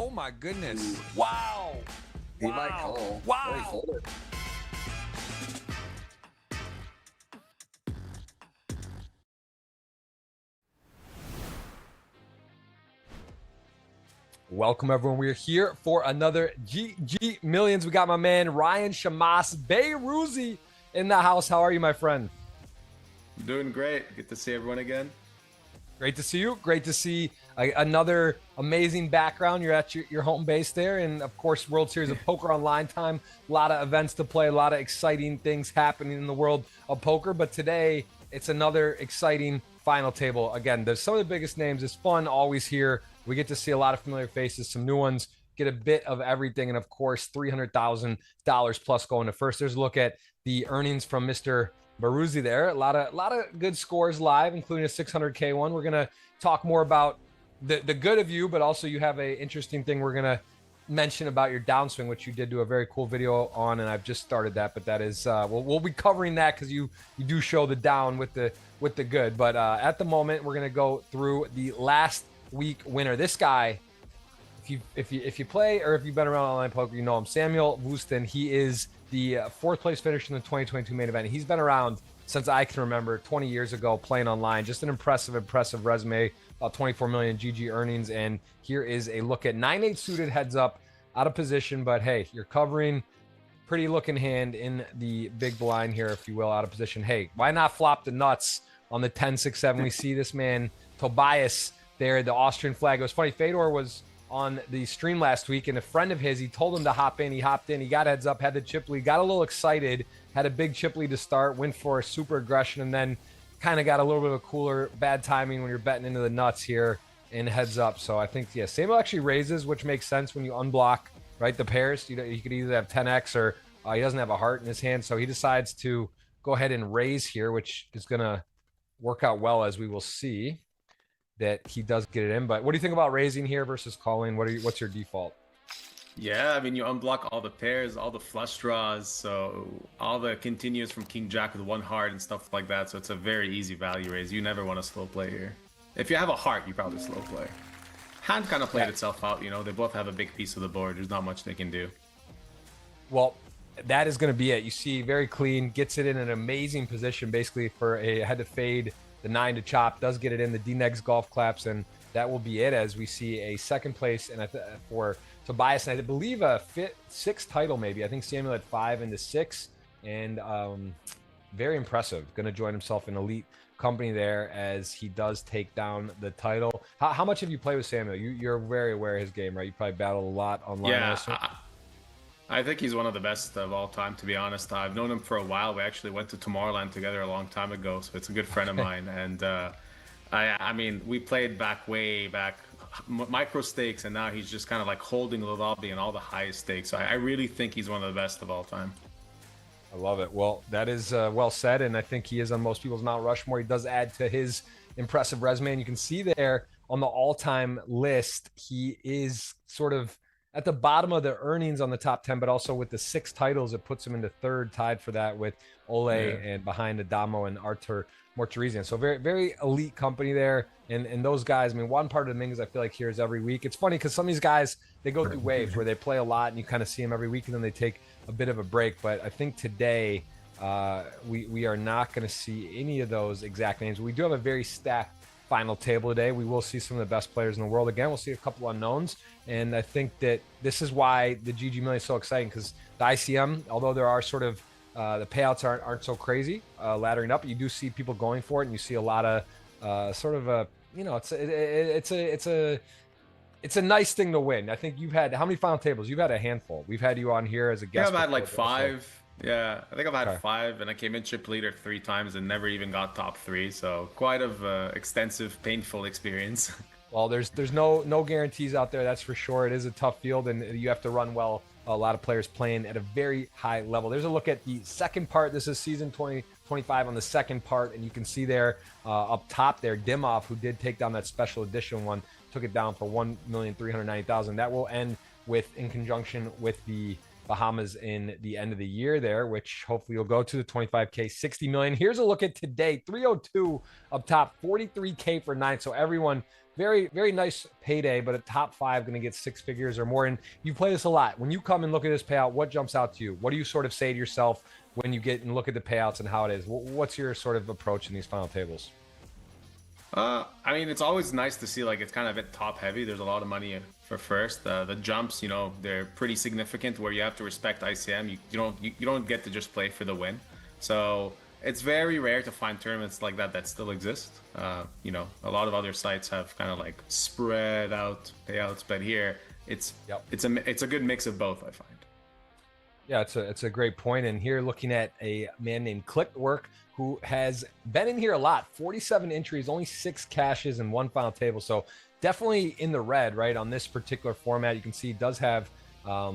Oh my goodness. Wow. He might call. Wow. Oh, he folded. Welcome, everyone. We are here for another GG Millions. We got my man Rayan Chamas Beyrouzi in the house. How are you, my friend? Doing great. Good to see everyone again. Great to see you. Great to see another amazing background. You're at your home base there. And, of course, World Series of Poker Online time. A lot of events to play, a lot of exciting things happening in the world of poker. But today, it's another exciting final table. Again, there's some of the biggest names. It's fun always here. We get to see a lot of familiar faces, some new ones, get a bit of everything. And, of course, $300,000 plus going to first. There's a look at the earnings from Mr. Beyrouzi there. A lot of good scores live, including a 600K one. We're going to talk more about the good of you, but also you have a interesting thing we're going to mention about your downswing, which you did do a very cool video on, and I've just started that, but that is we'll be covering that because you do show the down with the good. But at the moment, we're going to go through the last week winner. This guy, if you play or if you've been around online poker, you know him. Samuel Wooston. He is the fourth place finisher in the 2022 main event. He's been around since I can remember, 20 years ago, playing online. Just an impressive resume, about 24 million GG earnings. And here is a look at 9-8 suited heads up, out of position, but hey, you're covering pretty looking hand in the big blind here, if you will, out of position. Hey, why not flop the nuts on the 10-6-7? We see this man, Tobias, there, the Austrian flag. It was funny, Fedor was on the stream last week, and a friend of his, he told him to hop in. He hopped in, he got heads up, had the chip lead, got a little excited, had a big chip lead to start, went for a super aggression, and then kind of got a little bit of a cooler, bad timing when you're betting into the nuts here in heads up. So I think, yeah, Samuel actually raises, which makes sense when you unblock, right, the pairs. You know, you could either have 10x or he doesn't have a heart in his hand, so he decides to go ahead and raise here, which is going to work out well, as we will see that he does get it in. But what do you think about raising here versus calling? What's your default? Yeah, I mean, you unblock all the pairs, all the flush draws, so all the continues from King Jack with one heart and stuff like that. So it's a very easy value raise. You never want to slow play here. If you have a heart, you probably slow play. Hand kind of played itself out, you know. They both have a big piece of the board. There's not much they can do. Well, that is going to be it. You see, very clean, gets it in an amazing position, basically for a head to fade, the 9 to chop, does get it in the D-Negs golf claps, and that will be it, as we see a second place and for Tobias, and I believe a sixth title maybe. I think Samuel had 5 into 6, and very impressive. Going to join himself in elite company there as he does take down the title. How much have you played with Samuel? You're very aware of his game, right? You probably battled a lot online. Yeah, I think he's one of the best of all time, to be honest. I've known him for a while. We actually went to Tomorrowland together a long time ago, so it's a good friend of mine. And I mean, we played way back, micro stakes, and now he's just kind of like holding the lobby and all the highest stakes. So I really think he's one of the best of all time. I love it. Well, that is well said, and I think he is on most people's Mount Rushmore. He does add to his impressive resume, and you can see there on the all-time list, he is sort of at the bottom of the earnings on the top 10, but also with the 6 titles, it puts him into third, tied for that with Ole and behind Adamo and Artur Mortarizian. So very, very elite company there. And those guys, I mean, one part of the things I feel like here is every week. It's funny because some of these guys, they go through waves where they play a lot and you kind of see them every week and then they take a bit of a break. But I think today we are not going to see any of those exact names. We do have a very stacked final table today. We will see some of the best players in the world. Again, we'll see a couple unknowns. And I think that this is why the GG Million is so exciting, because the ICM, although there are sort of the payouts aren't so crazy laddering up, you do see people going for it, and you see a lot of sort of a, you know, it's a nice thing to win. I think you've had, how many final tables? You've had a handful. We've had you on here as a guest. Yeah, I've had like 5. Yeah, I think I've had 5, and I came in chip leader 3 times and never even got top 3. So quite of extensive, painful experience. Well, there's no guarantees out there, that's for sure. It is a tough field, and you have to run well. A lot of players playing at a very high level. There's a look at the second part. This is season 2025 on the second part, and you can see there up top there, Dimov, who did take down that special edition one, took it down for 1,390,000. That will end with, in conjunction with the Bahamas in the end of the year there, which hopefully you'll go to the 25K, 60 million. Here's a look at today, 302 up top, 43K for 9. So everyone very, very nice payday, but a top 5 going to get 6 figures or more. And you play this a lot. When you come and look at this payout, what jumps out to you? What do you sort of say to yourself when you get and look at the payouts and how it is? What's your sort of approach in these final tables? I mean, it's always nice to see like it's kind of a bit top heavy. There's a lot of money for first. The jumps, you know, they're pretty significant where you have to respect ICM. You don't get to just play for the win. So it's very rare to find tournaments like that still exist. You know, a lot of other sites have kind of like spread out payouts, but here it's a good mix of both, I find. Yeah, it's a great point. And here looking at a man named Clickwork who has been in here a lot, 47 entries, only 6 cashes and 1 final table. So definitely in the red, right? On this particular format, you can see he does have a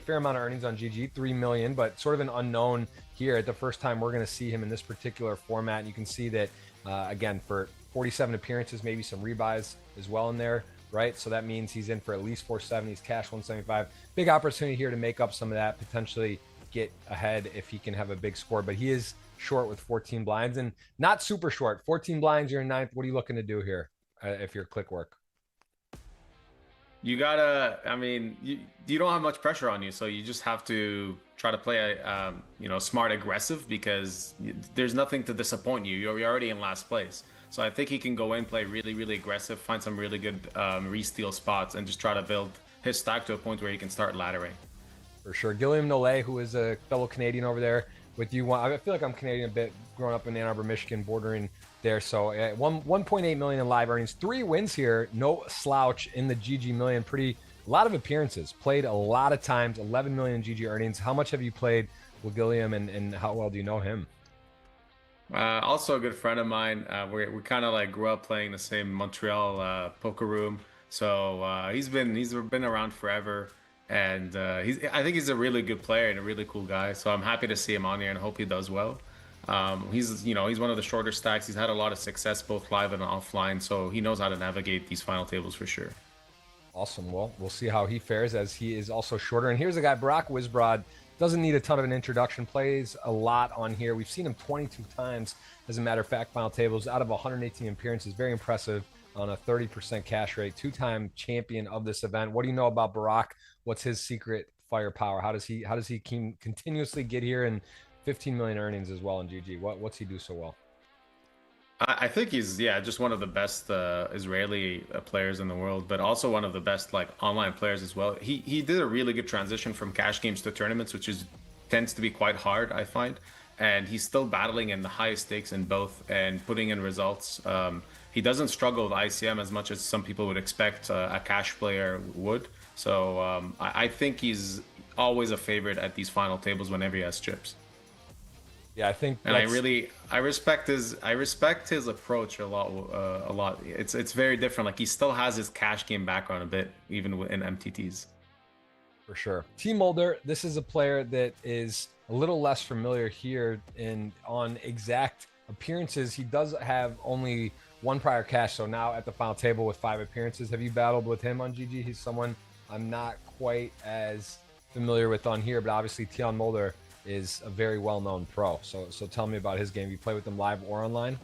fair amount of earnings on GG, 3 million, but sort of an unknown here at the first time we're going to see him in this particular format. And you can see that, again, for 47 appearances, maybe some rebuys as well in there, right? So that means he's in for at least 470, he's cash 175. Big opportunity here to make up some of that, potentially get ahead if he can have a big score, but he is short with 14 blinds and not super short. 14 blinds, you're in 9th. What are you looking to do here if you're Clickwork? You gotta, I mean, you don't have much pressure on you, so you just have to try to play you know, smart aggressive, because there's nothing to disappoint you. You're already in last place. So I think he can go in, play really, really aggressive, find some really good re-steal spots, and just try to build his stack to a point where he can start laddering. For sure. Gilliam Nolay, who is a fellow Canadian over there with you. I feel like I'm Canadian a bit, growing up in Ann Arbor, Michigan, bordering there. So 1.8 million in live earnings, 3 wins here, no slouch in the GGMillion. A lot of appearances, played a lot of times, 11 million GG earnings. How much have you played with Gilliam, and how well do you know him? Also a good friend of mine. We kind of like grew up playing the same Montreal poker room. So he's been around forever. And I think he's a really good player and a really cool guy. So I'm happy to see him on here and hope he does well. He's one of the shorter stacks. He's had a lot of success both live and offline, so he knows how to navigate these final tables for sure. Awesome. Well, we'll see how he fares, as he is also shorter. And here's a guy, Brock Wisbrod, doesn't need a ton of an introduction, plays a lot on here. We've seen him 22 times, as a matter of fact, final tables out of 118 appearances. Very impressive on a 30% cash rate, 2-time champion of this event. What do you know about Barack? What's his secret firepower? How does he continuously get here, and 15 million earnings as well in GG? What's he do so well? I think he's just one of the best Israeli players in the world, but also one of the best like online players as well. He did a really good transition from cash games to tournaments, which tends to be quite hard, I find. And he's still battling in the highest stakes in both and putting in results. He doesn't struggle with ICM as much as some people would expect a cash player would. So I think he's always a favorite at these final tables whenever he has chips. Yeah, I think, and I respect his approach a lot. It's very different. Like, he still has his cash game background a bit, even in MTTs. For sure. T Mulder, this is a player that is a little less familiar here on exact appearances. He does have only 1 prior cash, so now at the final table with 5 appearances. Have you battled with him on GG? He's someone I'm not quite as familiar with on here, but obviously Tion Mulder is a very well-known pro. So tell me about his game. You play with him live or online?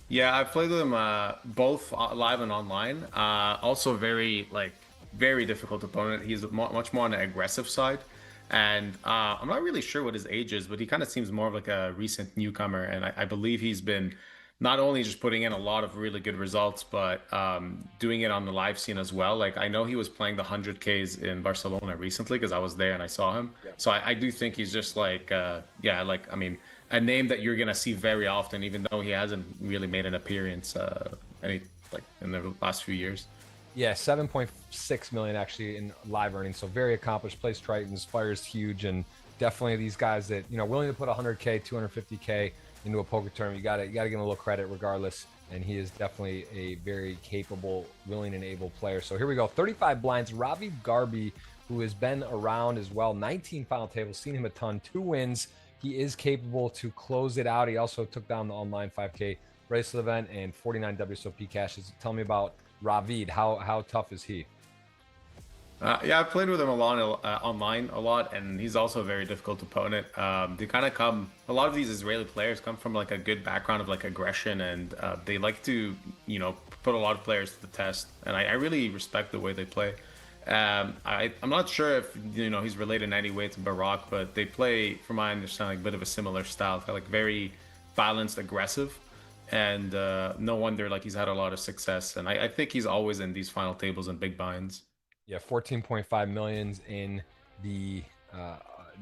Yeah, I've played with him both live and online. Also very difficult opponent. He's much more on the aggressive side. And I'm not really sure what his age is, but he kind of seems more of like a recent newcomer. And I believe he's been not only just putting in a lot of really good results, but doing it on the live scene as well. Like, I know he was playing the 100Ks in Barcelona recently because I was there and I saw him. Yeah. So I do think he's just like, a name that you're going to see very often, even though he hasn't really made an appearance in the last few years. Yeah, 7.6 million actually in live earnings. So very accomplished, plays Tritons, fires huge, and definitely these guys that, willing to put 100K, 250K into a poker tournament. You gotta give him a little credit regardless. And he is definitely a very capable, willing, and able player. So here we go. 35 blinds. Ravi Garbi, who has been around as well. 19 final tables, seen him a ton. 2 wins. He is capable to close it out. He also took down the online 5K bracelet event and 49 WSOP cashes. Tell me about Ravid. How tough is he? Yeah, I've played with him online a lot, and he's also a very difficult opponent. They kind of come. A lot of these Israeli players come from like a good background of like aggression, and they like to, put a lot of players to the test. And I really respect the way they play. I'm not sure if he's related in any way to Barack, but they play, from my understanding, a bit of a similar style. They're like very balanced, aggressive, and no wonder like he's had a lot of success. And I think he's always in these final tables and big binds. Yeah, 14.5 millions in the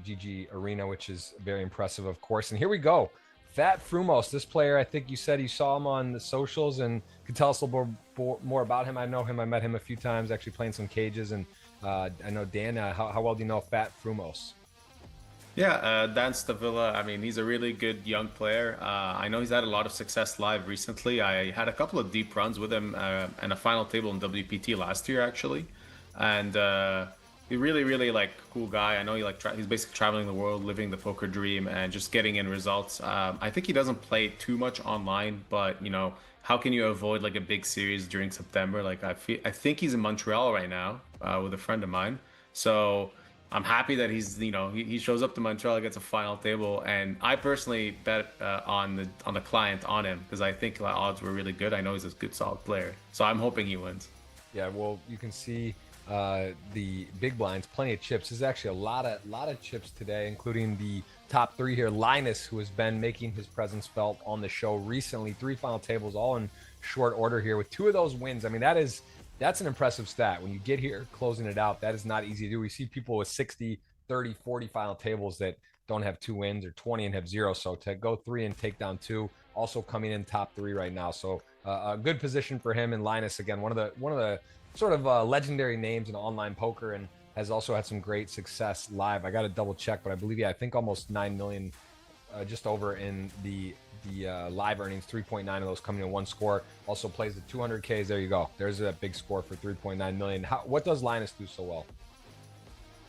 GG arena, which is very impressive, of course. And here we go. Fat Frumos, this player, I think you said you saw him on the socials and could tell us a little more about him. I know him. I met him a few times, actually playing some cages. And I know Dan, how well do you know Fat Frumos? Yeah, Dan Stavilla, I mean, he's a really good young player. I know he's had a lot of success live recently. I had a couple of deep runs with him and a final table in WPT last year, actually. And he really like cool guy. I know he's basically traveling the world, living the poker dream, and just getting in results. I think he doesn't play too much online, but how can you avoid like a big series during September? Like I think he's in Montreal right now with a friend of mine. So I'm happy that he shows up to Montreal, gets a final table, and I personally bet on the client on him because I think the odds were really good. I know he's a good solid player, so I'm hoping he wins. Yeah, well, you can see the big blinds, plenty of chips. There's actually a lot of chips today, including the top three here. Linus, who has been making his presence felt on the show recently, 3 final tables, all in short order here with 2 of those wins. I mean, that's an impressive stat. When you get here closing it out, that is not easy to do. We see people with 60, 30, 40 final tables that don't have 2 wins, or 20 and have 0. So to go 3 and take down 2, also coming in top 3 right now. So a good position for him. And Linus, again, one of the sort of legendary names in online poker, and has also had some great success live. I got to double check, but I believe, I think almost 9 million, just over in the live earnings, 3.9 of those coming in one score. Also plays the 200Ks. There you go. There's a big score for 3.9 million. What does Linus do so well?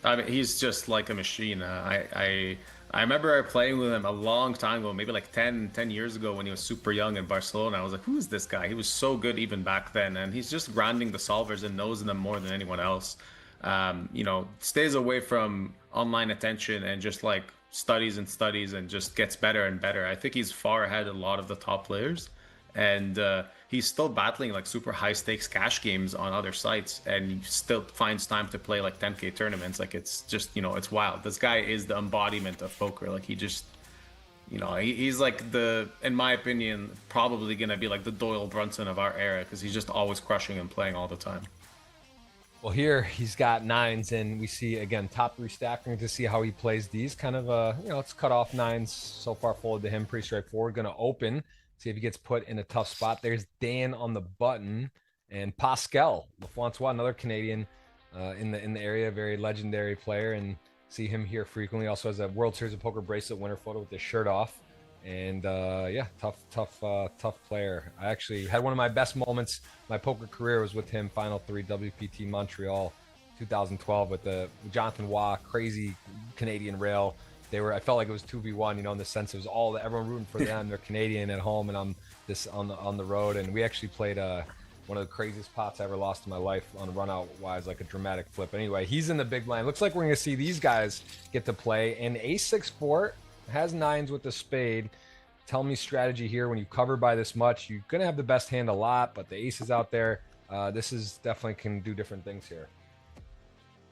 I mean, he's just like a machine. I remember playing with him a long time ago, maybe like 10 years ago when he was super young in Barcelona. I was like, who is this guy? He was so good even back then. And he's just grinding the solvers and knows them more than anyone else. Stays away from online attention and just like studies and just gets better and better. I think he's far ahead of a lot of the top players. And he's still battling like super high stakes cash games on other sites, and he still finds time to play like 10K tournaments. Like it's just, it's wild. This guy is the embodiment of poker. Like he just, he's like in my opinion, probably gonna be like the Doyle Brunson of our era, because he's just always crushing and playing all the time. Well, here he's got 9s, and we see again top 3 stacking to see how he plays these. Kind of it's cut off 9s so far folded to him, pretty straightforward. Gonna open, see if he gets put in a tough spot. There's Dan on the button, and Pascal LaFrancois, another Canadian in the area, very legendary player, and see him here frequently. Also has a World Series of Poker bracelet winner photo with his shirt off. And yeah, tough player. I actually had one of my best moments my poker career was with him. Final 3 WPT Montreal 2012 with Jonathan Waugh, crazy Canadian rail. I felt like it was 2v1, in the sense it was everyone rooting for them. They're Canadian at home, and I'm this on the road. And we actually played one of the craziest pots I ever lost in my life on run out wise, like a dramatic flip. Anyway, he's in the big line. Looks like we're gonna see these guys get to play. And A6-4 has 9s with the spade. Tell me strategy here. When you cover by this much, you're gonna have the best hand a lot, but the aces out there, this is definitely can do different things here.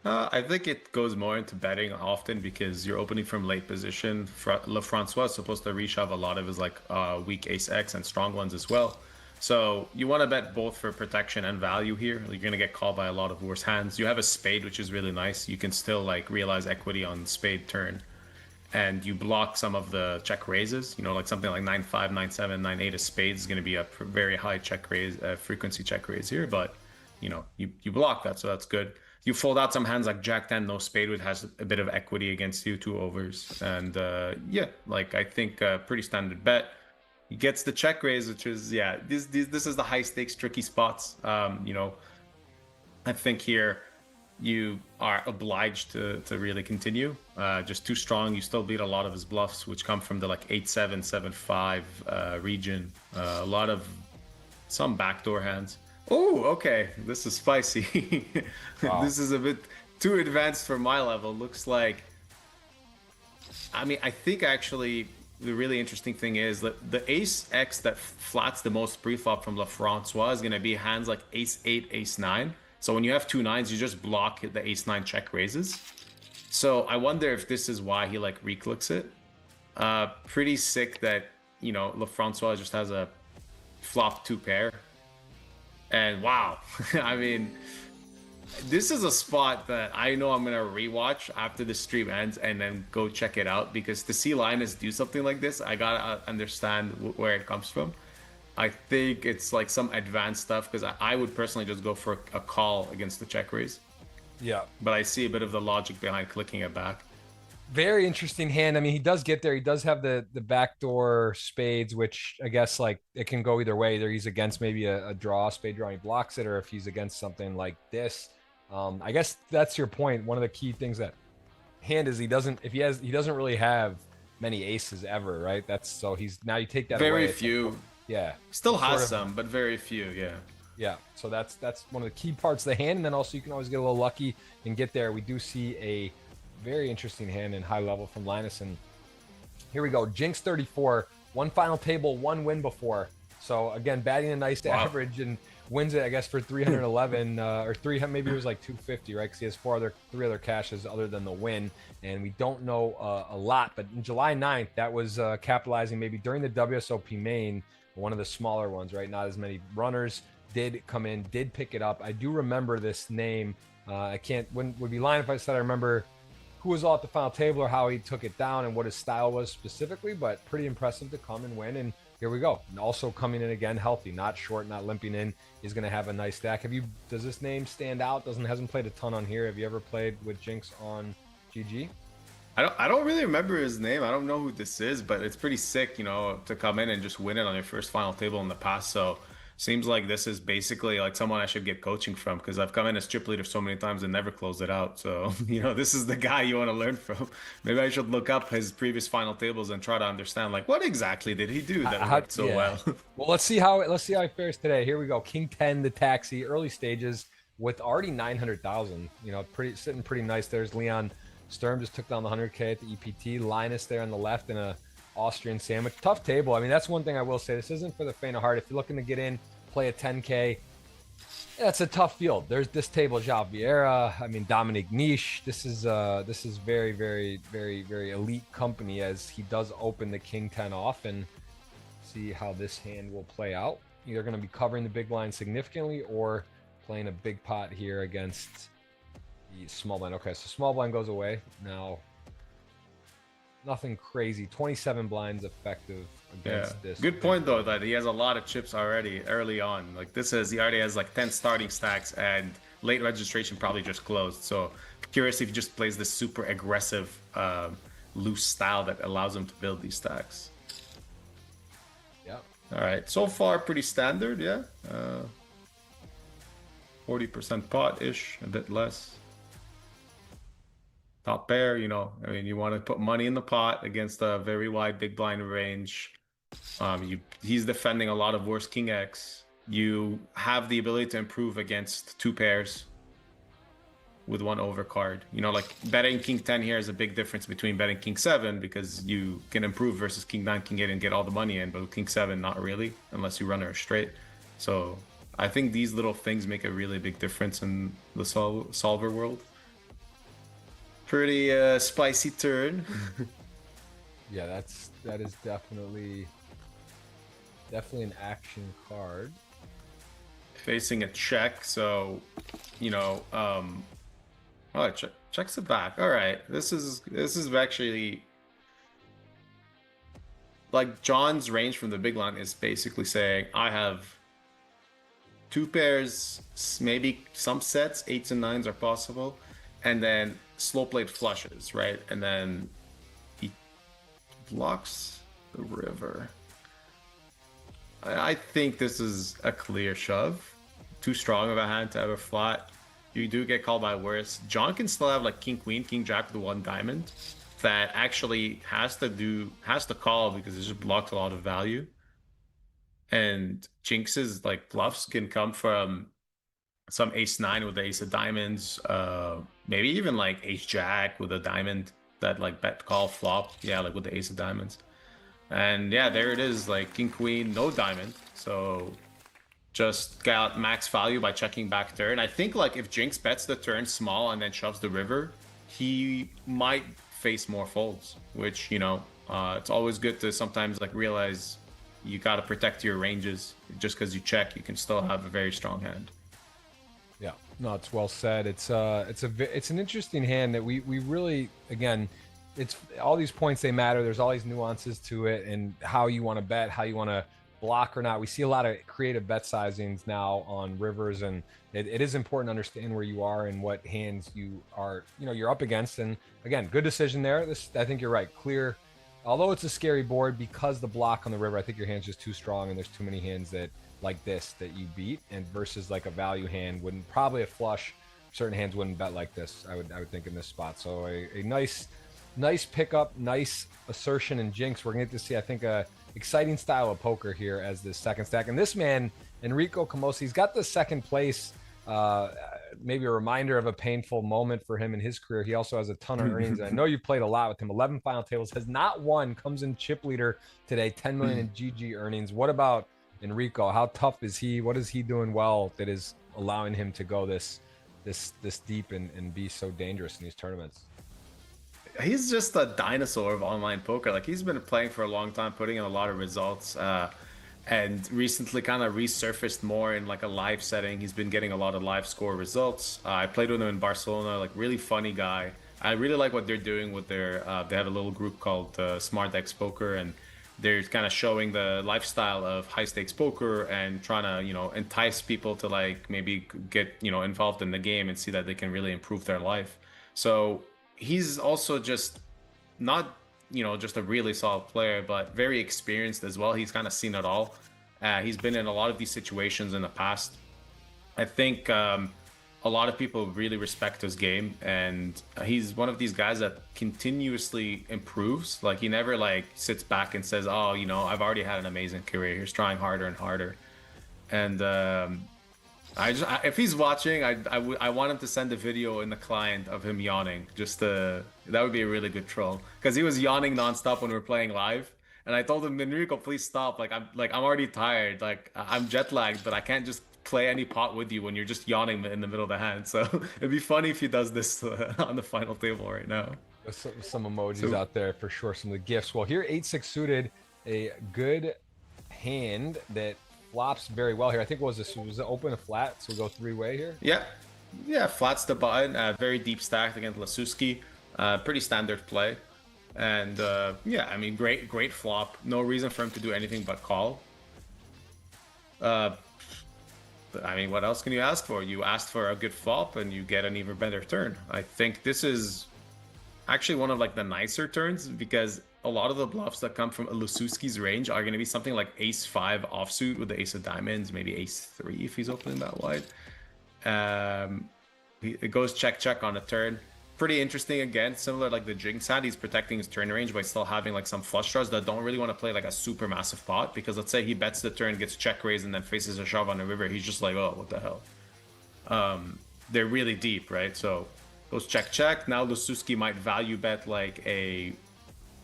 I think it goes more into betting often because you're opening from late position. LaFrancois is supposed to reshove a lot of his like weak ace X and strong ones as well. So you want to bet both for protection and value here. You're going to get called by a lot of worse hands. You have a spade, which is really nice. You can still like realize equity on spade turn. And you block some of the check raises, like something like 9-5, 9-7, 9-8 of spades is going to be a very high check raise, frequency check raise here. But, you block that, so that's good. You fold out some hands like Jack 10, no spade, which has a bit of equity against you, 2 overs. And yeah, like I think pretty standard bet. He gets the check raise, which is, yeah, this is the high stakes, tricky spots. I think here you are obliged to really continue. Just too strong. You still beat a lot of his bluffs, which come from the like 8-7, 7-5 region. A lot of some backdoor hands. Oh, okay. This is spicy. Wow. This is a bit too advanced for my level. Looks like. I mean, I think actually the really interesting thing is that the ace X that flats the most pre-flop from LaFrancois is going to be hands like ace 8, ace 9. So when you have two nines, you just block the ace 9 check raises. So I wonder if this is why he like reclicks it. Pretty sick that, you know, LaFrancois just has a flop 2 pair. And wow, I mean, this is a spot that I know I'm gonna rewatch after the stream ends and then go check it out, because to see Linus do something like this, I gotta understand where it comes from. I think it's like some advanced stuff, because I would personally just go for a call against the check raise. Yeah. But I see a bit of the logic behind clicking it back. Very interesting hand. I mean, he does get there. He does have the backdoor spades, which I guess like it can go either way. Either he's against maybe a draw, spade draw, he blocks it, or if he's against something like this. I guess that's your point. One of the key things that hand is he doesn't really have many aces ever, right? That's so he's now you take that very away. few. Yeah. Still has some, but very few. Yeah. Yeah. So that's one of the key parts of the hand, and then also you can always get a little lucky and get there. We do see a very interesting hand in high level from Linus, and here we go. Jinx 34, one final table, one win before. So again, batting a nice average and wins it, I guess, for 311 or 300. Maybe it was like 250, right? Because he has three other cashes other than the win, and we don't know a lot. But in July 9th, that was capitalizing maybe during the WSOP main, one of the smaller ones, right? Not as many runners did come in, did pick it up. I do remember this name. I can't. Would be lying if I said I remember who was all at the final table or how he took it down and what his style was specifically, but pretty impressive to come and win. And here we go. And also coming in again healthy, not short, not limping in. He's going to have a nice stack. Does this name stand out? Hasn't played a ton on here. Have you ever played with Jinx on GG? I don't really remember his name. I don't know who this is, but it's pretty sick, you know, to come in and just win it on your first final table in the past. So seems like this is basically like someone I should get coaching from, because I've come in as chip leader so many times and never closed it out. So, you know, this is the guy you want to learn from. Maybe I should look up his previous final tables and try to understand, like, what exactly did he do that worked so well? Well, let's see how he fares today. Here we go. King 10, the taxi, early stages with already 900,000. You know, sitting pretty nice. There's Leon Sturm just took down the 100K at the EPT. Linus there on the left in a Austrian sandwich. Tough table. I mean, that's one thing I will say. This isn't for the faint of heart. If you're looking to get in, play a 10K, that's a tough field. There's this table, João Vieira. I mean, Dominic Niche. This is very, very, very, very elite company, as he does open the King 10 off, and see how this hand will play out. Either going to be covering the big blind significantly or playing a big pot here against the small blind. Okay, so small blind goes away. Now, nothing crazy. 27 blinds effective against this. Good point, though, that he has a lot of chips already early on. Like, he already has like 10 starting stacks, and late registration probably just closed. So curious if he just plays this super aggressive, loose style that allows him to build these stacks. Yeah. All right. So far, pretty standard, yeah. 40% pot-ish, a bit less. Top pair, you know, I mean, you want to put money in the pot against a very wide big blind range. He's defending a lot of worse King X. You have the ability to improve against two pairs with one overcard. You know, like betting King 10 here is a big difference between betting King 7, because you can improve versus King 9, King 8 and get all the money in, but with King 7, not really, unless you run her straight. So I think these little things make a really big difference in the solver world. Pretty spicy turn. Yeah, that is definitely an action card. Facing a check, so you know, oh, checks it back. All right, this is actually like John's range from the big line is basically saying I have two pairs, maybe some sets, 8s and 9s are possible, and then slow played flushes, right? And then he blocks the river. I think this is a clear shove. Too strong of a hand to ever flat. You do get called by worse. John can still have like King Queen, King Jack with one diamond that actually has to call because it just blocked a lot of value. And Jinx's like bluffs can come from some ace-9 with the ace of diamonds, maybe even like ace-jack with a diamond that like bet call flop, yeah, like with the ace of diamonds. And yeah, there it is, like king-queen, no diamond. So just got max value by checking back turn. I think like if Jinx bets the turn small and then shoves the river, he might face more folds, which, you know, it's always good to sometimes like realize you got to protect your ranges. Just because you check, you can still have a very strong hand. Yeah, no, it's well said. It's an interesting hand that we really, again, it's all these points, they matter. There's all these nuances to it and how you want to bet, how you want to block or not. We see a lot of creative bet sizings now on rivers, and it is important to understand where you are and what hands you are, you're up against. And again, good decision there. I think you're right. Clear, although it's a scary board because the block on the river, I think your hand's just too strong and there's too many hands that like this that you beat, and versus like a value hand wouldn't, probably a flush, certain hands wouldn't bet like this, I would think, in this spot. So a nice pickup, nice assertion in Jinx. We're gonna get to see, I think, a exciting style of poker here as this second stack. And this man, Enrico Camosi, he's got the second place, maybe a reminder of a painful moment for him in his career. He also has a ton of earnings. I know you've played a lot with him. 11 final tables, has not won, comes in chip leader today, 10 million in GG earnings. What about Enrico? How tough is he? What is he doing well that is allowing him to go this deep and be so dangerous in these tournaments? He's just a dinosaur of online poker. Like, he's been playing for a long time, putting in a lot of results, and recently kind of resurfaced more in like a live setting. He's been getting a lot of live score results. I played with him in Barcelona, like really funny guy. I really like what they're doing with their, they have a little group called Smart X Poker, and they're kind of showing the lifestyle of high stakes poker and trying to, entice people to like maybe get, involved in the game and see that they can really improve their life. So he's also just not, just a really solid player, but very experienced as well. He's kind of seen it all. He's been in a lot of these situations in the past. I think a lot of people really respect his game, and he's one of these guys that continuously improves. Like, he never like sits back and says, oh, I've already had an amazing career. He's trying harder and harder. And if he's watching, I want him to send a video in the client of him yawning. That would be a really good troll, because he was yawning nonstop when we were playing live. And I told him, Enrico, please stop. I'm already tired. Like, I'm jet lagged, but I can't just play any pot with you when you're just yawning in the middle of the hand. So it'd be funny if he does this on the final table right now. Some emojis out there for sure. Some of the gifts. Well, here 8-6 suited, a good hand that flops very well here. I think was it open a flat, so we go three-way here. Yeah, flats the button. Very deep stacked against Lasuski. Pretty standard play. And yeah, I mean, great flop. No reason for him to do anything but call. I mean, what else can you ask for? You asked for a good flop and you get an even better turn. I think this is actually one of like the nicer turns, because a lot of the bluffs that come from Lasuski's range are going to be something like ace-5 offsuit with the ace of diamonds, maybe ace-3 if he's opening that wide. It goes check on a turn. Pretty interesting, again, similar like the Jinx had. He's protecting his turn range by still having like some flush draws that don't really want to play like a super massive pot, because let's say he bets the turn, gets check raised, and then faces a shove on the river. He's just like, oh, what the hell? They're really deep, right? So goes check. Now Lasuski might value bet like a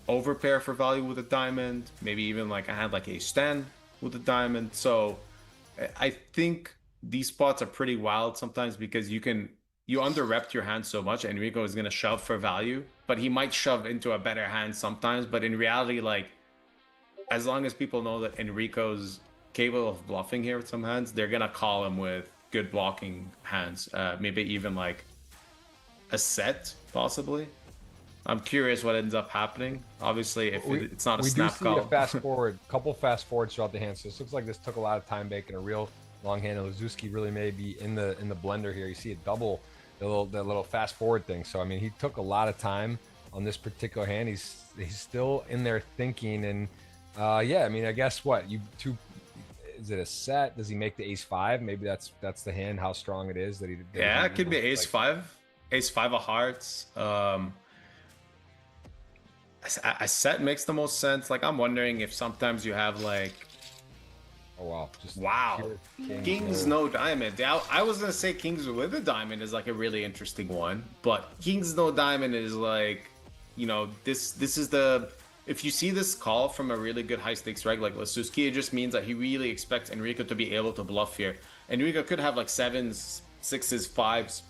overpair for value with a diamond, maybe even like I had like ace-10 with a diamond. So I think these spots are pretty wild sometimes, because you under-repped your hand so much. Enrico is going to shove for value, but he might shove into a better hand sometimes. But in reality, like, as long as people know that Enrico's capable of bluffing here with some hands, they're going to call him with good blocking hands. Maybe even like a set, possibly. I'm curious what ends up happening. Obviously, if it's not a snap call. We do see a fast forward, couple fast forwards throughout the hand. So this looks like this took a lot of time making a real long hand. Lasuski really may be in the blender here. You see it double the little fast forward thing. So I mean, he took a lot of time on this particular hand. He's still in there thinking, and yeah, I mean, I guess is it a set? Does he make the ace-5? Maybe that's the hand, how strong it is that he. Yeah, it could be ace-5, ace-5 of hearts. A set makes the most sense. Like, I'm wondering if sometimes you have like Oh wow, just Wow. pure Kings no diamond. I was gonna say kings with a diamond is like a really interesting one, but kings no diamond is like, this is the, if you see this call from a really good high stakes reg like Lasuski, it just means that he really expects Enrico to be able to bluff here. Enrico could have like sevens, sixes, fives,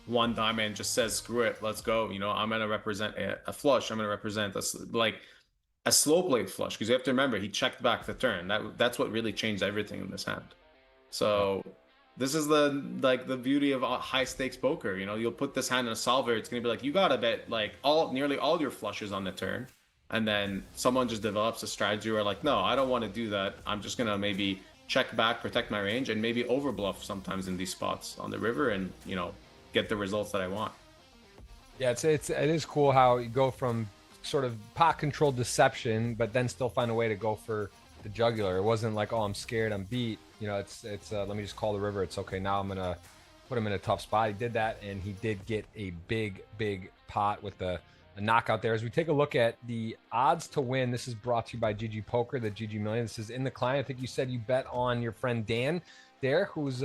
one diamond, just says screw it, let's go. I'm gonna represent a flush. I'm gonna represent a slow played flush, because you have to remember he checked back the turn. That's what really changed everything in this hand. So this is the beauty of high stakes poker. You'll put this hand in a solver. It's gonna be like you gotta bet like nearly all your flushes on the turn, and then someone just develops a strategy where like, no, I don't want to do that. I'm just gonna maybe check back, protect my range, and maybe overbluff sometimes in these spots on the river, and get the results that I want. Yeah, it is cool how you go from sort of pot controlled deception, but then still find a way to go for the jugular. It wasn't like, oh, I'm scared, I'm beat. It's let me just call the river. It's okay. Now I'm gonna put him in a tough spot. He did that, and he did get a big pot with a knockout there. As we take a look at the odds to win, this is brought to you by GGPoker, the GGMillion. This is in the client. I think you said you bet on your friend Dan there, who's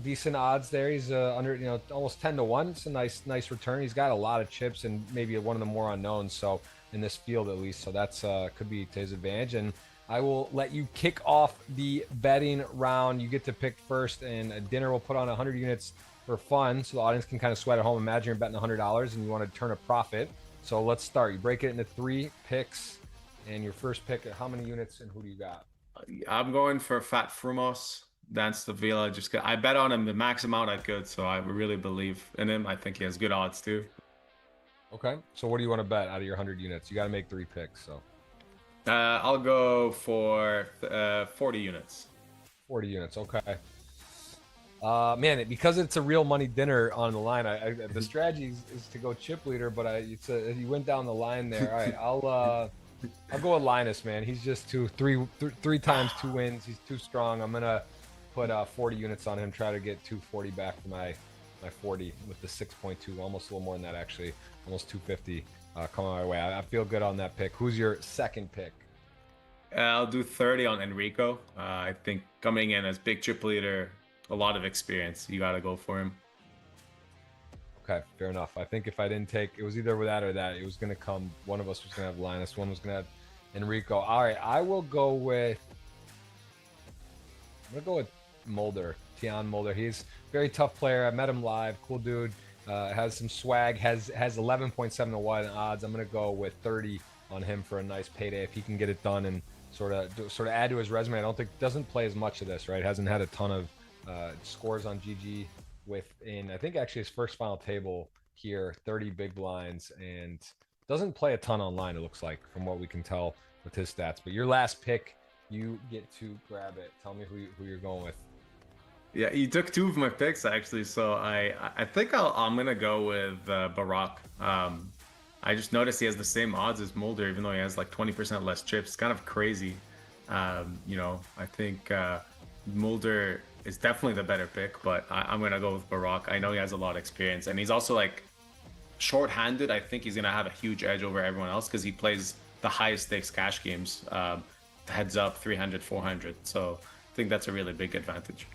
decent odds there. He's under almost 10-1. It's a nice return. He's got a lot of chips and maybe one of the more unknowns, so in this field at least. So that's could be to his advantage. And I will let you kick off the betting round. You get to pick first, and a dinner will put on 100 units for fun, so the audience can kind of sweat at home. Imagine you're betting $100 and you want to turn a profit. So let's start. You break it into 3 picks, and your first pick, how many units and who do you got? I'm going for Fat Frumos. That's the Villa. I bet on him the max amount I could, so I really believe in him. I think he has good odds too. Okay, so what do you want to bet out of your 100 units? You got to make 3 picks. So I'll go for 40 units. 40 units, okay. Man, because it's a real money dinner on the line, the strategy is to go chip leader, but you went down the line there. All right, I'll go with Linus, man. He's just three times 2 wins. He's too strong. I'm gonna put 40 units on him. Try to get 240 back for my 40 with the 6.2, almost a little more than that actually, almost 250 coming my way. I feel good on that pick. Who's your second pick? I'll do 30 on Enrico. I think coming in as big chip leader, a lot of experience. You got to go for him. Okay, fair enough. I think if I didn't take, it was either with that or that. It was going to come. One of us was going to have Linus. One was going to have Enrico. All right, I will go with. I'm going to go with Mulder, Tion Mulder. He's a very tough player. I met him live. Cool dude. Has some swag. Has 11.7-1 odds. I'm going to go with 30 on him for a nice payday if he can get it done and sort of add to his resume. I don't think doesn't play as much of this, right? Hasn't had a ton of scores on GG within, I think actually his first final table here, 30 big blinds, and doesn't play a ton online, it looks like, from what we can tell with his stats. But your last pick, you get to grab it. Tell me who you're going with. Yeah, you took 2 of my picks actually, so I think I'm gonna go with Barack. I just noticed he has the same odds as Mulder, even though he has like 20% less chips. It's kind of crazy. I think Mulder is definitely the better pick, but I'm gonna go with Barack. I know he has a lot of experience, and he's also like short-handed. I think he's gonna have a huge edge over everyone else because he plays the highest stakes cash games, heads up 300, 400. So I think that's a really big advantage.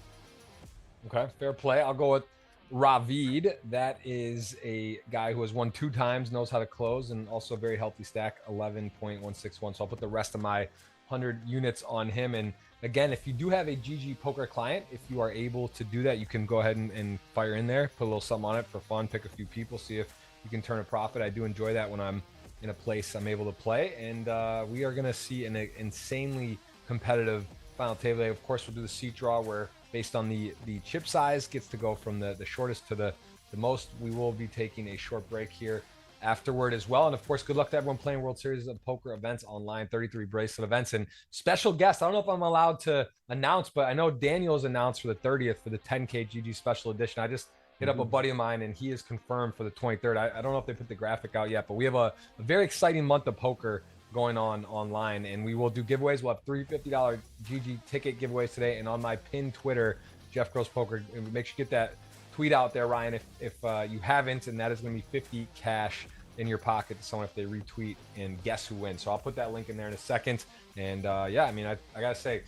Okay, fair play. I'll go with Ravid. That is a guy who has won 2 times, knows how to close, and also a very healthy stack, 11.161. So I'll put the rest of my 100 units on him. And again, if you do have a GGPoker client, if you are able to do that, you can go ahead and fire in there, put a little something on it for fun, pick a few people, see if you can turn a profit. I do enjoy that when I'm in a place I'm able to play. And we are going to see an insanely competitive final table. Of course, we'll do the seat draw where based on the chip size gets to go from the shortest to the most. We will be taking a short break here afterward as well. And of course, good luck to everyone playing World Series of Poker events online, 33 bracelet events, and special guests. I don't know if I'm allowed to announce, but I know Daniel's announced for the 30th for the 10K GG special edition. I just hit up a buddy of mine and he is confirmed for the 23rd. I don't know if they put the graphic out yet, but we have a very exciting month of poker going on online, and we will do giveaways. We'll have $350 GG ticket giveaways today, and on my pinned Twitter, Jeff Gross Poker, and make sure you get that tweet out there, Ryan, if you haven't, and that is going to be 50 cash in your pocket to someone if they retweet and guess who wins. So I'll put that link in there in a second. And yeah, I mean, I gotta say,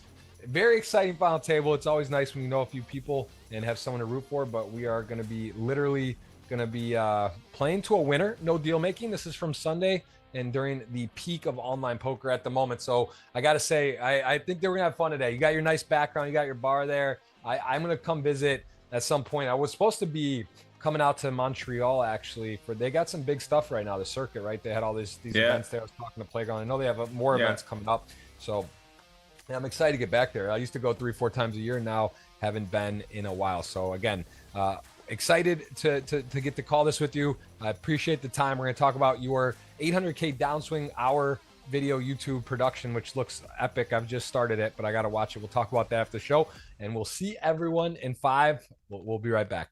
very exciting final table. It's always nice when you know a few people and have someone to root for, but we are going to be literally going to be playing to a winner. No deal making. This is from Sunday and during the peak of online poker at the moment. So I got to say, I think that we're going to have fun today. You got your nice background. You got your bar there. I'm going to come visit at some point. I was supposed to be coming out to Montreal actually they got some big stuff right now, the circuit, right? They had all these events there. I was talking to Playground. I know they have more events coming up. So yeah, I'm excited to get back there. I used to go 3-4 times a year. Now haven't been in a while. So again, excited to get to call this with you. I appreciate the time. We're going to talk about your 800K downswing hour video YouTube production, which looks epic. I've just started it, but I got to watch it. We'll talk about that after the show, and we'll see everyone in 5. We'll be right back.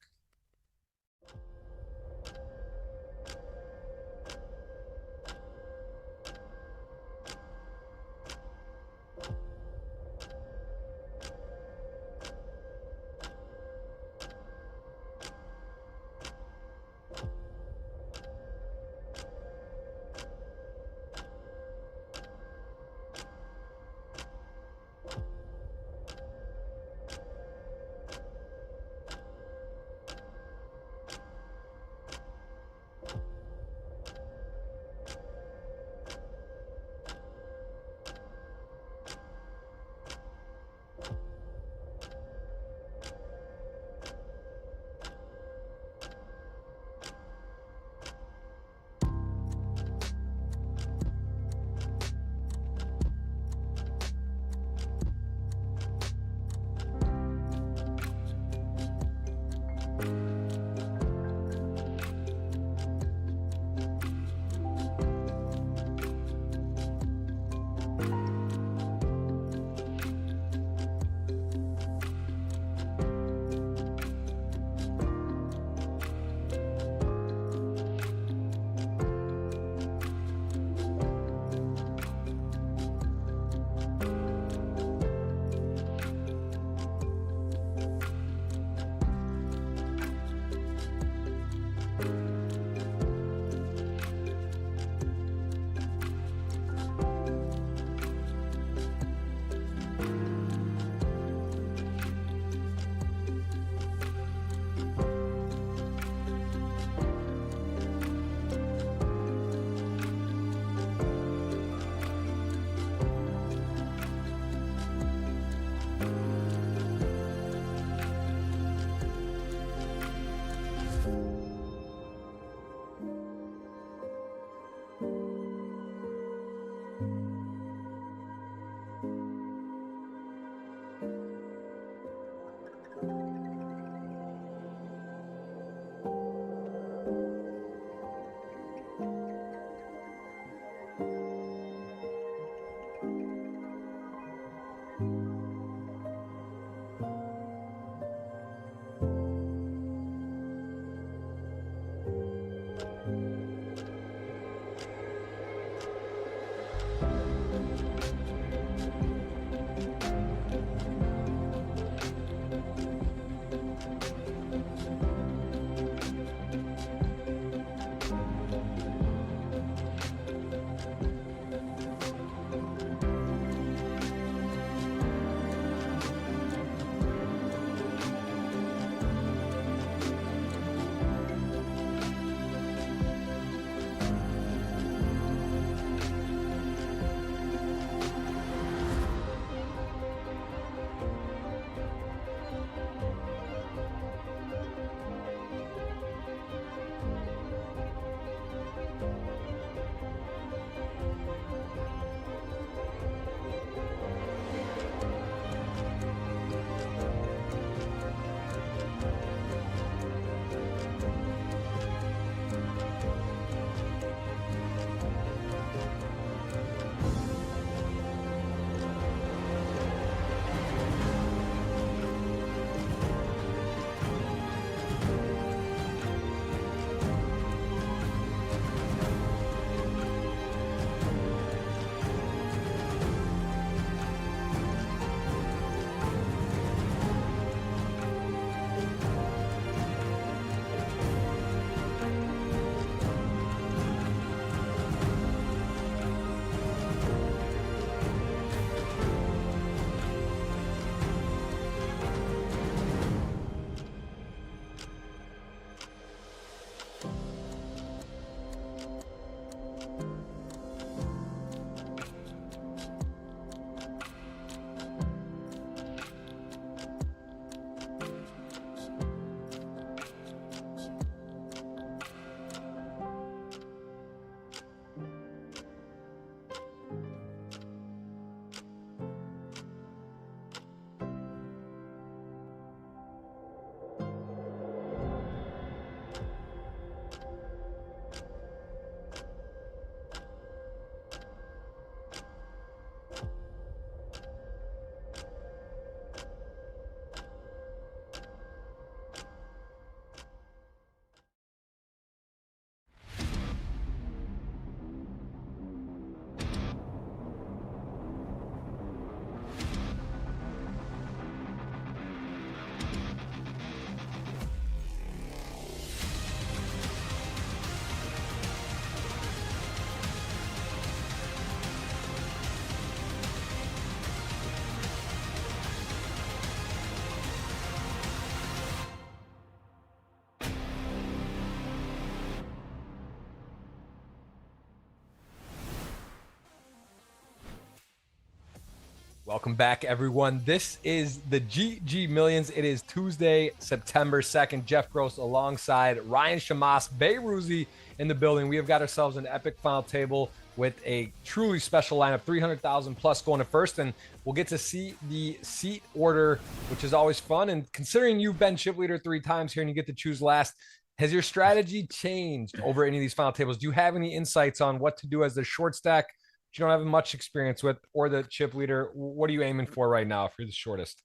Welcome back, everyone. This is the GG Millions. It is Tuesday, September 2nd. Jeff Gross alongside Ryan Chamas, Beyrouzi in the building. We have got ourselves an epic final table with a truly special lineup, 300,000 plus going to first. And we'll get to see the seat order, which is always fun. And considering you've been chip leader 3 times here and you get to choose last, has your strategy changed over any of these final tables? Do you have any insights on what to do as the short stack you don't have much experience with, or the chip leader? What are you aiming for right now if you're the shortest?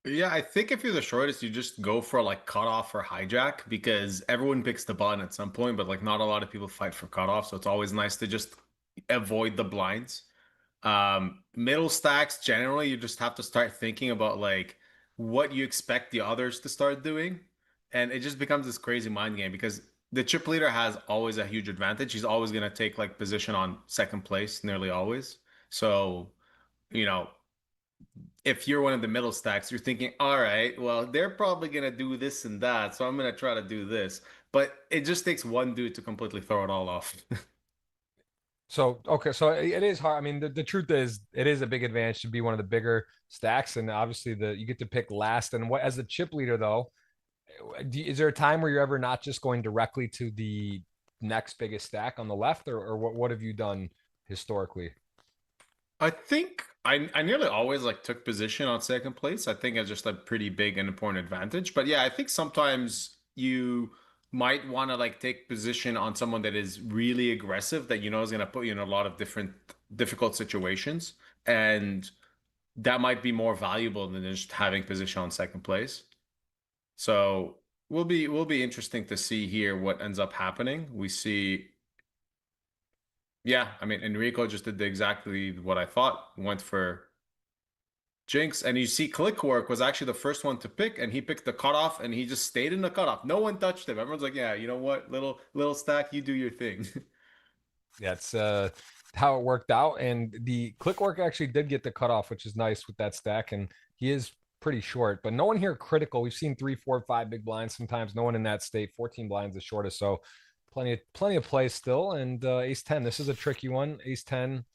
Yeah, I think if you're the shortest, you just go for like cutoff or hijack because everyone picks the button at some point, but like not a lot of people fight for cutoff. So it's always nice to just avoid the blinds. Middle stacks, generally, you just have to start thinking about like what you expect the others to start doing. And it just becomes this crazy mind game because the chip leader has always a huge advantage. He's always going to take like position on second place, nearly always. So, you know, if you're one of the middle stacks, you're thinking, all right, well, they're probably going to do this and that. So I'm going to try to do this. But it just takes one dude to completely throw it all off. So, okay, so it is hard. I mean, the truth is, it is a big advantage to be one of the bigger stacks, and obviously, you get to pick last. And what as the chip leader, though, is there a time where you're ever not just going directly to the next biggest stack on the left, or what have you done historically? I think I nearly always like took position on second place. I think it's just a pretty big and important advantage. But yeah, I think sometimes you might want to like take position on someone that is really aggressive that you know is going to put you in a lot of different difficult situations. And that might be more valuable than just having position on second place. So will be interesting to see here what ends up happening. We see yeah, I mean, Enrico just did exactly what I thought. Went for Jinx, and you see Clickwork was actually the first one to pick, and he picked the cutoff, and he just stayed in the cutoff. No one touched him. Everyone's like, yeah, you know what, little stack, you do your thing. That's how it worked out. And the click work actually did get the cutoff, which is nice with that stack. And he is pretty short, but no one here critical. We've seen 3, 4, 5 big blinds sometimes. No one in that state. 14 blinds the shortest. So plenty of play still. And ace 10. This is a tricky one. Ace 10.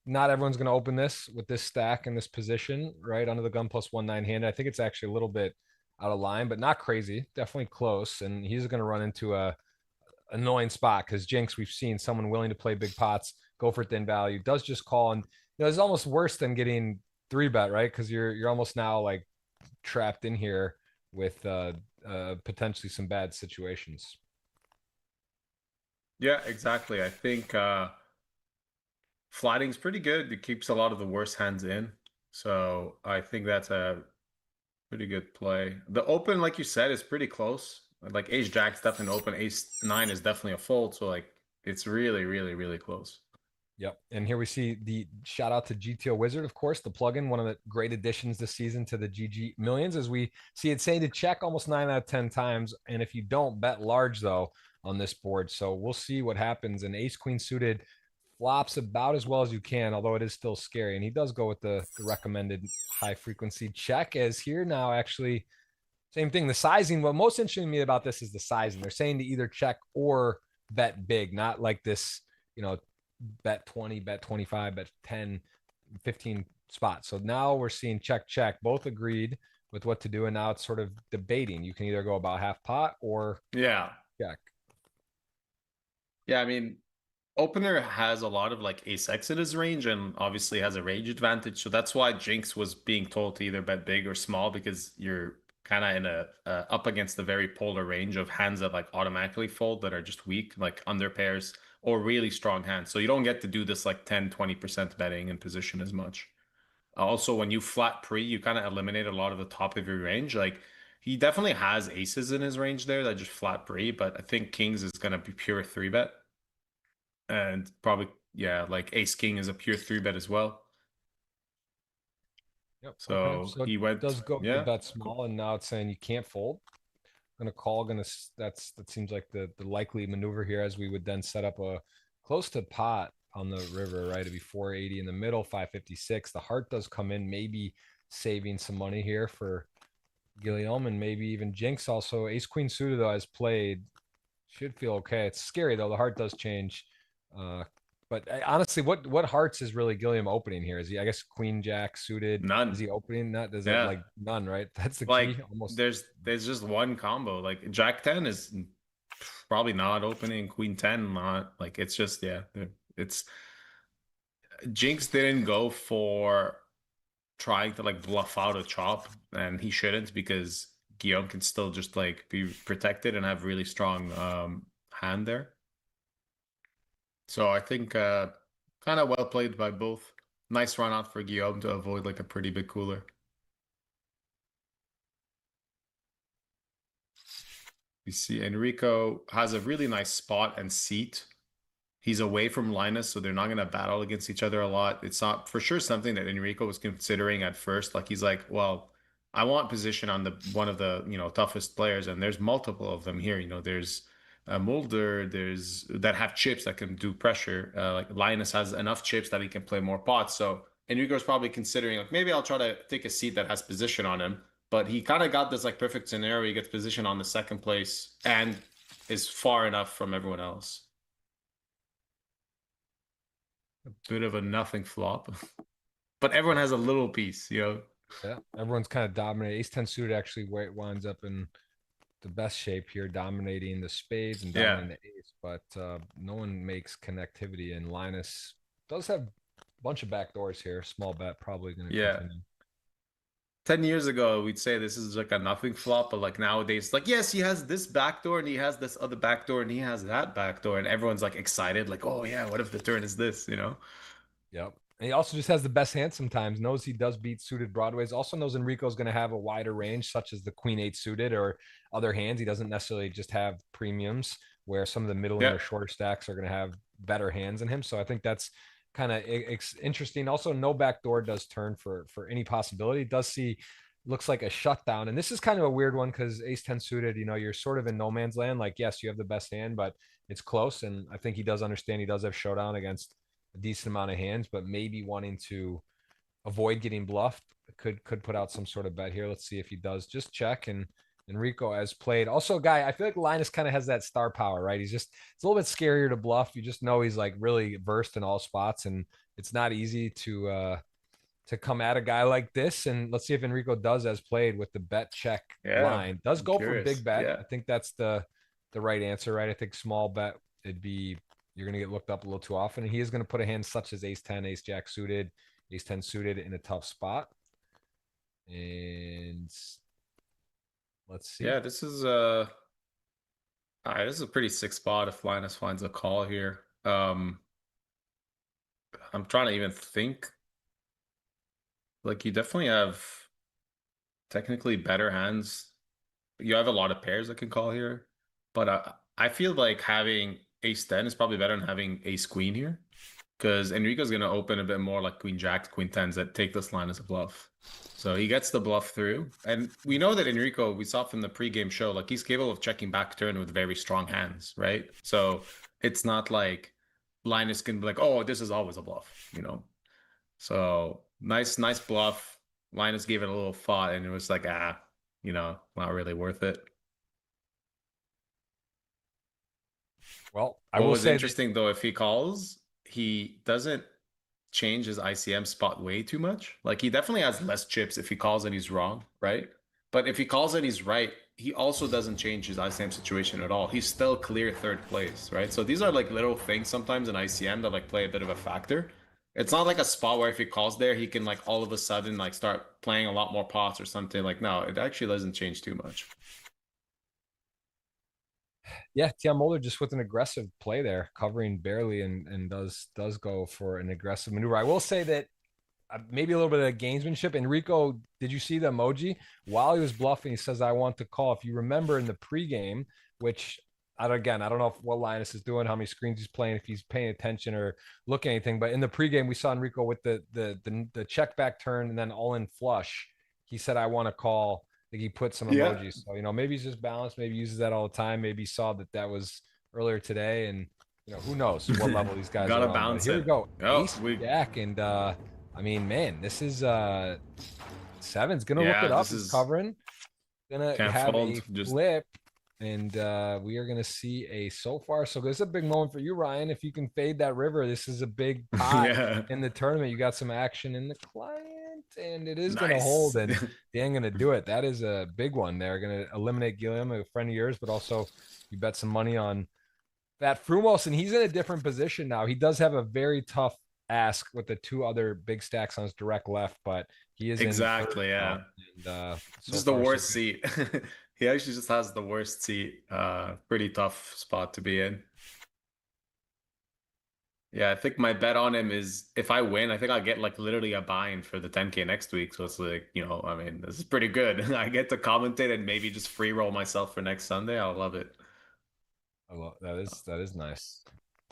Not everyone's going to open this with this stack in this position, right? Under the gun plus 1/9 hand. I think it's actually a little bit out of line, but not crazy. Definitely close. And he's going to run into a annoying spot because Jinx, we've seen someone willing to play big pots, go for thin value, does just call, and it's almost worse than getting 3-bet, right? Because you're almost now like trapped in here with potentially some bad situations. Yeah, exactly. I think flatting's pretty good. It keeps a lot of the worst hands in. So I think that's a pretty good play. The open, like you said, is pretty close. Like ace jack's definitely an open. Ace 9 is definitely a fold. So like it's really, really, really close. Yep. And here we see the shout out to GTO Wizard, of course, the plugin, one of the great additions this season to the GG Millions, as we see it saying to check almost 9 out of 10 times. And if you don't, bet large, though, on this board. So we'll see what happens. And ace queen suited flops about as well as you can, although it is still scary. And he does go with the recommended high frequency check, as here now actually same thing. The sizing. What most interesting to me about this is the sizing. They're saying to either check or bet big, not like this, bet 20, bet 25, bet 10, 15 spots. So now we're seeing check. Both agreed with what to do. And now it's sort of debating. You can either go about half pot or Yeah. check. Yeah, I mean, opener has a lot of like ace X in his range and obviously has a range advantage. So that's why Jinx was being told to either bet big or small because you're kind of in a up against the very polar range of hands that like automatically fold that are just weak, like under pairs or really strong hands. So you don't get to do this like 10-20% betting in position as much. Also, when you flat pre, you kind of eliminate a lot of the top of your range. Like he definitely has aces in his range there that just flat pre, but I think kings is going to be pure 3-bet. And probably, yeah, like ace king is a pure 3-bet as well. Yep. So Okay. So he it went, does go to yeah, bet cool. small, and now it's saying you can't fold. Gonna call, that seems like the likely maneuver here, as we would then set up a close to pot on the river, right? It'd be 480 in the middle, 556. The heart does come in, maybe saving some money here for Gilliam and maybe even Jinx. Also, ace queen suited though has played, should feel okay. It's scary though. The heart does change. But honestly, what hearts is really Gilliam opening here? Is he, I guess, Queen Jack suited? Is None. he opening that? Does it Yeah. like none, right? That's the Like key. Almost. there's just one combo. Like Jack 10 is probably not opening, Queen 10 not. Like it's just yeah, it's Jinx didn't go for trying to like bluff out a chop, and he shouldn't because Guillaume can still just like be protected and have really strong hand there. So I think kind of well played by both. Nice run out for Guillaume to avoid like a pretty big cooler. You see Enrico has a really nice spot and seat. He's away from Linus, so they're not going to battle against each other a lot. It's not for sure something that Enrico was considering at first. Like he's like, well, I want position on the one of the toughest players, and there's multiple of them here. There's Mulder, there's that have chips that can do pressure. Like Linus has enough chips that he can play more pots. So Enrico's probably considering like maybe I'll try to take a seat that has position on him. But he kind of got this like perfect scenario. He gets position on the second place and is far enough from everyone else. A bit of a nothing flop, but everyone has a little piece, Yeah, everyone's kind of dominating. Ace 10 suited actually winds up in the best shape here, dominating the spades and Yeah. dominating the ace, but no one makes connectivity. And Linus does have a bunch of back doors here. Small bet, probably going to Yeah. continue. 10 years ago, we'd say this is like a nothing flop, but like nowadays, like, yes, he has this backdoor and he has this other backdoor and he has that backdoor, and everyone's like excited, like, oh yeah, what if the turn is this? Yep. And he also just has the best hand sometimes, knows he does beat suited broadways, also knows Enrico's going to have a wider range, such as the Queen 8 suited or other hands. He doesn't necessarily just have premiums where some of the middling Yeah. or shorter stacks are going to have better hands than him. So I think that's kind of interesting. Also, no backdoor does turn for any possibility. It does see looks like a shutdown. And this is kind of a weird one because ace 10 suited, you're sort of in no man's land. Like, yes, you have the best hand, but it's close. And I think he does understand he does have showdown against a decent amount of hands, but maybe wanting to avoid getting bluffed could put out some sort of bet here. Let's see if he does. Just check. And Enrico has played. Also, guy, I feel like Linus kind of has that star power, right? It's a little bit scarier to bluff. You just know he's like really versed in all spots, and it's not easy to come at a guy like this. And let's see if Enrico does as played with the bet check line. Does I'm go for curious. big bet. Yeah. I think that's the right answer, right? I think small bet it'd be you're gonna get looked up a little too often. And he is gonna put a hand such as ace 10, ace jack suited, ace 10 suited in a tough spot. And let's see. Yeah, this is this is a pretty sick spot if Linus finds a call here. I'm trying to even think. Like you definitely have technically better hands. You have a lot of pairs that can call here, but I feel like having ace 10 is probably better than having ace queen here, because Enrico's going to open a bit more like queen jack, queen 10s that take this line as a bluff. So he gets the bluff through. And we know that Enrico, we saw from the pregame show, like he's capable of checking back turn with very strong hands, right? So it's not like Linus can be like, oh, this is always a bluff. So nice bluff. Linus gave it a little thought and it was like, not really worth it. Well, I What will was say interesting though, if he calls, he doesn't change his ICM spot way too much. Like he definitely has less chips if he calls and he's wrong, right? But if he calls and he's right, he also doesn't change his ICM situation at all. He's still clear third place, right? So these are like little things sometimes in ICM that like play a bit of a factor. It's not like a spot where if he calls there, he can like all of a sudden like start playing a lot more pots or something. Like no, it actually doesn't change too much. yeah, Tiam Mulder just with an aggressive play there, covering barely and does go for an aggressive maneuver. I will say that maybe a little bit of gamesmanship. Enrico, did you see the emoji while he was bluffing? He says, "I want to call." If you remember in the pregame, which I don't know what Linus is doing, how many screens he's playing, if he's paying attention or looking at anything. But in the pregame, we saw Enrico with the check back turn and then all in flush. He said, "I want to call." Like he put some Yeah. emojis. So maybe he's just balanced. Maybe he uses that all the time. Maybe he saw that was earlier today, and who knows what level these guys Gotta are on. bounce But here it. we go. Oh, Ace Jack, and I mean, man, this is Seven's gonna look yeah, it up. this He's is covering. Gonna can't have fold. a Just flip. And we are going to see a so far so good. This is a big moment for you, Ryan. If you can fade that river, this is a big pot Yeah. in the tournament. You got some action in the client, and it is going to hold. Nice. And Dan going to do it. That is a big one. They're going to eliminate Gilliam, a friend of yours, but also you bet some money on that Frumos, and he's in a different position now. He does have a very tough ask with the two other big stacks on his direct left, but he is in third Exactly, now. yeah. And so Just the far, so worst good. seat. He actually just has the worst seat. Pretty tough spot to be in. Yeah, I think my bet on him is if I win, I think I'll get like literally a buy-in for the 10K next week. So it's like, I mean, this is pretty good. I get to commentate and maybe just free roll myself for next Sunday. I'll love it. That is nice.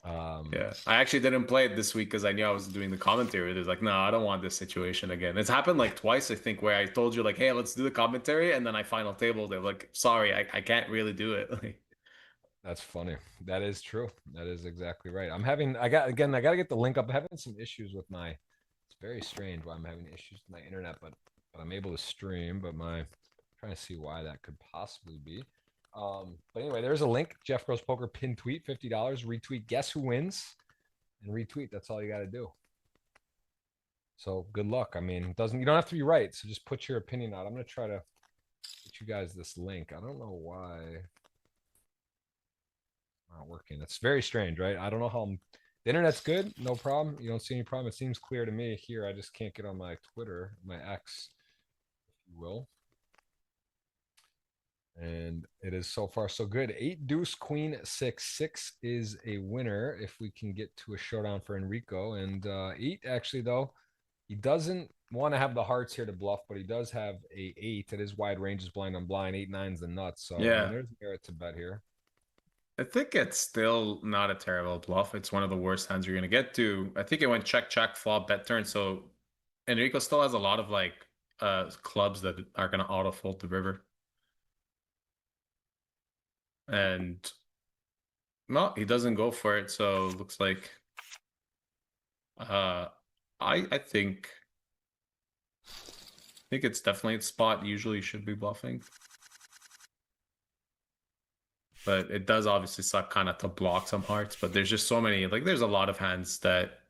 Yeah, I actually didn't play it this week because I knew I was doing the commentary. There's like, no, I don't want this situation again. It's happened like twice, I think, where I told you like, hey, let's do the commentary, and then I final table. They're like, sorry, I can't really do it. That's funny. That is true. That is exactly right. I got to get the link up. I'm having some issues with my, it's very strange why I'm having issues with my internet, but I'm able to stream, but trying to see why that could possibly be. But anyway, there's a link. Jeff Gross Poker pin tweet, $50. Retweet, guess who wins, and retweet. That's all you got to do. So good luck. I mean, you don't have to be right. So just put your opinion out. I'm gonna try to get you guys this link. I don't know why it's not working. It's very strange, right? I don't know how the internet's good, no problem. You don't see any problem. It seems clear to me here. I just can't get on my Twitter, my X, if you will. And it is so far so good. 8 deuce queen 6 6 is a winner if we can get to a showdown for Enrico. And 8 actually though, he doesn't want to have the hearts here to bluff, but he does have a 8. It is wide ranges blind on blind. 8 9's the nuts. So I mean, Yeah, there's merit to bet here. I think it's still not a terrible bluff. It's one of the worst hands you're gonna get to. I think it went check check flop bet turn. So Enrico still has a lot of like clubs that are gonna auto fold the river. And no, he doesn't go for it. So it looks like uh I think it's definitely a spot usually should be bluffing. But it does obviously suck kind of to block some hearts, but there's just so many, like there's a lot of hands that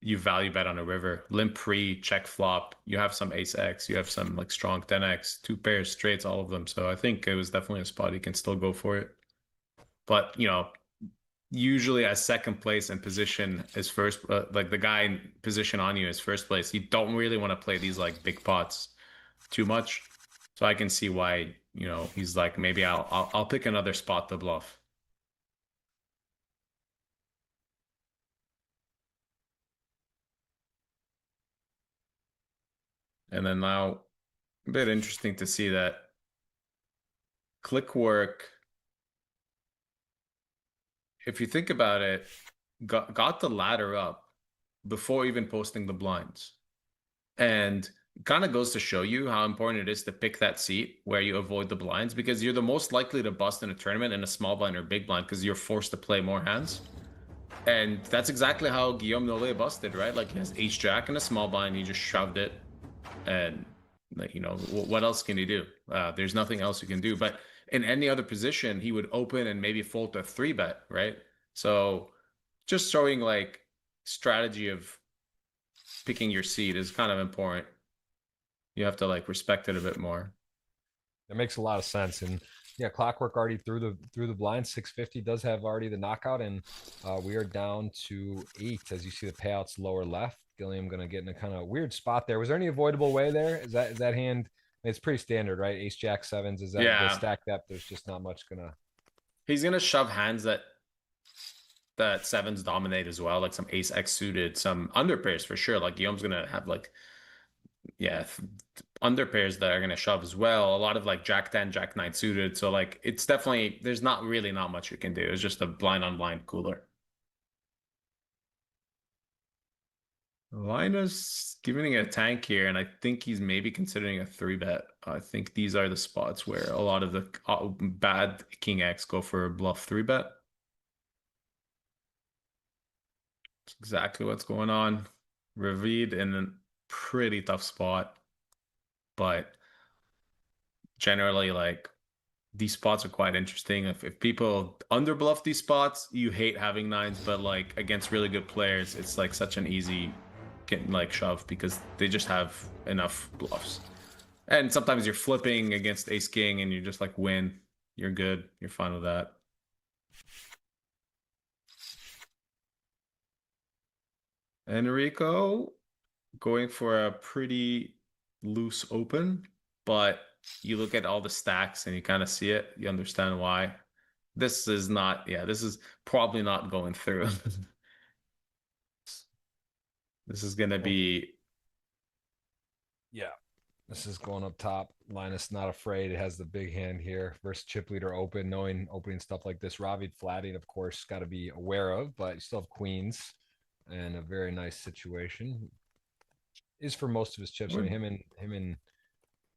you value bet on a river. Limp pre, check flop, you have some ace X, you have some like strong 10X, two pairs, straights, all of them. So I think it was definitely a spot he can still go for it. But usually as second place and position is first, like the guy in position on you is first place. You don't really want to play these like big pots too much. So I can see why, he's like, maybe I'll pick another spot to bluff. And then now, a bit interesting to see that click work, if you think about it, got the ladder up before even posting the blinds. And kind of goes to show you how important it is to pick that seat where you avoid the blinds, because you're the most likely to bust in a tournament in a small blind or big blind because you're forced to play more hands. And that's exactly how Guillaume Nollet busted, right? Like he has ace jack in a small blind, he just shoved it. And like, what else can he do? There's nothing else you can do. But in any other position, he would open and maybe fold a 3-bet, right? So just showing like strategy of picking your seat is kind of important. You have to like respect it a bit more. That makes a lot of sense. And yeah, Clockwork already through the blind. 650 does have already the knockout, and we are down to 8 as you see the payouts lower left. Gilliam gonna get in a kind of weird spot there. Was there any avoidable way there? Is that hand? It's pretty standard, right? Ace Jack sevens. Is that the stack depth? There's just not much gonna. He's gonna shove hands that sevens dominate as well, like some ace X suited, some under pairs for sure. Like Guillaume's gonna have like under pairs that are going to shove as well. A lot of like jack 10, jack 9 suited. So like it's definitely, there's not much you can do. It's just a blind on blind cooler. Linus giving a tank here, and I think he's maybe considering a 3-bet. I think these are the spots where a lot of the bad king X go for a bluff 3-bet. That's exactly what's going on. Ravid in a pretty tough spot, but generally like these spots are quite interesting. If people underbluff these spots, you hate having nines, but like against really good players, it's like such an easy like shove because they just have enough bluffs. And sometimes you're flipping against ace king and you just like win. You're good. You're fine with that. Enrico going for a pretty loose open, but you look at all the stacks and you kind of see it. You understand why. This is not, yeah, this is probably not going through. This is going to be. Yeah. This is going up top. Linus not afraid. It has the big hand here versus chip leader open, knowing opening stuff like this. Ravid flatting, of course, got to be aware of, but you still have queens and a very nice situation. Is for most of his chips. I mean, him and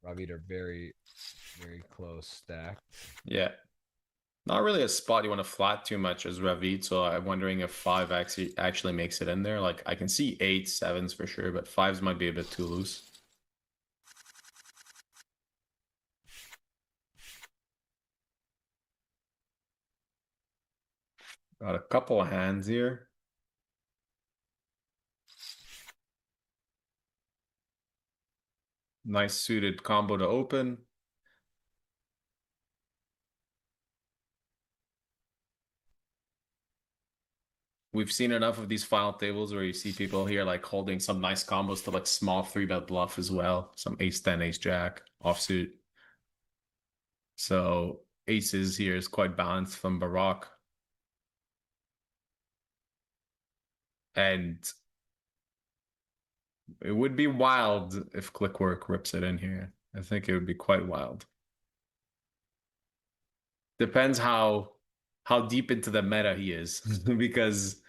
Ravid are very, very close stacked. Yeah. Not really a spot you want to flat too much as Ravid, so I'm wondering if 5 actually makes it in there. Like, I can see 8s, 7s for sure, but 5s might be a bit too loose. Got a couple of hands here. Nice suited combo to open. We've seen enough of these final tables where you see people here like holding some nice combos to like small 3-bet bluff as well. Some ace 10, ace jack, offsuit. So aces here is quite balanced from Barak. And it would be wild if Clickwork rips it in here. I think it would be quite wild. Depends how deep into the meta he is because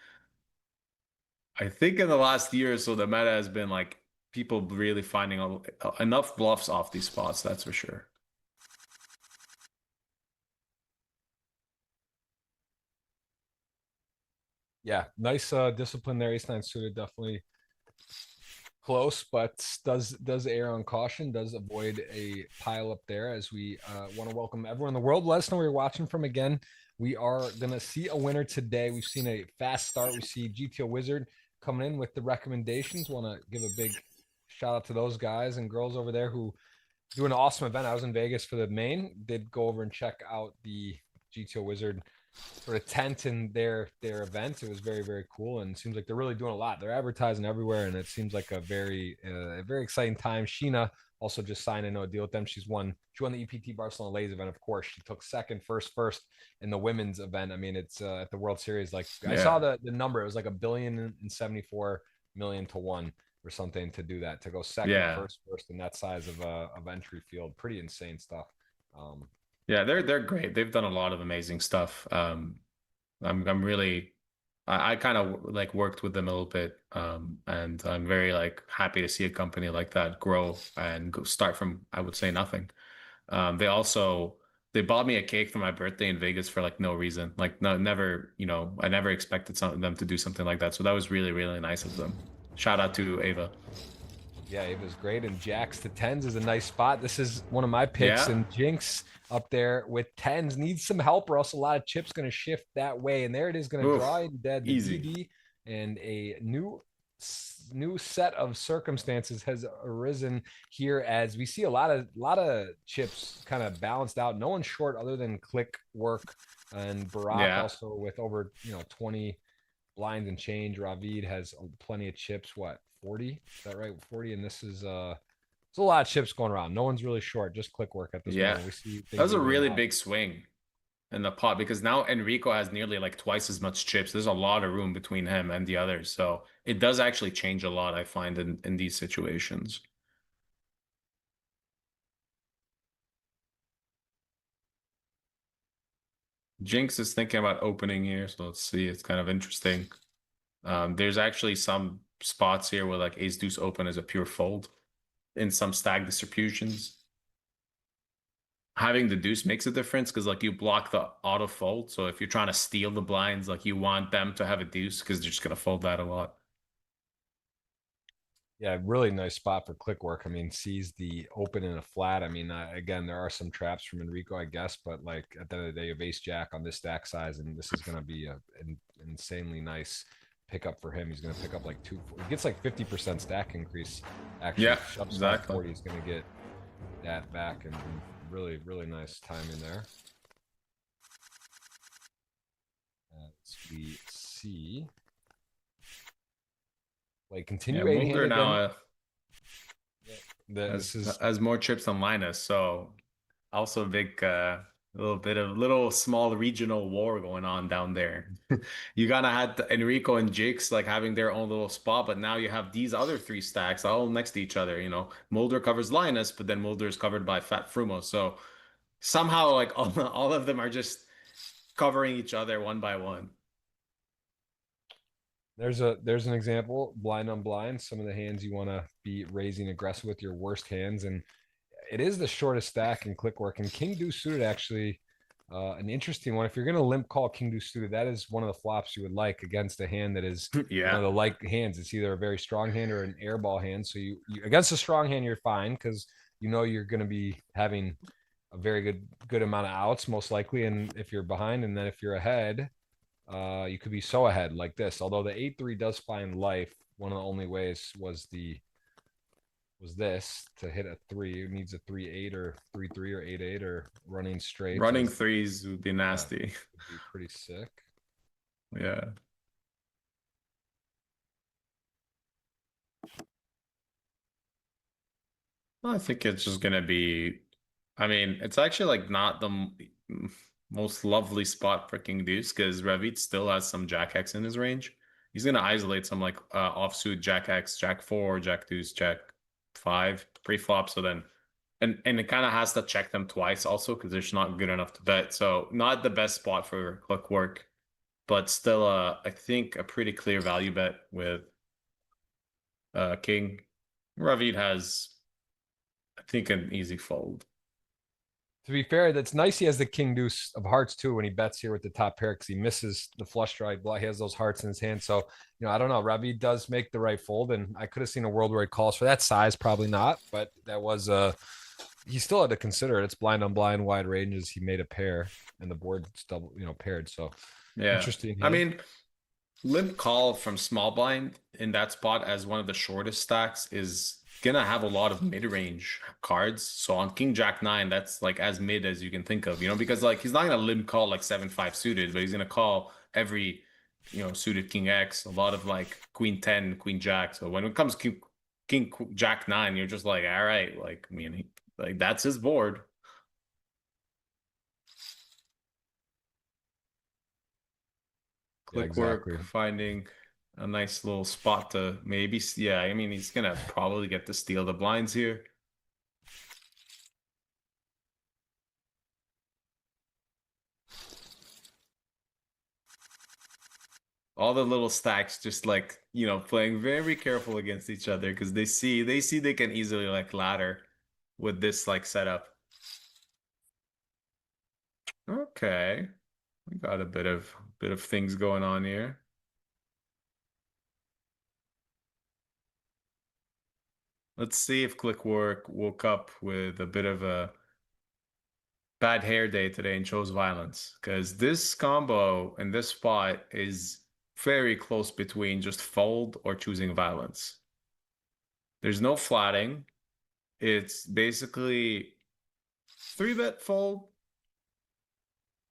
I think in the last year or so the meta has been like people really finding enough bluffs off these spots, that's for sure. Yeah, nice discipline there. Ace 9 suited, definitely close, but does err on caution, does avoid a pile up there. As we want to welcome everyone in the world. Let us know where you're watching from. Again, we are gonna see a winner today. We've seen a fast start. We see GTO Wizard coming in with the recommendations. Want to give a big shout out to those guys and girls over there who do an awesome event. I was in Vegas for the main. Did go over and check out the GTO Wizard sort of tent in their events. It was very, very cool, and it seems like they're really doing a lot. They're advertising everywhere, and it seems like a very exciting time. Sheena also just signed a deal with them. She won the EPT Barcelona Ladies event. Of course, she took second, first in the women's event. I mean, it's at the World Series. Like I saw the number, it was like $1,074,000,000 to 1 or something to do that, to go second, first in that size of entry field. Pretty insane stuff. Yeah, they're great. They've done a lot of amazing stuff. I'm really I kind of like worked with them a little bit, and I'm very like happy to see a company like that grow and go start from, I would say, nothing. They bought me a cake for my birthday in Vegas for like no reason. Like no, never, I never expected them to do something like that. So that was really, really nice of them. Shout out to Ava. Yeah, it was great. And jacks to tens is a nice spot. This is one of my picks. And Jinx up there with tens needs some help, or else a lot of chips going to shift that way. And there it is, going to draw in dead. The DD, and a new set of circumstances has arisen here as we see a lot of chips kind of balanced out. No one's short other than Click Work and Barak also with over 20 blinds and change. Ravid has plenty of chips. What, 40? Is that right? 40. And this is there's a lot of chips going around. No one's really short. Just Click Work at this moment. We see that was a really big swing in the pot because now Enrico has nearly like twice as much chips. There's a lot of room between him and the others. So it does actually change a lot, I find, in these situations. Jinx is thinking about opening here, so let's see. It's kind of interesting. There's actually some spots here where like ace deuce open is a pure fold in some stack distributions. Having the deuce makes a difference because like you block the auto fold. So if you're trying to steal the blinds, like you want them to have a deuce because they're just gonna fold that a lot. Yeah, really nice spot for click work. I mean, sees the open and a flat. I mean, again, there are some traps from Enrico, I guess, but like at the end of the day, you have ace jack on this stack size, and this is going to be an insanely nice pickup for him. He's going to pick up like he gets like 50% stack increase. Actually, Yeah, if shoves exactly. 540, he's going to get that back, and really, really nice timing there. As we see, like continue Yeah, eight Mulder handed in. now This is has more chips than Linus, so also a big little small regional war going on down there. You kind of had Enrico and Jinx like having their own little spot, but now you have these other three stacks all next to each other. You know, Mulder covers Linus, but then Mulder is covered by Fat Frumo. So somehow like all of them are just covering each other one by one. there's an example, blind on blind. Some of the hands you want to be raising aggressive with, your worst hands, and it is the shortest stack in click work. And King Deuce suited actually, an interesting one. If you're gonna limp call King Deuce suited, that is one of the flops you would like against a hand that is one Yeah. of the like hands. It's either a very strong hand or an airball hand. So you against a strong hand, you're fine because you know you're gonna be having a very good amount of outs most likely. And if you're behind, and then if you're ahead, you could be so ahead like this. Although the 8-3 does find life, one of the only ways was this to hit a 3. It needs a 3-8 or 3-3 or 8-8 or running straight. Running threes would be nasty. Yeah, would be pretty sick. Yeah. Well, I think it's just gonna be. I mean, it's actually like not the most lovely spot for King Deuce because Ravit still has some Jack X in his range. He's gonna isolate some like offsuit Jack X, Jack 4, Jack Deuce, Jack 5 pre-flop. So then, and it kind of has to check them twice also because it's not good enough to bet. So not the best spot for click work, but still, I think a pretty clear value bet with King. Ravit has, I think, an easy fold. To be fair, that's nice. He has the King Deuce of hearts too when he bets here with the top pair because he misses the flush draw. He has those hearts in his hand. So, I don't know. Ravi does make the right fold, and I could have seen a world where he calls for that size, probably not, but that was he still had to consider it. It's blind on blind, wide ranges. He made a pair, and the board's double, paired. So, Yeah, interesting. I mean, limp call from small blind in that spot as one of the shortest stacks is gonna have a lot of mid-range cards. So on King Jack 9, that's like as mid as you can think of, because like he's not gonna limp call like 7-5 suited, but he's gonna call every suited King X, a lot of like Queen 10, Queen Jack. So when it comes to King Jack 9, you're just like, all right, like I mean, like that's his board. Click exactly. work, finding a nice little spot to maybe, yeah, I mean, he's gonna probably get to steal the blinds here. All the little stacks just like, playing very careful against each other because they see they can easily like ladder with this like setup. Okay. We got a bit of things going on here. Let's see if Clickwork woke up with a bit of a bad hair day today and chose violence, because this combo and this spot is very close between just fold or choosing violence. There's no flatting. It's basically 3-bet fold.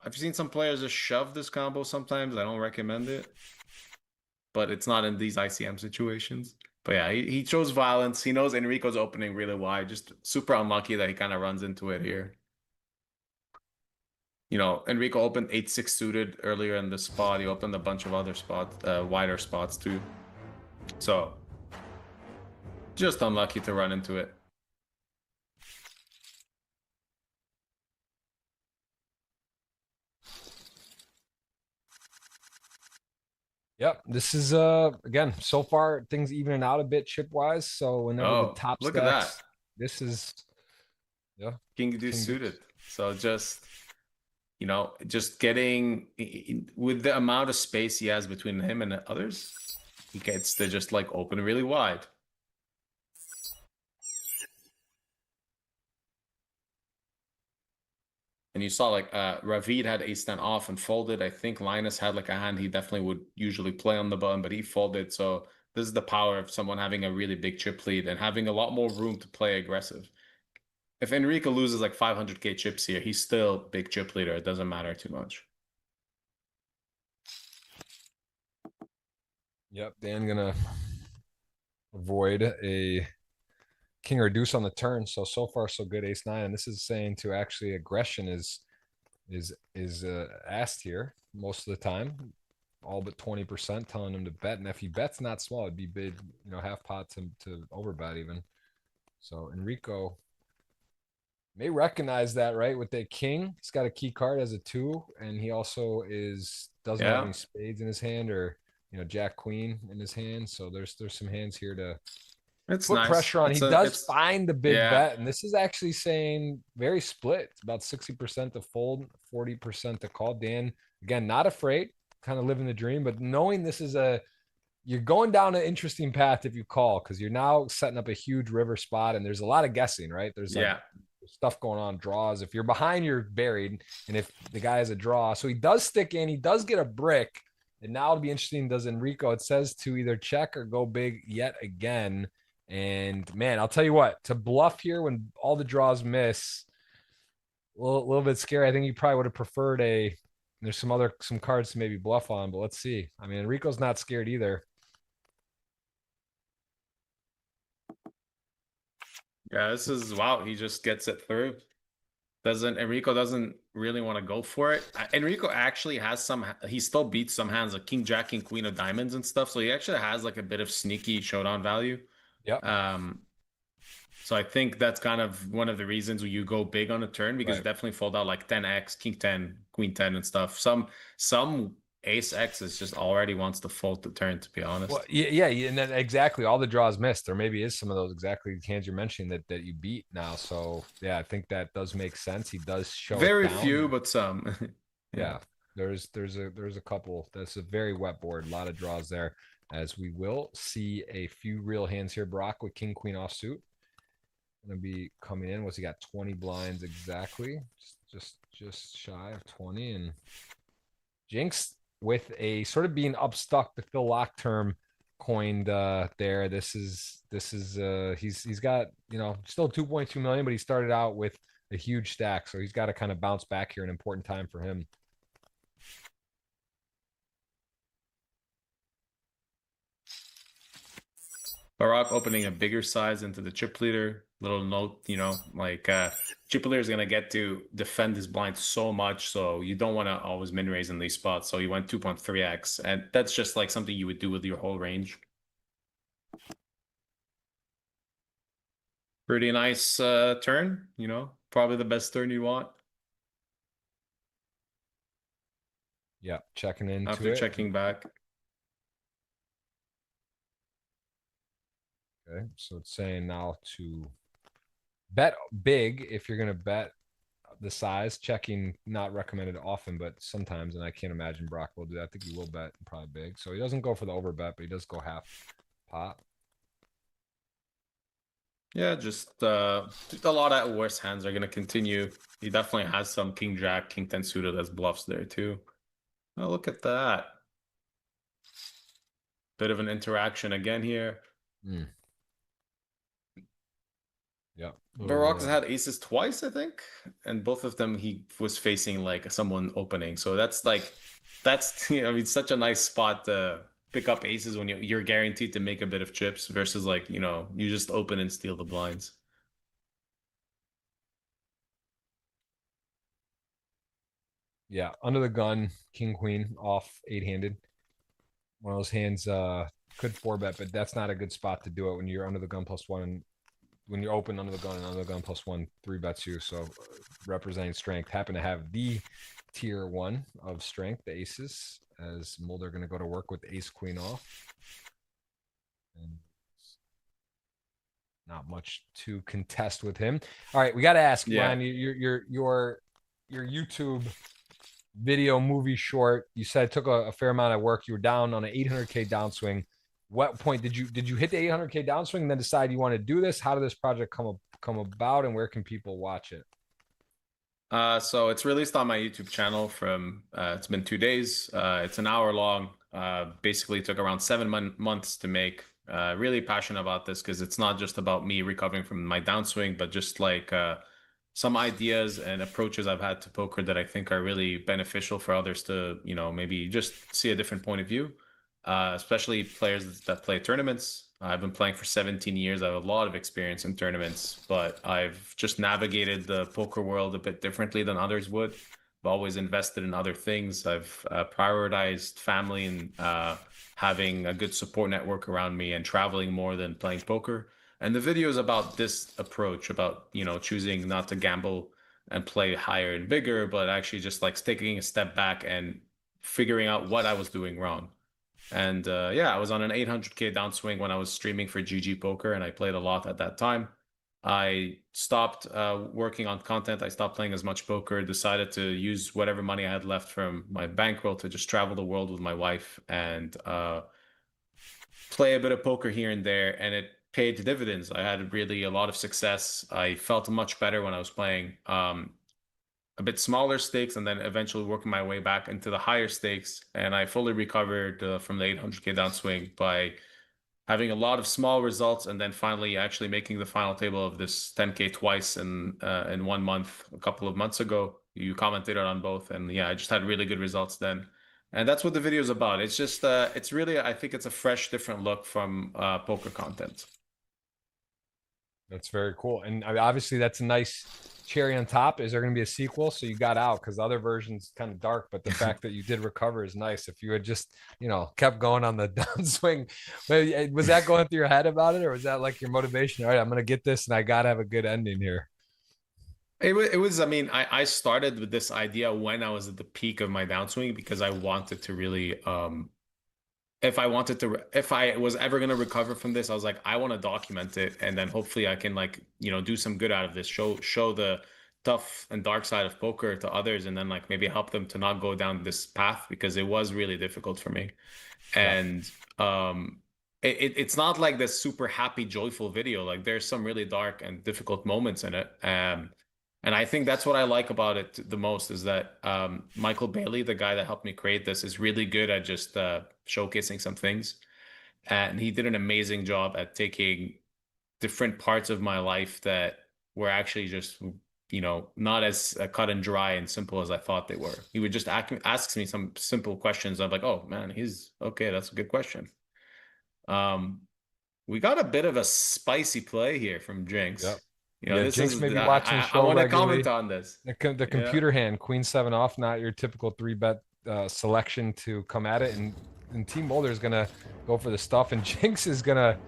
I've seen some players just shove this combo sometimes. I don't recommend it, but it's not in these ICM situations. But yeah, he chose violence. He knows Enrico's opening really wide. Just super unlucky that he kind of runs into it here. Enrico opened 8-6 suited earlier in the spot. He opened a bunch of other spots, wider spots too. So just unlucky to run into it. Yep, this is again, so far things evening out a bit chip wise. So whenever the top look stacks, at that. This is King Deuce suited. So just just getting with the amount of space he has between him and the others, he gets to just like open really wide. And you saw like Ravid had ace 10 off and folded. I think Linus had like a hand he definitely would usually play on the button, but he folded. So this is the power of someone having a really big chip lead and having a lot more room to play aggressive. If Enrico loses like 500k chips here, he's still big chip leader. It doesn't matter too much. Yep, Dan gonna avoid a king or deuce on the turn. So far so good, ace nine. And this is saying to actually aggression is asked here most of the time. All but 20% telling him to bet. And if he bets not small, it'd be big, you know, half pot to overbet even. So Enrico may recognize that, right? With that king, he's got a key card as a 2, and he also doesn't have any spades in his hand, or you know, jack queen in his hand. So there's some hands here to put nice pressure on. He does find the big bet, and this is actually saying very split. It's about 60% to fold, 40% to call. Dan, again, not afraid, kind of living the dream, but knowing this is you're going down an interesting path if you call, because you're now setting up a huge river spot, and there's a lot of guessing, right? There's like stuff going on, draws. If you're behind, you're buried, and if the guy has a draw, so he does stick in, he does get a brick, and now it'll be interesting. Does Enrico? It says to either check or go big yet again. And man, I'll tell you what, to bluff here when all the draws miss, a little bit scary. I think you probably would have preferred there's some cards to maybe bluff on, but let's see. I mean, Enrico's not scared either. Yeah, this is wow. He just gets it through. Enrico doesn't really want to go for it. Enrico actually has he still beats some hands like king, jack, king, queen of diamonds and stuff. So he actually has like a bit of sneaky showdown value. Yeah. So I think that's kind of one of the reasons you go big on a turn, because you definitely fold out like 10x, king 10, queen 10 and stuff. Some ace X's just already wants to fold the turn, to be honest. Well, yeah, and then exactly all the draws missed. There maybe is some of those exactly hands you're mentioning that you beat now. So yeah, I think that does make sense. He does show very few, but some. Yeah, there's a couple. That's a very wet board. A lot of draws there, as we will see a few real hands here. Brock with king queen offsuit gonna be coming in. What's he got? 20 blinds exactly, just shy of 20. And Jinx with a sort of being upstuck, the Phil Lock term coined there. He's got, you know, still 2.2 million, but he started out with a huge stack, so he's got to kind of bounce back here. An important time for him. Barack opening a bigger size into the chip leader. Little note, you know, like chip leader is gonna get to defend his blind so much, so you don't want to always min raise in these spots. So you went 2.3x, and that's just like something you would do with your whole range. Pretty nice turn, you know, probably the best turn you want. Yeah, checking into after checking back. Okay, so it's saying now to bet big if you're going to bet the size. Checking not recommended often, but sometimes, and I can't imagine Brock will do that. I think he will bet probably big. So he doesn't go for the over bet, but he does go half pot. Yeah, just a lot of worse hands are going to continue. He definitely has some king jack, king 10 suited as bluffs there too. Oh, look at that. Bit of an interaction again here. Yeah. Baroque has had aces twice, I think, and both of them he was facing like someone opening. So that's you know, I mean, such a nice spot to pick up aces when you're guaranteed to make a bit of chips versus like, you know, you just open and steal the blinds. Yeah, under the gun, king queen off 8-handed. One of those hands could 4-bet, but that's not a good spot to do it when you're under the gun +1. When you're open under the gun and under the gun +1, 3-bets you. So representing strength, happen to have the tier 1 of strength, the aces, as Mulder going to go to work with ace queen off. And not much to contest with him. All right, we got to ask, Ryan, your YouTube video movie short, you said it took a fair amount of work. You were down on an 800K downswing. What point did you hit the 800K downswing and then decide you want to do this? How did this project come about, and where can people watch it? So it's released on my YouTube channel from, it's been 2 days. It's an hour long. Basically took around 7 months to make. Really passionate about this because it's not just about me recovering from my downswing, but just like some ideas and approaches I've had to poker that I think are really beneficial for others to, maybe just see a different point of view. Especially players that play tournaments. I've been playing for 17 years. I have a lot of experience in tournaments, but I've just navigated the poker world a bit differently than others would. I've always invested in other things. I've prioritized family and having a good support network around me and traveling more than playing poker. And the video is about this approach, about, choosing not to gamble and play higher and bigger, but actually just like taking a step back and figuring out what I was doing wrong. And yeah, I was on an 800K downswing when I was streaming for GGPoker, and I played a lot at that time. I stopped working on content. I stopped playing as much poker, decided to use whatever money I had left from my bankroll to just travel the world with my wife and play a bit of poker here and there. And it paid dividends. I had really a lot of success. I felt much better when I was playing a bit smaller stakes and then eventually working my way back into the higher stakes. And I fully recovered from the 800K downswing by having a lot of small results and then finally actually making the final table of this 10K twice in 1 month, a couple of months ago. You commented on both, and yeah, I just had really good results then. And that's what the video is about. It's just, it's really, I think it's a fresh, different look from poker content. That's very cool. And I mean, obviously that's a nice cherry on top. Is there going to be a sequel? So you got out because the other version's kind of dark, but the fact that you did recover is nice. If you had just, kept going on the downswing, was that going through your head about it? Or was that like your motivation? All right, I'm going to get this and I got to have a good ending here. It was, I mean, I started with this idea when I was at the peak of my downswing because I wanted to really, if I was ever going to recover from this, I was like, I want to document it. And then hopefully I can like, do some good out of this, show the tough and dark side of poker to others. And then like maybe help them to not go down this path because it was really difficult for me. And, it's not like this super happy, joyful video. Like there's some really dark and difficult moments in it. And I think that's what I like about it the most is that Michael Bailey, the guy that helped me create this, is really good at just showcasing some things. And he did an amazing job at taking different parts of my life that were actually just, not as cut and dry and simple as I thought they were. He would just ask me some simple questions. I'm like, oh man, he's okay. That's a good question. We got a bit of a spicy play here from Jinx. Yep. This Jinx is may be watching the show I want to regularly. comment on this. The computer hand, queen 7 off, not your typical 3-bet selection to come at it. And Team Boulder is going to go for the stuff. And Jinx is going to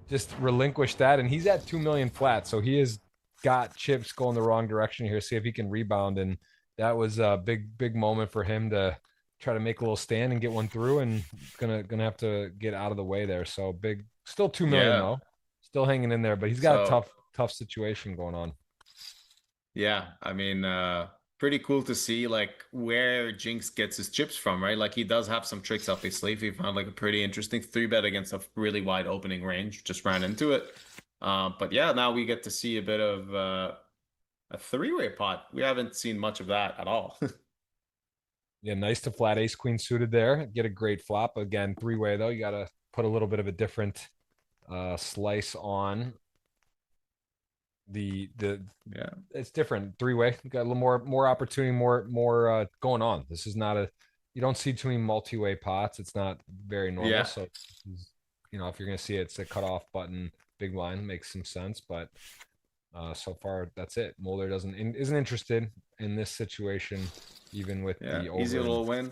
just relinquish that. And he's at 2 million flat. So he has got chips going the wrong direction here. See if he can rebound. And that was a big moment for him to try to make a little stand and get one through. And gonna have to get out of the way there. So big, still 2 million though. Still hanging in there. But he's got a tough situation going on. Yeah, I mean, pretty cool to see like where Jinx gets his chips from, right? Like he does have some tricks up his sleeve. He found like a pretty interesting 3-bet against a really wide opening range. Just ran into it. But yeah, now we get to see a bit of a 3-way pot. We haven't seen much of that at all. Yeah, nice to flat ace queen suited there. Get a great flop. Again, 3-way though. You got to put a little bit of a different slice on. It's different 3-way. You got a little more opportunity, more going on. This is not you don't see too many multi-way pots. It's not very normal. So if you're gonna see it, it's a cutoff button, big line makes some sense. But so far that's it. Mulder isn't interested in this situation, even with the over. Easy little win.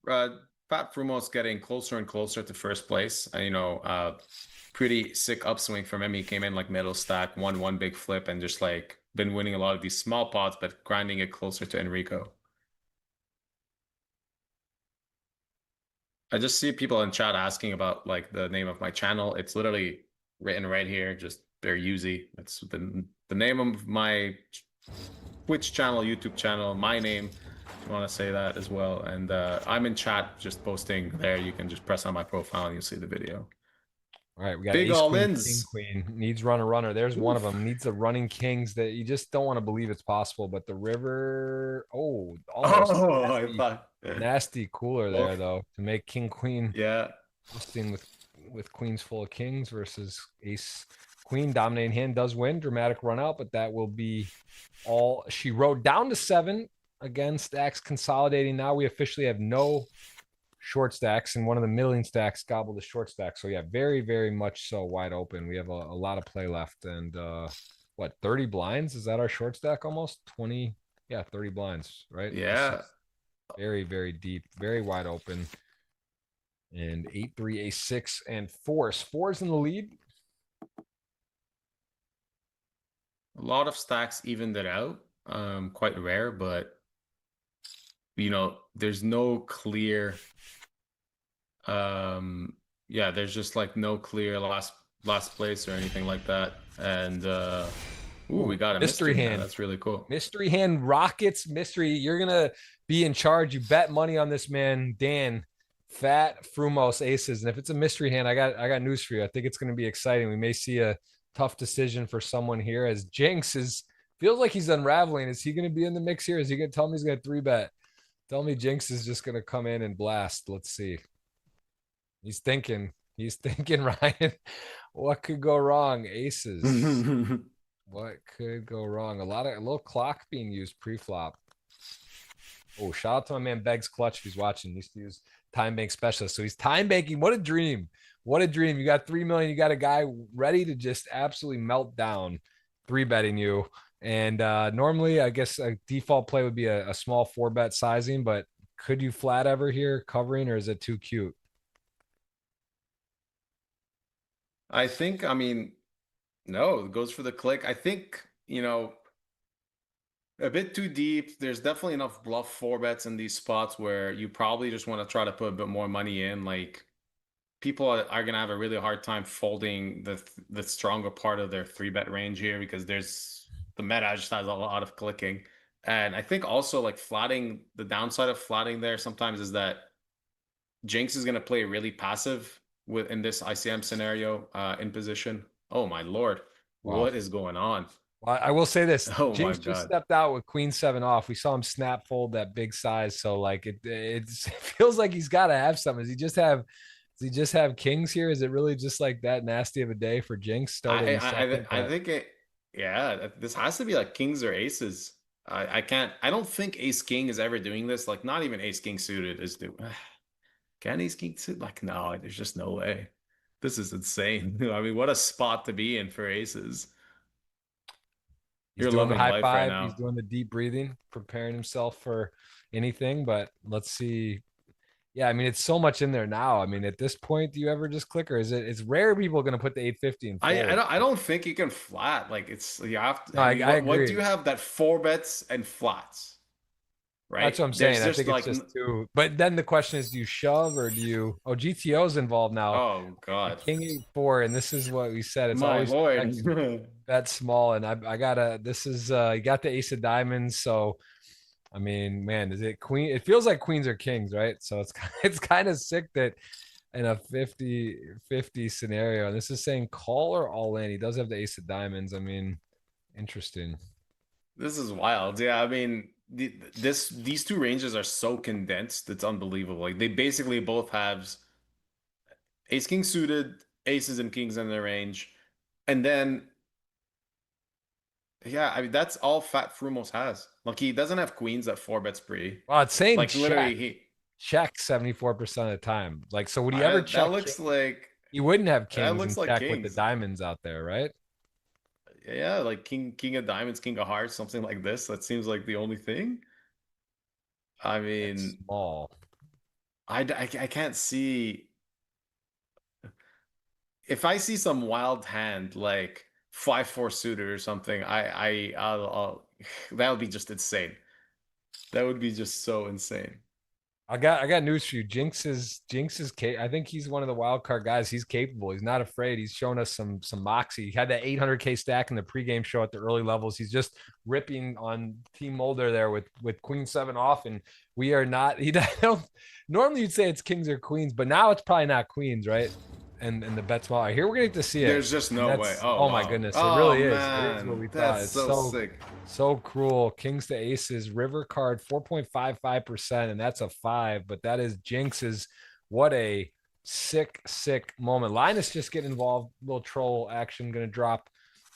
Pat Frumos getting closer and closer to first place. Pretty sick upswing from him. He came in like middle stack, won one big flip, and just like been winning a lot of these small pots, but grinding it closer to Enrico. I just see people in chat asking about like the name of my channel. It's literally written right here, just they're Uzi. That's the name of my Twitch channel, YouTube channel, my name. If you want to say that as well. And I'm in chat just posting there. You can just press on my profile and you'll see the video. All right, we got Big ace, queen, king, all-ins. queen. Needs runner. There's one of Oof. them. Needs the running kings that you just don't want to believe it's possible. But the river, oh, almost Oh, I nasty, thought. nasty cooler there Well, though to make king, queen, yeah. busting with queens full of kings versus ace, queen. Dominating hand does win. Dramatic run out, but that will be all she wrote down to 7. Again, stacks consolidating. Now we officially have no short stacks, and one of the million stacks gobbled the short stack. So yeah, very, very much so wide open. We have a lot of play left, and what, 30 blinds? Is that our short stack almost? 20, yeah, 30 blinds, right? This Yeah. is very, very deep, very wide open. And 8-3, ace-6, and fours in the lead. A lot of stacks evened it out. Quite rare, but you know, there's no clear yeah, there's just like no clear last place or anything like that. And ooh, we got a mystery hand. That's really cool. Mystery hand, rockets, mystery. You're gonna be in charge. You bet money on this man, Dan. Fat Frumos aces. And if it's a mystery hand, I got news for you. I think it's gonna be exciting. We may see a tough decision for someone here as Jinx is feels like he's unraveling. Is he gonna be in the mix here? Is he gonna tell me he's gonna 3-bet? Tell me Jinx is just gonna come in and blast. Let's see. He's thinking, Ryan. What could go wrong? Aces. What could go wrong? A little clock being used pre-flop. Oh, shout out to my man Beggs Clutch if he's watching. He used to use time bank specialist. So he's time banking. What a dream. What a dream. You got 3 million. You got a guy ready to just absolutely melt down, 3-betting you. And normally, I guess a default play would be a small 4-bet sizing, but could you flat ever here covering, or is it too cute? I think, I mean, no, it goes for the click. I think, you know, a bit too deep. There's definitely enough bluff 4-bets in these spots where you probably just want to try to put a bit more money in. Like people are gonna have a really hard time folding the stronger part of their 3-bet range here because there's the meta just has a lot of clicking. And I think also like flatting, the downside of flatting there sometimes is that Jinx is gonna play really passive in this ICM scenario in position. Oh my lord, Wow. what is going on? Well, I will say this. Oh Jinx my just god. stepped out with queen 7 off. We saw him snap fold that big size. So like it feels like he's got to have some. Does he just have kings here? Is it really just like that nasty of a day for Jinx starting second? I think it, yeah, this has to be like kings or aces. I can't, I don't think ace king is ever doing this. Like not even ace king suited is doing. Can ace king suited? Like no, there's just no way. This is insane. I mean, what a spot to be in for aces. He's You're doing the loving high life right five. now. He's doing the deep breathing, preparing himself for anything. But let's see. Yeah, I mean, it's so much in there now. I mean, at this point, do you ever just click, or is it? It's rare people are going to put the 850 and fold. I don't think you can flat. Like it's you have to. No, I mean, I what agree. do you have that 4-bets and flats? Right. That's what I'm saying. I think it's just too. But then the question is, do you shove or do you? Oh, GTO's involved now. Oh God. King 8-4, and this is what we said. It's My always lord. that small, and I gotta. This is you got the ace of diamonds, so. I mean, man, is it queen? It feels like queens are kings, right? So it's kind of sick that in a 50-50 scenario, and this is saying call or all in. He does have the ace of diamonds. I mean, interesting. This is wild. Yeah, I mean, these two ranges are so condensed. It's unbelievable. Like they basically both have ace king suited, aces and kings in their range, and then yeah, I mean that's all Fat Frumos has. Like he doesn't have queens at 4-bet spree. Well, it's saying Like literally he check 74% of the time. Like, so would he ever check? That looks like he wouldn't have that kings looks and like check kings. with the diamonds out there, right? Yeah, like king of diamonds, king of hearts, something like this. That seems like the only thing. I It's mean, small. I can't see if I see some wild hand like 5-4 suited or something. I'll that would be just insane. That would be just so insane. I got news for you. Jinx is I think he's one of the wild card guys. He's capable. He's not afraid. He's shown us some moxie. He had that 800K stack in the pregame show at the early levels. He's just ripping on Team Mulder there with Queen 7 off, and we are not. He don't. Normally you'd say it's kings or queens, but now it's probably not queens, right? and the bet small. Here we're gonna get to see it. There's just no way. Oh my Wow. goodness, it Oh, really is. man. It is what we thought. That's It's so sick. so cruel. Kings to aces, river card 4.55%, and that's a 5. But that is Jinx's. What a sick moment. Linus just getting involved. Little troll action gonna drop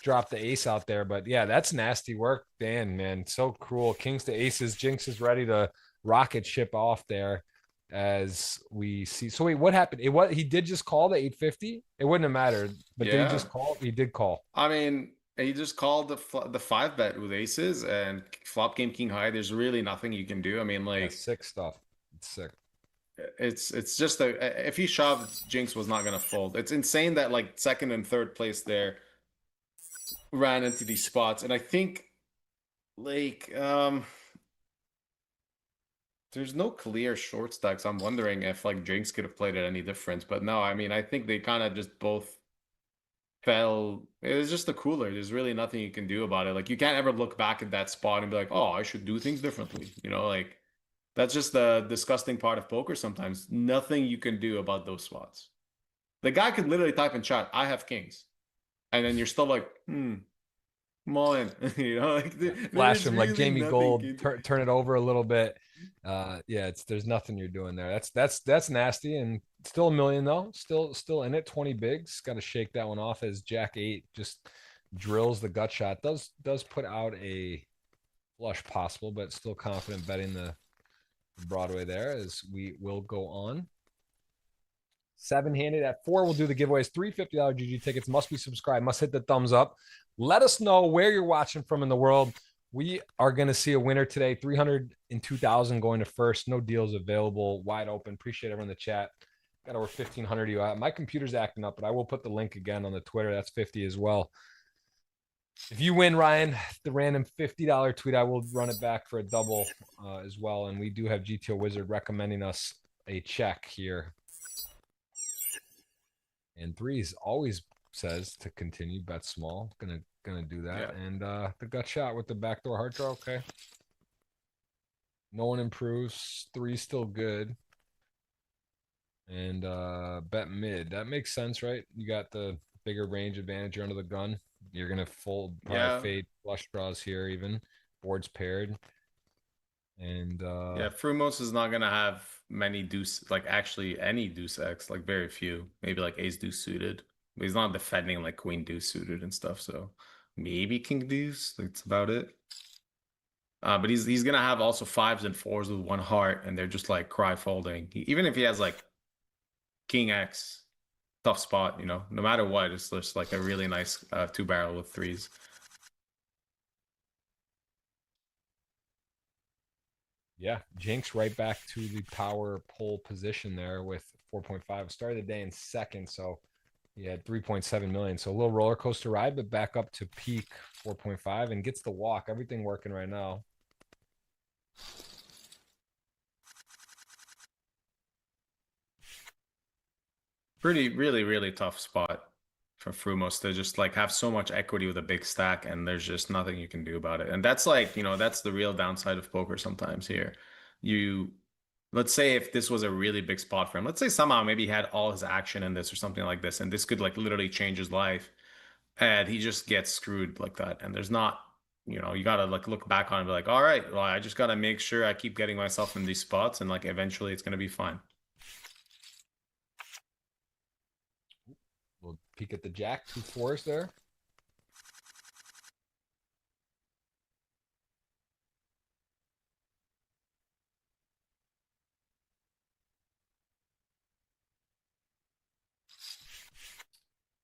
the ace out there. But yeah, that's nasty work, Dan. Man, so cruel. Kings to aces. Jinx is ready to rocket ship off there. As we see, so wait, what happened? He did just call the 850. It wouldn't have mattered, but did he just call? He did call. I mean, he just called the 5-bet with aces and flop game king high. There's really nothing you can do. I mean, like, sick stuff. It's sick. It's just if he shoved, Jinx was not gonna fold. It's insane that like second and third place there ran into these spots, and I think like there's no clear short stacks. I'm wondering if like Jinx could have played it any difference, but no, I mean I think they kind of just both fell. It was just a cooler. There's really nothing you can do about it. Like you can't ever look back at that spot and be like, oh, I should do things differently. You know, like that's just the disgusting part of poker sometimes. Nothing you can do about those spots. The guy could literally type in chat, I have kings. And then you're still like, mine. You know, like flash him really like Jamie Gold, turn it over a little bit. Yeah, there's nothing you're doing there. That's nasty, and still a million though. Still in it. 20 bigs. Got to shake that one off as Jack 8 just drills the gut shot. Does put out a flush possible, but still confident betting the Broadway there as we will go on. 7-handed at 4. We'll do the giveaways. $350 GG tickets. Must be subscribed. Must hit the thumbs up. Let us know where you're watching from in the world. We are going to see a winner today. 302,000 going to first. No deals available. Wide open. Appreciate everyone in the chat. Got over 1,500 of you out. My computer's acting up, but I will put the link again on the Twitter. That's 50 as well. If you win, Ryan, the random $50 tweet, I will run it back for a double as well. And we do have GTO Wizard recommending us a check here. And threes always says to continue, bet small. Gonna do that. Yeah. And the gut shot with the backdoor heart draw, okay. No one improves. 3 still good. And bet mid. That makes sense, right? You got the bigger range advantage. You're under the gun. You're gonna fold, fade flush draws here, even boards paired. And yeah, Frumos is not gonna have many deuce, like actually any deuce X, like very few, maybe like ace deuce suited. But he's not defending like queen deuce suited and stuff, so maybe king deuce. That's about it. But he's gonna have also 5s and 4s with 1 heart, and they're just like cry folding. Even if he has like king X, tough spot, you know. No matter what, it's just like a really nice 2-barrel with 3s. Yeah, Jinx right back to the power pole position there with 4.5. Started the day in second, so he had 3.7 million. So a little roller coaster ride, but back up to peak 4.5 and gets the walk. Everything working right now. Really tough spot for Frumos to just like have so much equity with a big stack, and there's just nothing you can do about it. And that's like, you know, that's the real downside of poker sometimes here. Let's say if this was a really big spot for him, let's say somehow maybe he had all his action in this or something like this, and this could like literally change his life, and he just gets screwed like that. And there's not, you know, you gotta like look back on it and be like, all right, well, I just gotta make sure I keep getting myself in these spots, and like eventually it's gonna be fine. We'll peek at the jack, 2 4s there.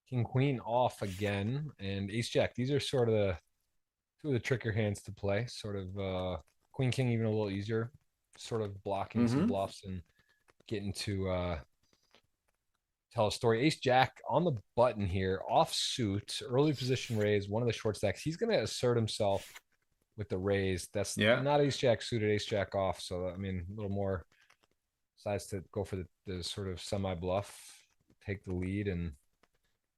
King queen off again, and ace jack. These are sort of the 2 of the trickier hands to play. Sort of queen king even a little easier. Sort of blocking some bluffs and getting to tell a story. Ace jack on the button here, offsuit, early position raise, one of the short stacks. He's gonna assert himself with the raise. That's not ace jack suited, ace jack off. So I mean, a little more decides to go for the sort of semi bluff, take the lead and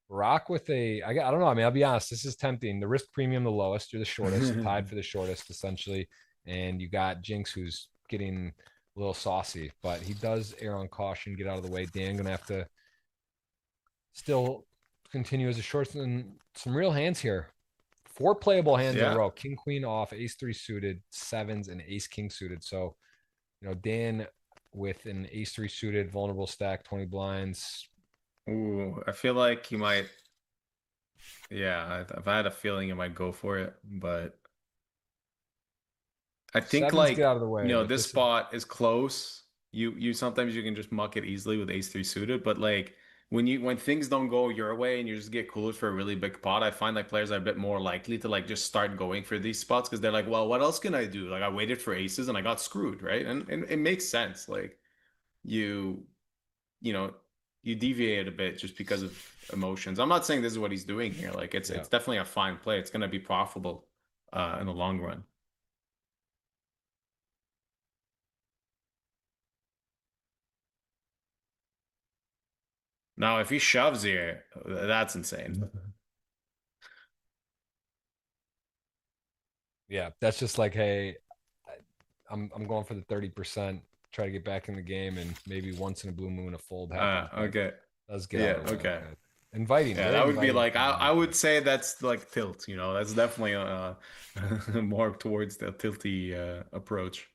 rock with I don't know. I mean, I'll be honest, this is tempting. The risk premium the lowest, you're the shortest, tied for the shortest essentially, and you got Jinx who's getting a little saucy, but he does err on caution, get out of the way. Dan gonna have to still continue as a short, and some real hands here. 4 playable hands in a row. King, queen off, ace 3 suited, sevens, and ace king suited. So, Dan with an ace 3 suited, vulnerable stack, 20 blinds. Ooh, I feel like he might. Yeah, if I had a feeling he might go for it, but I think Sevens get out of the way. But this spot is close. You sometimes you can just muck it easily with ace 3 suited, but like when things don't go your way and you just get cooled for a really big pot, I find like players are a bit more likely to like just start going for these spots because they're like, well, what else can I do? Like I waited for aces and I got screwed, right? And it makes sense. Like you you know you deviate a bit just because of emotions. I'm not saying this is what he's doing here. Like it's definitely a fine play. It's gonna be profitable in the long run. Now, if he shoves here, that's insane. Yeah, that's just like, hey, I'm going for the 30%, try to get back in the game, and maybe once in a blue moon a fold happens. Okay. Does get out of the way. Okay. Inviting. Yeah, that would be like I would say that's like tilt, That's definitely more towards the tilty approach.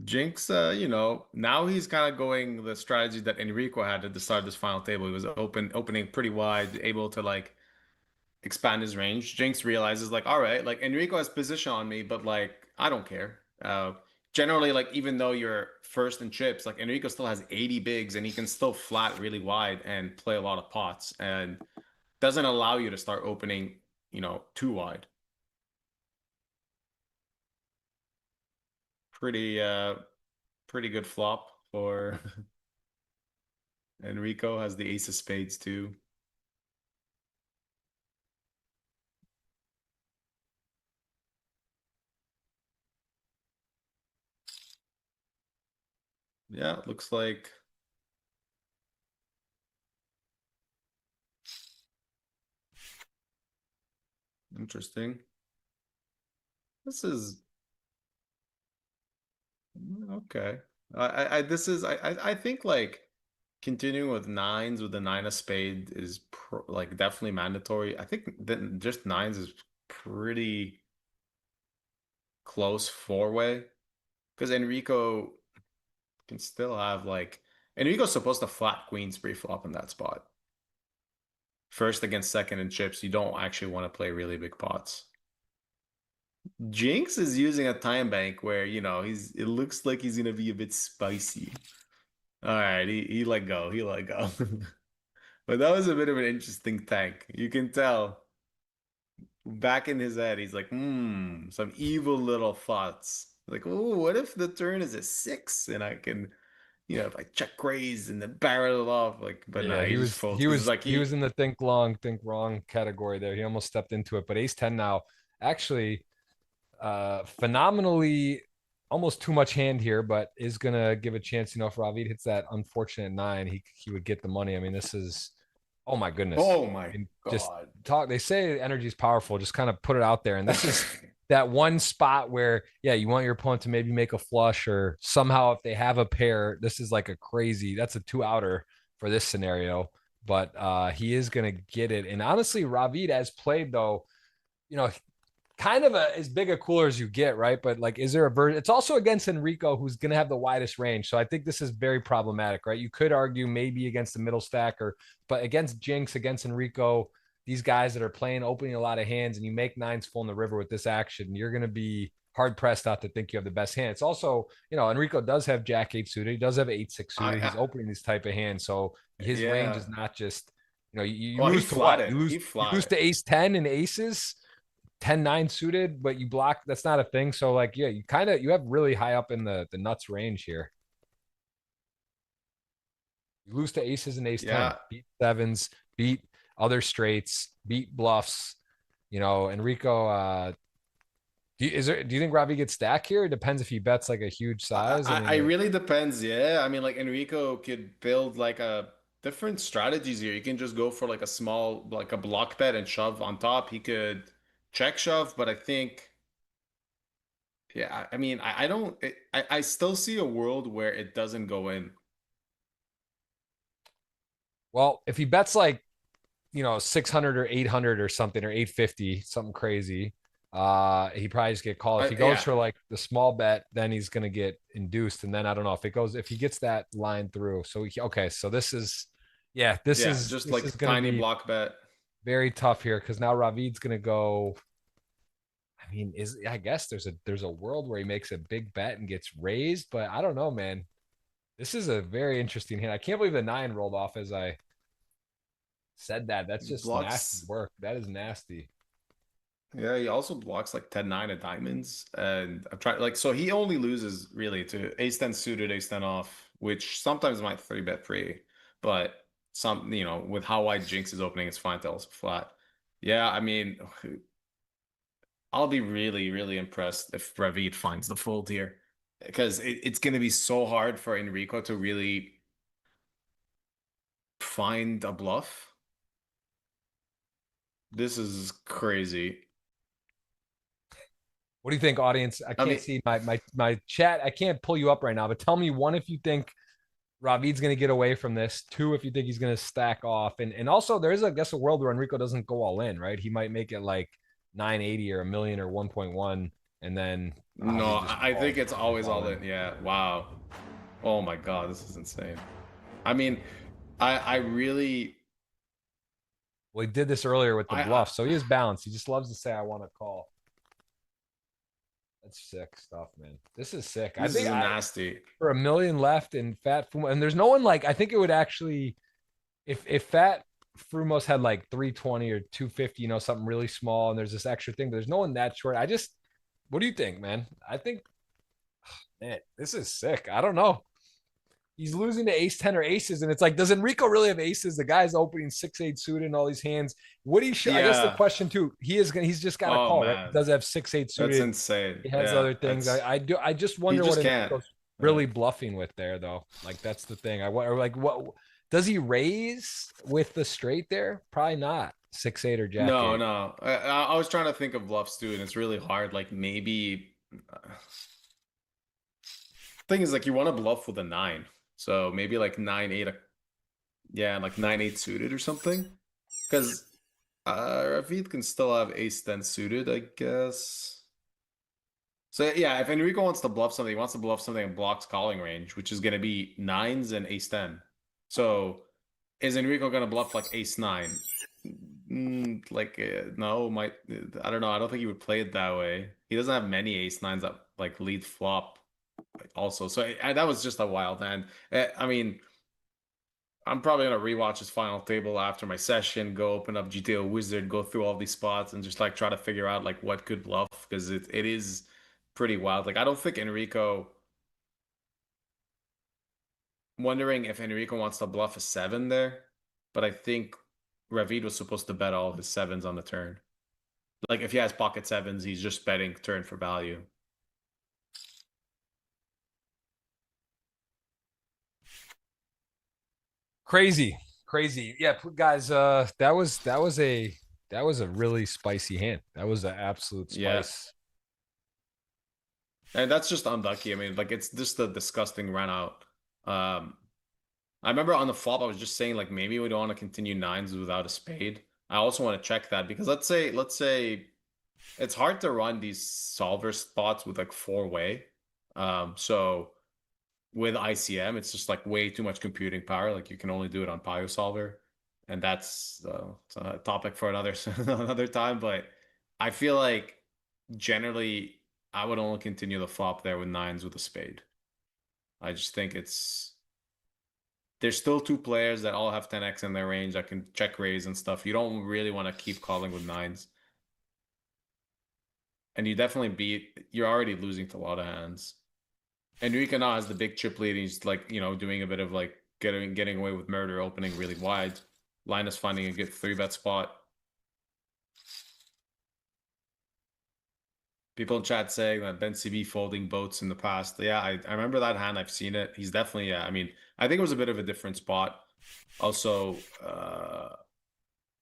Jinx, now he's kind of going the strategy that Enrico had at the start of this final table. He was opening pretty wide, able to like expand his range. Jinx realizes like, all right, like Enrico has position on me, but like I don't care. Generally, like even though you're first in chips, like Enrico still has 80 bigs and he can still flat really wide and play a lot of pots and doesn't allow you to start opening, too wide. Pretty good flop for Enrico. Has the ace of spades too. Yeah, it looks like interesting. This is okay. I think like continuing with nines with the nine of spade is like definitely mandatory. I think that just nines is pretty close four-way because Enrico can still have like Enrico's supposed to flat queens pre-flop in that spot. First against second in chips, you don't actually want to play really big pots. Jinx is using a time bank where, it looks like he's gonna be a bit spicy. All right, he let go. He let go. But that was a bit of an interesting tank. You can tell back in his head, he's like, some evil little thoughts. Like, oh, what if the turn is a 6 and I can, if I check raise and then barrel it off, like, but yeah, no, he just folds. He was in the think long, think wrong category there. He almost stepped into it, but ace 10 now, actually, phenomenally, almost too much hand here, but is gonna give a chance. If Ravid hits that unfortunate 9, he would get the money. I mean, this is, oh my goodness. Oh my God. Just talk. They say energy is powerful. Just kind of put it out there, and this is that one spot where, yeah, you want your opponent to maybe make a flush or somehow if they have a pair, this is like that's a 2-outer for this scenario. But he is gonna get it. And honestly, Ravid has played though, kind of as big a cooler as you get, right? But like, is there a version? It's also against Enrico, who's going to have the widest range. So I think this is very problematic, right? You could argue maybe against the middle stacker, but against Jinx, against Enrico, these guys that are playing, opening a lot of hands, and you make nines full in the river with this action, you're going to be hard pressed not to think you have the best hand. It's also, Enrico does have Jack 8 suited. He does have 8-6 suited. He's opening these type of hands. So his range is not just, you lose to what? You lose to ace 10 and aces. 10-9 suited, but you block. That's not a thing. So like, yeah, you have really high up in the nuts range here. You lose to aces and ace 10, beat sevens, beat other straights, beat bluffs. Enrico, Do you think Ravi gets stacked here? It depends if he bets like a huge size. I I mean, really depends. Yeah, I mean, like Enrico could build like a different strategies here. You can just go for like a small, like a block bet and shove on top. He could check shove, but I think, yeah, I mean, I don't, I still see a world where it doesn't go in. well, if he bets like 600 or 800 or something or 850, something crazy, he probably just get called. If he goes Yeah, for like the small bet, then he's gonna get induced, and then I don't know if he gets that line through. So okay, so this is, yeah, this yeah, is just this is like gonna tiny be block bet. very tough here because now Ravid's gonna go. I mean, I guess there's a world where he makes a big bet and gets raised, but I don't know, man. This is a very interesting hand. I can't believe the 9 rolled off as I said that. That's just nasty Blocks. work. That is nasty. Yeah, he also blocks like 10-9 of diamonds. And I'm trying like so he only loses really to ace 10 suited, ace 10 off, which sometimes might 3-bet free, but some with how wide Jinx is opening, it's fine to also flat. Yeah, I mean, I'll be really, really impressed if Ravid finds the fold here. Because it's gonna be so hard for Enrico to really find a bluff. This is crazy. What do you think, audience? I I can't mean, see my chat. I can't pull you up right now, but tell me one if you think Ravid's going to get away from this. Two, if you think he's going to stack off, and also there is, I guess, a world where Enrico doesn't go all in, right? He might make it like 980 or a million or 1.1, and then no, Ravid just I think it's goes always all all in. in. Yeah. Wow. Oh my God, this is insane. I mean, I really Well, he did this earlier with the I bluff, so he is balanced. He just loves to say, "I want to call." That's sick stuff, man. This is sick. I this think is a I nasty. for a million left in Fat Fumo, and there's no one like I think it would actually if Fat Frumos had like 320 or 250, something really small, and there's this extra thing, but there's no one that short. What do you think, man? I think, man, this is sick. I don't know. He's losing to ace 10 or aces, and it's like, does Enrico really have aces? The guy's opening 6-8 suited in all these hands. Would he I guess the Yeah. question too, he's just got a Oh call, right? He man, does have 6-8 that's suited. insane. He has Yeah, other things. that's I just he wonder what just can't. Enrico's Yeah. really bluffing with there, though. Like, that's the thing. Or like, what does he raise with the straight there? Probably not. 6-8 or Jack No, 8. no. I was trying to think of bluffs too, and it's really hard. Like maybe thing is like you want to bluff with a 9, so maybe like 9-8. Yeah, like 9-8 suited or something. Because Ravid can still have ace 10 suited, I guess. So yeah, if Enrico wants to bluff something, he wants to bluff something in blocks calling range, which is going to be 9s and ace 10. So is Enrico going to bluff like ace 9? No, I don't know. I don't think he would play it that way. He doesn't have many ace 9s that like lead flop also. So that was just a wild hand. I mean, I'm probably gonna rewatch his final table after my session, go open up GTO Wizard, go through all these spots, and just like try to figure out like what could bluff because it is pretty wild. Like I don't think Enrico. Wondering if Enrico wants to bluff a 7 there, but I think Ravid was supposed to bet all his 7s on the turn. Like if he has pocket 7s, he's just betting turn for value. Crazy, crazy. Yeah, guys. That was a really spicy hand. That was an absolute Yeah. spice. And that's just unlucky. I mean, like it's just a disgusting run out. I remember on the flop, I was just saying like maybe we don't want to continue 9s without a spade. I also want to check that because let's say it's hard to run these solver spots with like 4-way. So with ICM, it's just like way too much computing power. Like you can only do it on Pio Solver, and that's it's a topic for another another time. But I feel like generally I would only continue the flop there with 9s with a spade. I just think there's still two players that all have 10x in their range that can check raise and stuff. You don't really want to keep calling with 9s. And you're already losing to a lot of hands. Enrico now has the big chip lead. He's like, doing a bit of like getting away with murder, opening really wide. Linus finding a good 3-bet spot. People in chat saying that Ben CB folding boats in the past. Yeah, I remember that hand. I've seen it. He's definitely, yeah. I mean, I think it was a bit of a different spot. Also,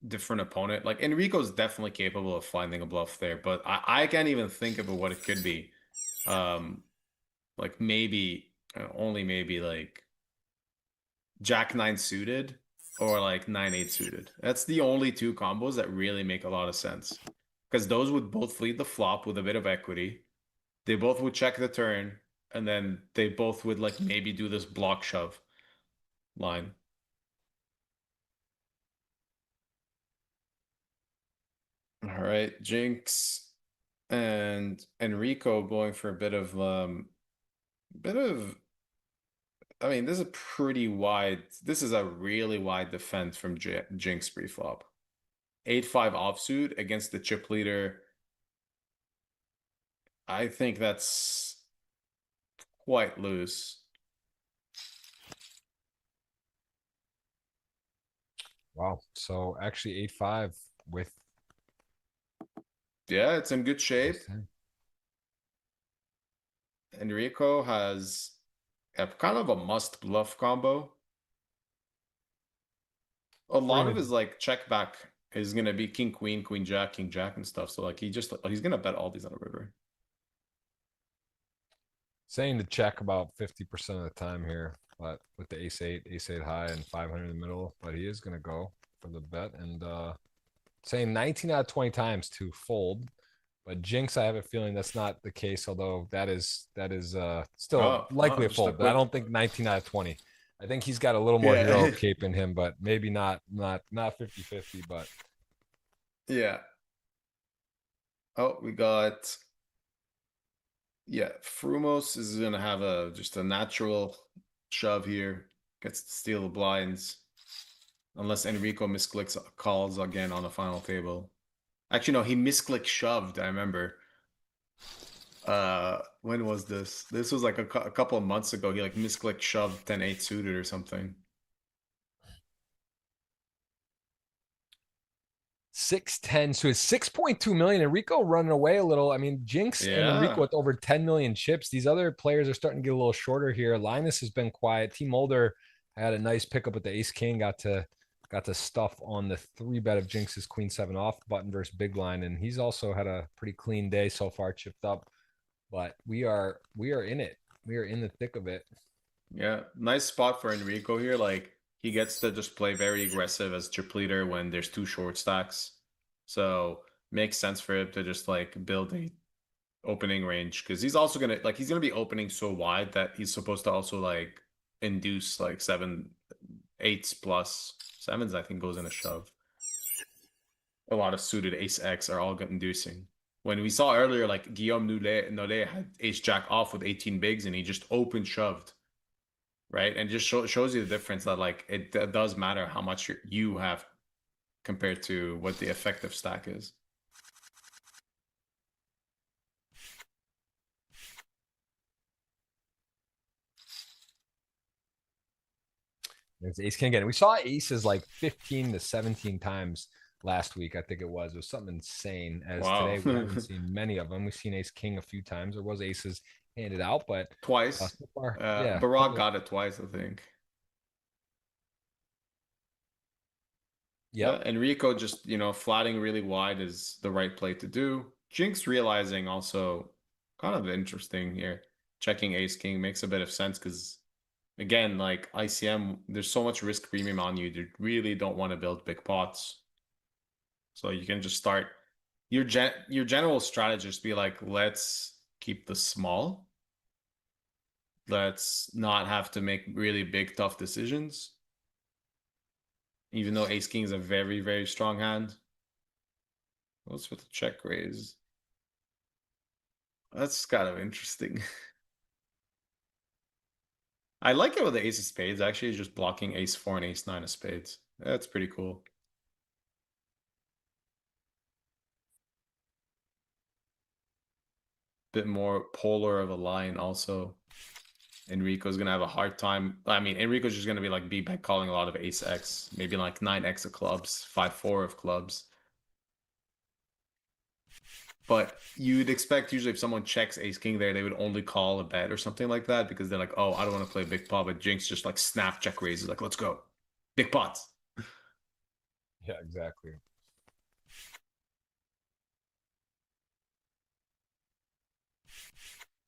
different opponent. Like Enrico's definitely capable of finding a bluff there, but I can't even think of what it could be. Like maybe, only maybe like Jack 9 suited or like 9-8 suited. That's the only two combos that really make a lot of sense. Because those would both lead the flop with a bit of equity. They both would check the turn, and then they both would like maybe do this block shove line. All right, Jinx and Enrico going for a bit of I mean, this is a pretty wide, this is a really wide defense from Jinx pre-flop. 8-5 offsuit against the chip leader. I think that's quite loose. Wow. So actually 8-5 with Yeah, it's in good shape. +10. Enrico has a kind of a must bluff combo. A lot of his like check back is gonna be king queen, queen jack, king jack, and stuff. So like he's gonna bet all these on a river. Saying to check about 50% of the time here, but with the ace eight high and 500 in the middle, but he is going to go for the bet and saying 19 out of 20 times to fold. But Jinx, I have a feeling that's not the case, although that is still likely a just a fold, but I quick- don't think 19 out of 20. I think he's got a little more Yeah. hero cape in him, but maybe not 50-50, but Yeah. Oh, we got. Yeah, Frumos is gonna have just a natural shove here. Gets to steal the blinds. Unless Enrico misclicks calls again on the final table. Actually, no, he misclicked shoved, I remember. When was this? This was like a couple of months ago. He like misclicked shoved 10-8 suited or something. 610. So it's 6.2 million. Enrico running away a little. I mean, Jinx and Enrico Yeah. with over 10 million chips. These other players are starting to get a little shorter here. Linus has been quiet. T Mulder had a nice pickup with the ace king, got to stuff on the 3-bet of Jinx's queen 7 off button versus big line. And he's also had a pretty clean day so far, chipped up. But we are in it. We are in the thick of it. Yeah. Nice spot for Enrico here. Like he gets to just play very aggressive as chip leader when there's 2 short stacks. So makes sense for him to just like build a opening range because he's also gonna be opening so wide that he's supposed to also like induce like 7-8s plus 7s. I think goes in a shove. A lot of suited ace X are all inducing. When we saw earlier, like Guillaume Nollet had ace jack off with 18 bigs and he just open shoved, right? And just shows you the difference that like it does matter how much you have compared to what the effective stack is. It's ace king again. We saw aces like 15 to 17 times last week. I think it was. It was something insane. As Wow. today we haven't seen many of them. We've seen ace king a few times. There was aces handed out, but Twice. so far, yeah. Barack got it twice, I think. Yep. Yeah, Enrico just, flatting really wide is the right play to do. Jinx realizing also kind of interesting here. Checking ace king makes a bit of sense because, again, like ICM, there's so much risk premium on you. You really don't want to build big pots. So you can just start your general strategist be like, let's keep the small. Let's not have to make really big, tough decisions. Even though ace king is a very, very strong hand. What's with the check raise? That's kind of interesting. I like it with the ace of spades. Actually, just blocking ace 4 and ace 9 of spades. That's pretty cool. Bit more polar of a line also. Enrico's gonna have a hard time. I mean, Enrico's just gonna be like b-bet calling a lot of ace x, maybe like 9x of clubs, 5-4 of clubs. But you'd expect usually if someone checks ace king there, they would only call a bet or something like that because they're like, oh, I don't want to play big pot. But Jinx just like snap check raises, like, let's go. Big pots. Yeah, exactly.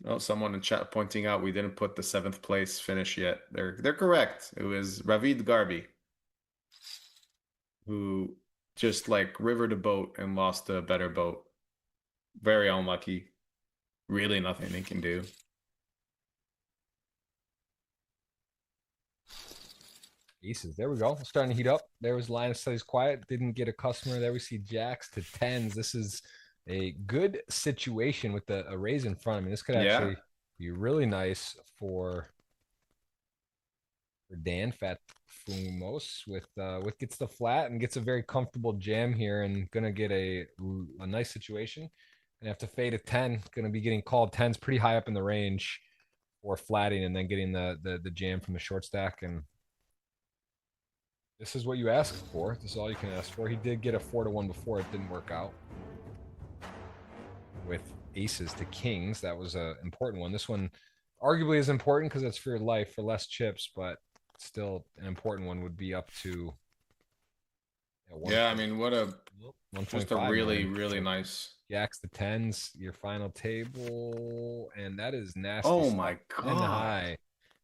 Oh, someone in chat pointing out we didn't put the 7th place finish yet. They're correct. It was Ravid Garbi who just like rivered a boat and lost a better boat. Very unlucky. Really nothing they can do. Aces. There we go. Starting to heat up. There was Linus stays quiet. Didn't get a customer. There we see jacks to tens. This is a good situation with a raise in front. I mean, this could actually be really nice for Dan Fat Fumos with gets the flat and gets a very comfortable jam here and gonna get a nice situation. Gonna have to fade a 10. Gonna be getting called 10s pretty high up in the range or flatting and then getting the jam from the short stack. And this is what you ask for. This is all you can ask for. He did get a 4-1 before. It didn't work out. With aces to kings, that was an important one. This one arguably is important because it's for your life for less chips, but still an important one would be up to. Yeah, I mean, what a just a really nice. Jacks the tens, your final table, and that is nasty. Oh my god! And high,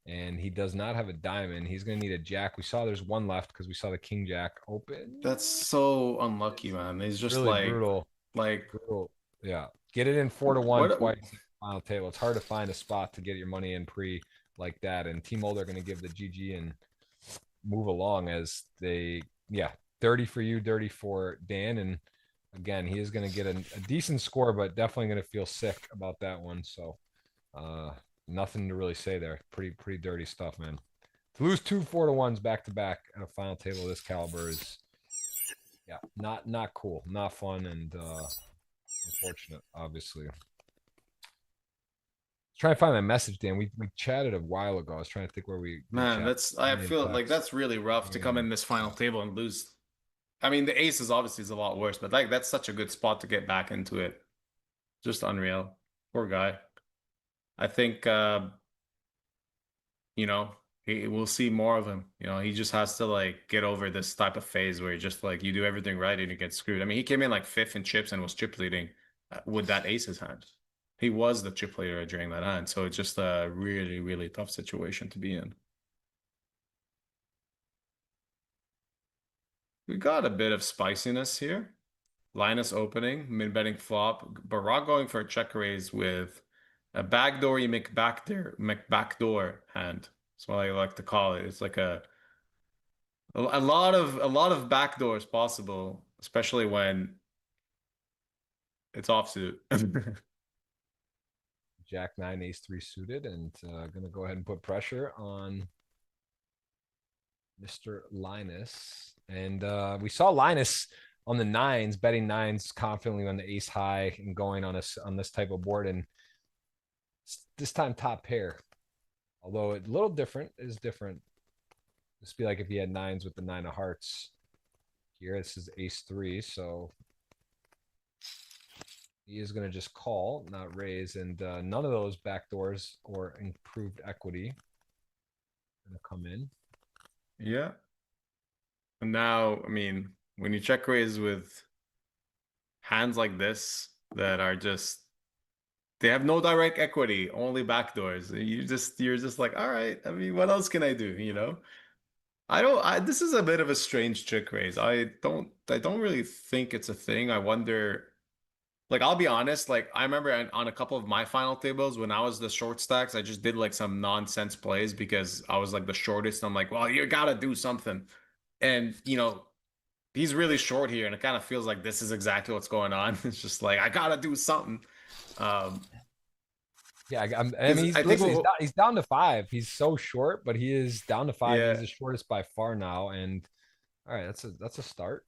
and he does not have a diamond. He's gonna need a jack. We saw there's one left because we saw the king jack open. That's so unlucky, man. He's just really like brutal. Brutal. Yeah, get it in 4-1 twice. Final table. It's hard to find a spot to get your money in pre like that. And Team Old are going to give the GG and move along as they, dirty for you, dirty for Dan. And again, he is going to get a decent score, but definitely going to feel sick about that one. So nothing to really say there. Pretty dirty stuff, man. To lose 2 4-1s back to back at a final table of this caliber is, not cool, not fun, and unfortunate, obviously. Trying to find my message, Dan. We chatted a while ago. I was trying to think where we. I feel like that's really rough to come in this final table and lose. I mean, the aces obviously is a lot worse, but like that's such a good spot to get back into it. Just unreal. Poor guy. I think we'll see more of him. He just has to like get over this type of phase where you just like you do everything right and you get screwed. I mean, he came in like 5th in chips and was chip leading with that aces hand. He was the chip leader during that hand, so it's just a really tough situation to be in. We got a bit of spiciness here. Linus opening, mid-betting flop. Barak going for a check raise with a backdoory McBackdoor hand. That's what I like to call it. It's like a lot of backdoors possible, especially when it's offsuit. Jack 9 ace 3 suited, and gonna go ahead and put pressure on Mr. Linus. And we saw Linus on the 9s betting 9s confidently on the ace high and going on this type of board, and this time top pair. Although it's a little different, is different. This be like if he had 9s with the 9 of hearts. Here, this is ace 3, so he is going to just call, not raise, and none of those backdoors or improved equity going to come in. Yeah. And now, I mean, when you check raise with hands like this that are just, they have no direct equity, only backdoors. You're just like, all right. I mean, what else can I do? This is a bit of a strange check raise. I don't really think it's a thing. I wonder. Like, I'll be honest, like, I remember on a couple of my final tables, when I was the short stacks, I just did, like, some nonsense plays because I was, like, the shortest. I'm like, well, you gotta do something. And, he's really short here, and it kind of feels like this is exactly what's going on. It's just like, I gotta do something. I mean, he's down to 5. He's so short, but he is down to 5. Yeah. He's the shortest by far now, and all right, that's a start.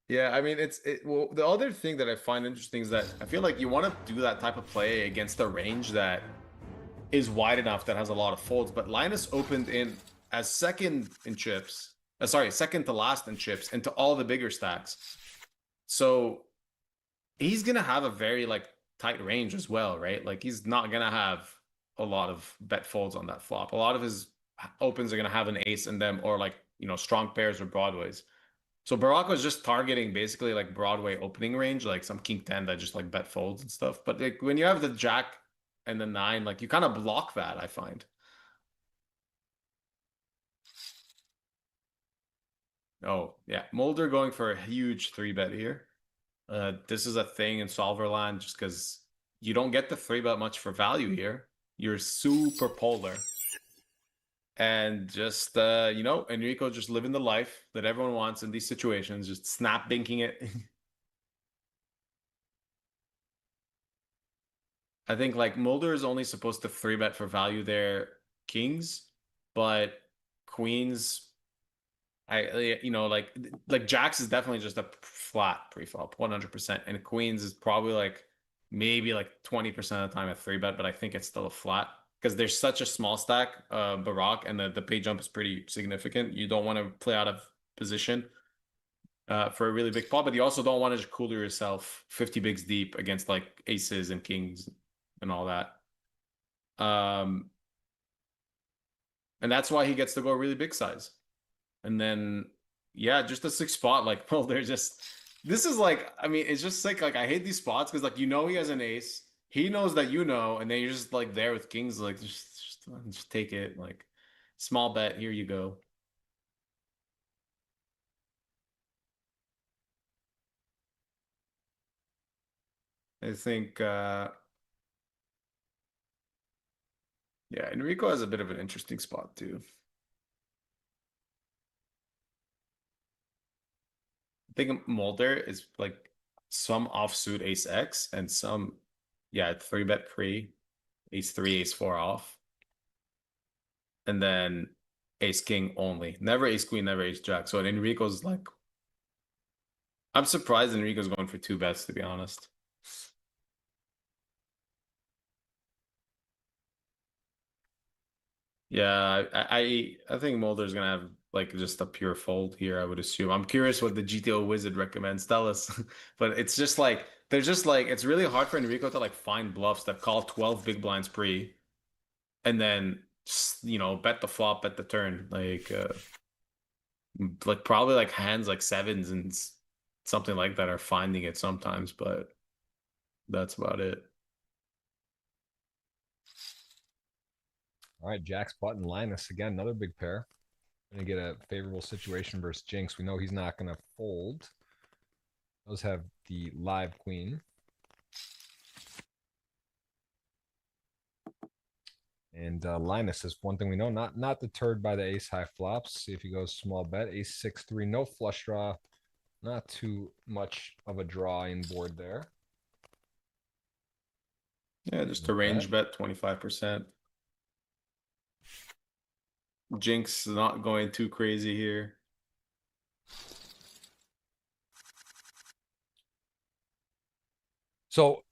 Yeah, I mean, well, the other thing that I find interesting is that I feel like you want to do that type of play against a range that is wide enough that has a lot of folds. But Linus opened in as second in chips. Second to last in chips into all the bigger stacks. So he's gonna have a very like tight range as well, right? Like he's not gonna have a lot of bet folds on that flop. A lot of his opens are gonna have an ace in them, or like strong pairs or broadways. So Barack was just targeting basically like Broadway opening range, like some king 10 that just like bet folds and stuff. But like when you have the jack and the 9, like you kind of block that, I find. Oh, yeah. Mulder going for a huge 3-bet here. This is a thing in solver land just because you don't get the 3-bet much for value here. You're super polar. And just Enrico just living the life that everyone wants in these situations, just snap binking it. I think like Mulder is only supposed to 3-bet for value there, kings, but queens, like jacks is definitely just a flat pre-flop, 100%, and queens is probably like maybe like 20% of the time a 3-bet, but I think it's still a flat because there's such a small stack, Barack, and the pay jump is pretty significant. You don't want to play out of position for a really big pot, but you also don't want to just cooler yourself 50 bigs deep against like aces and kings and all that. And that's why he gets to go really big size. And then, yeah, just a 6 spot, like, well, they're just, this is like, I mean, it's just like I hate these spots because like, he has an ace, he knows that and then you're just like there with kings, like, just take it, like, small bet, here you go. I think, yeah, Enrico has a bit of an interesting spot too. I think Mulder is like some offsuit ace X and some, yeah, 3-bet pre, ace 3, ace 4 off. And then ace king only. Never ace queen, never ace jack. So Enrico's like, I'm surprised Enrico's going for 2 bets, to be honest. Yeah, I think Mulder's gonna have like just a pure fold here, I would assume. I'm curious what the GTO wizard recommends. Tell us. But it's just like there's just like it's really hard for Enrico to like find bluffs that call 12 big blinds pre and then bet the flop, bet the turn. Like probably like hands like sevens and something like that are finding it sometimes, but that's about it. All right, Jack's button Linus again, another big pair. Gonna get a favorable situation versus Jinx. We know he's not gonna fold. Those have the live queen. And Linus is one thing we know, not deterred by the ace high flops. See if he goes small bet, ace 6-3, no flush draw, not too much of a drawing board there. Yeah, just a range bet 25%. Jinx not going too crazy here. So,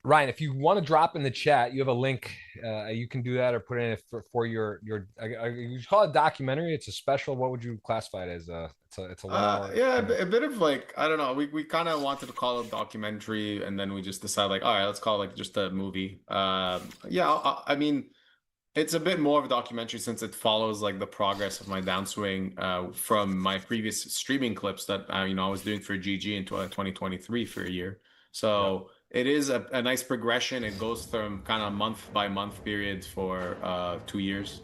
Ryan, if you want to drop in the chat, you have a link. You can do that or put in it for your. You call it documentary. It's a special. What would you classify it as? It's a 1 hour. Yeah, a bit of like I don't know. We kind of wanted to call it documentary, and then we just decided like, all right, let's call it like just a movie. Yeah, I mean, it's a bit more of a documentary since it follows like the progress of my downswing from my previous streaming clips that I was doing for GG in 2023 for a year. So it is a nice progression. It goes from kind of month by month periods for 2 years.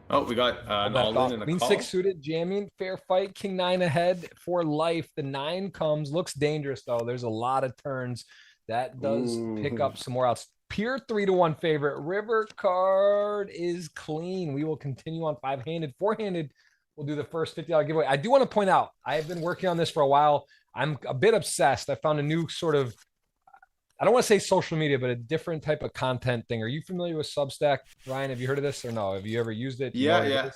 Oh, we got an all-in and a Queen call. 6 suited, jamming, fair fight, king 9 ahead for life. The 9 comes, looks dangerous though. There's a lot of turns. That does pick up some more outs. Pure 3-1 favorite. River card is clean. We will continue on 5-handed. 4-handed, we'll do the first $50 giveaway. I do want to point out, I have been working on this for a while. I'm a bit obsessed. I found a new sort of, I don't want to say social media, but a different type of content thing. Are you familiar with Substack, Ryan? Have you heard of this or no? Have you ever used it? Yeah.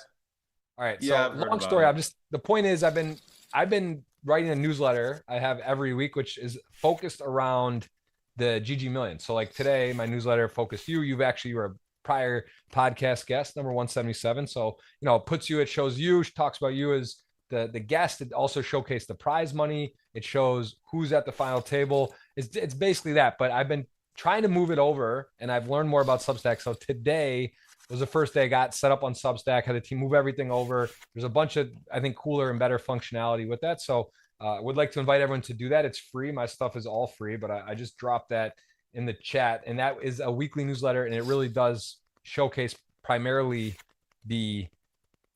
All right. Yeah, So long story. The point is I've been writing a newsletter I have every week, which is focused around the GGMillion. So like today, my newsletter focused you. You were a prior podcast guest, number 177. So, it puts you, it shows you, talks about you as the guest, it also showcased the prize money. It shows who's at the final table. It's basically that. But I've been trying to move it over, and I've learned more about Substack. So today was the first day I got set up on Substack. Had the team move everything over. There's a bunch of, I think, cooler and better functionality with that. So I would like to invite everyone to do that. It's free. My stuff is all free, but I just dropped that in the chat, and that is a weekly newsletter, and it really does showcase primarily the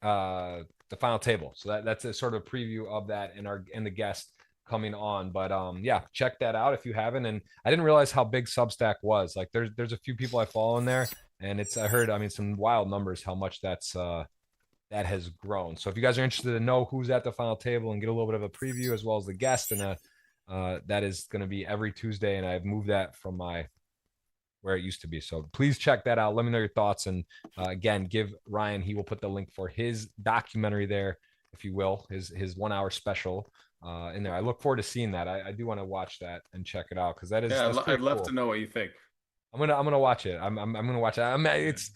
final table. So that's a sort of preview of that and the guest coming on. But yeah, check that out if you haven't. And I didn't realize how big Substack was. Like there's a few people I follow in there, and I heard some wild numbers how much that has grown. So if you guys are interested to know who's at the final table and get a little bit of a preview as well as the guest, and that is going to be every Tuesday, and I've moved that from where it used to be. So please check that out. Let me know your thoughts. And again, give Ryan, he will put the link for his documentary there, if you will, his 1 hour special in there. I look forward to seeing that. I do want to watch that and check it out, because that's I'd love cool. to know what you think. I'm gonna watch it. I'm gonna watch it. It's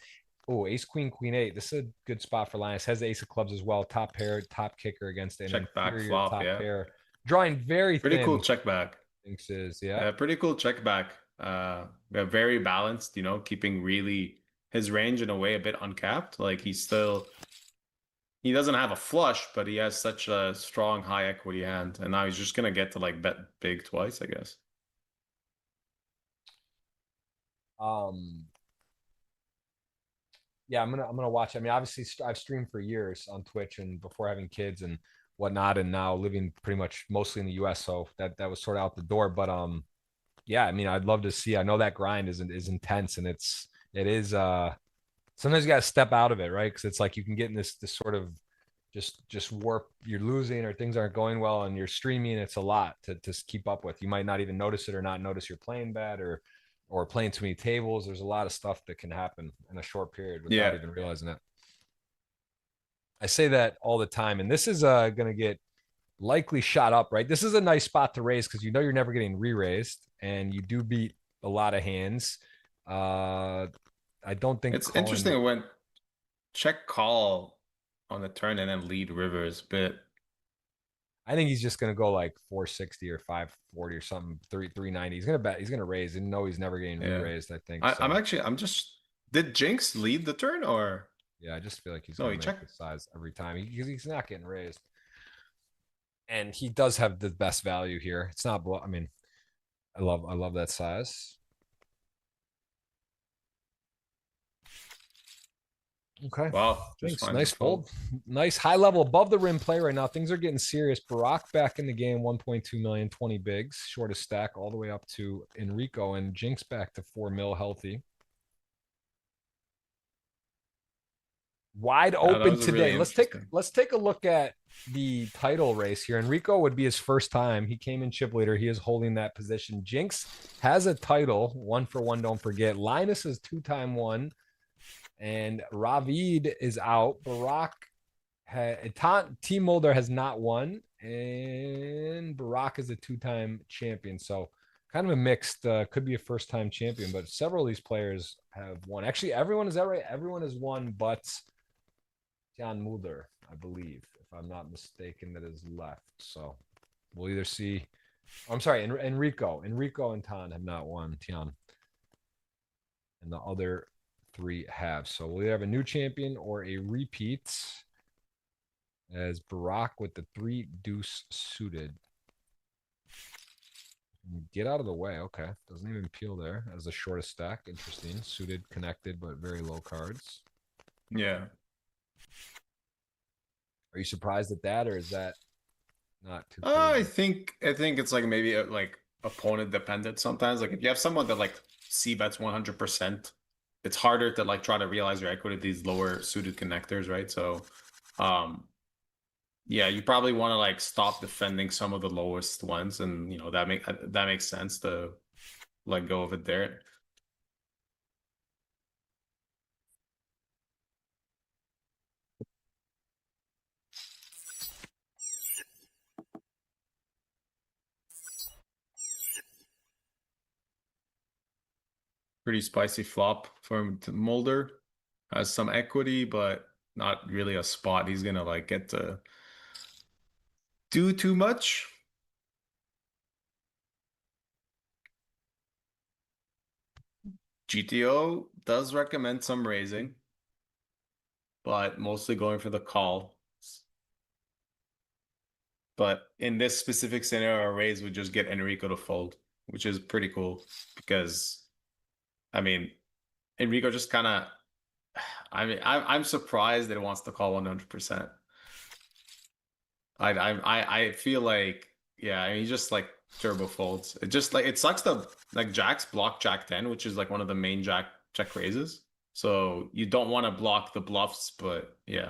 ace queen queen eight. This is a good spot for Linus. Has the ace of clubs as well. Top pair, top kicker against an Check back inferior flop, top yeah. pair. Drawing very Pretty thin. cool check back. Jinx is, yeah. Pretty cool check back. Very balanced, keeping really his range in a way a bit uncapped. Like he doesn't have a flush, but he has such a strong high equity hand, and now he's just gonna get to like bet big twice, I guess. Yeah, I'm gonna watch. I mean, obviously, I've streamed for years on Twitch and before having kids and whatnot, and now living pretty much mostly in the U.S. So that was sort of out the door. But yeah, I mean, I'd love to see. I know that grind is intense, and it is. Sometimes you got to step out of it, right? Because it's like you can get in this sort of just warp. You're losing, or things aren't going well, and you're streaming. It's a lot to keep up with. You might not even notice it, or not notice you're playing bad, or playing too many tables. There's a lot of stuff that can happen in a short period without even realizing it. I say that all the time, and this is going to get likely shot up, right? This is a nice spot to raise because you're never getting re-raised, and you do beat a lot of hands. I don't think it's interesting. It went check call on the turn and then lead rivers, but I think he's just going to go like 460 or 540 or something, 390. He's going to bet. He's going to raise, and know he's never getting re-raised, I think. Did Jinx lead the turn, or? Yeah, I just feel like he's going to make the size every time because he's not getting raised. And he does have the best value here. It's not, I mean, I love that size. Okay. Wow. Thanks. Nice fold. Nice high level above the rim play right now. Things are getting serious. Barack back in the game, 1.2 million, 20 bigs, shortest stack all the way up to Enrico, and Jinx back to 4 mil healthy. Wide open today. Really let's take a look at the title race here. Enrico would be his first time. He came in chip leader. He is holding that position. Jinx has a title, 1 for 1. Don't forget. Linus is 2-time 1. And Ravid is out. Barack Team Mulder has not won, and Barack is a 2-time champion. So kind of a mixed, could be a first-time champion, but several of these players have won. Actually, everyone, is that right? Everyone has won, but Jan Mulder, I believe, if I'm not mistaken, that is left. So we'll either see. I'm sorry, Enrico and Tan have not won. Tian, and the other 3 have. So we'll either have a new champion or a repeat, as Barack with the 3 deuce suited. Get out of the way. Okay. Doesn't even peel there as the shortest stack. Interesting. Suited, connected, but very low cards. Yeah. Are you surprised at that, or is that not too crazy? I think it's like maybe like opponent dependent sometimes. Like if you have someone that like c-bets 100%, it's harder to like try to realize your equity with these lower suited connectors, right? So yeah, you probably want to like stop defending some of the lowest ones, and that makes sense to let go of it there. Pretty spicy flop from Mulder. Has some equity, but not really a spot he's gonna like get to do too much. GTO does recommend some raising, but mostly going for the call. But in this specific scenario, a raise would just get Enrico to fold, which is pretty cool because, I mean, Enrico just kind of, I mean, I'm surprised that it wants to call 100%. I feel like, yeah, I mean, he just like turbo folds. It just like, it sucks that like jacks block jack 10, which is like one of the main jack check raises. So you don't want to block the bluffs, but yeah.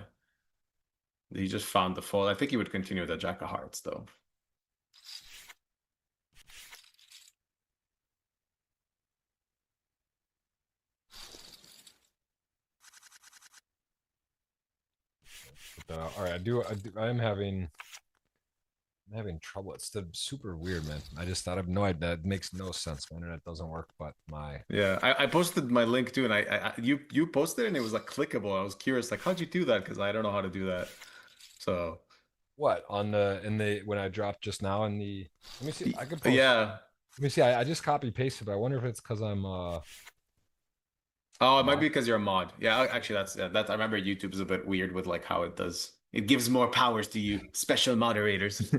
He just found the fold. I think he would continue with the jack of hearts though. All right, I'm having trouble. It's super weird, man. I just thought of no idea. That makes no sense. My internet doesn't work, but my Yeah, I posted my link too, and you posted it and it was like clickable. I was curious, like how'd you do that? Because I don't know how to do that. So what on the when I dropped just now in the let me see. I could post. yeah. Let me see. I just copy pasted, but I wonder if it's because I'm Oh, it might be because you're a mod. Yeah, actually, that's. I remember YouTube's a bit weird with like how it does. It gives more powers to you, special moderators.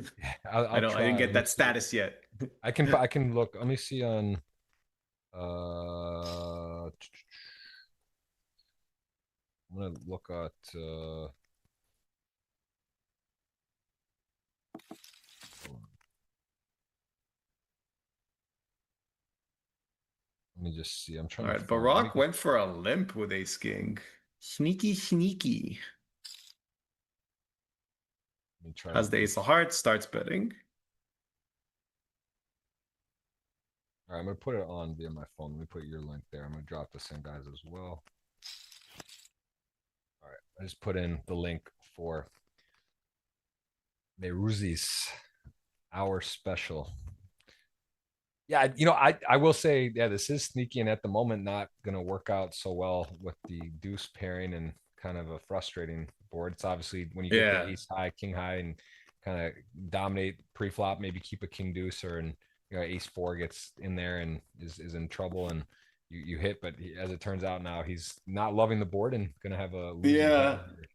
I'll I try. didn't get Let me that see. status yet. I can look. Let me see on I'm gonna look at let me just see. I'm trying All to right, find. Let me Barack went for a limp with ace king. Sneaky, sneaky. try Has to the ace of hearts, starts betting. All right, I'm gonna put it on via my phone. Let me put your link there. I'm gonna drop the same guys as well. All right, I just put in the link for Meruzzi's hour special. Yeah, I will say, yeah, this is sneaky and at the moment not gonna work out so well with the deuce pairing and kind of a frustrating board. It's obviously when you get the Yeah. ace high, king high, and kind of dominate pre-flop, maybe keep a king deuce or and ace four gets in there and is in trouble and you hit, but as it turns out now he's not loving the board and gonna have a losing Yeah. hand here.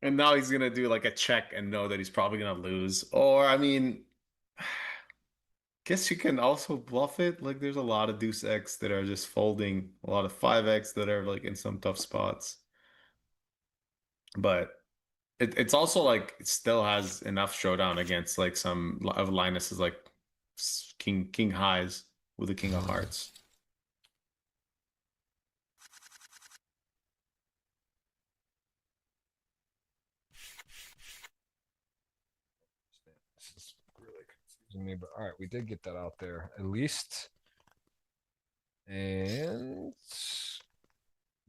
And now he's gonna do like a check and know that he's probably gonna lose. Or I mean, guess you can also bluff it. Like there's a lot of deuce X that are just folding, a lot of 5X that are like in some tough spots. But it's also like it still has enough showdown against like some of Linus's like king highs with the king of hearts. This is really confusing me, but all right, we did get that out there at least. And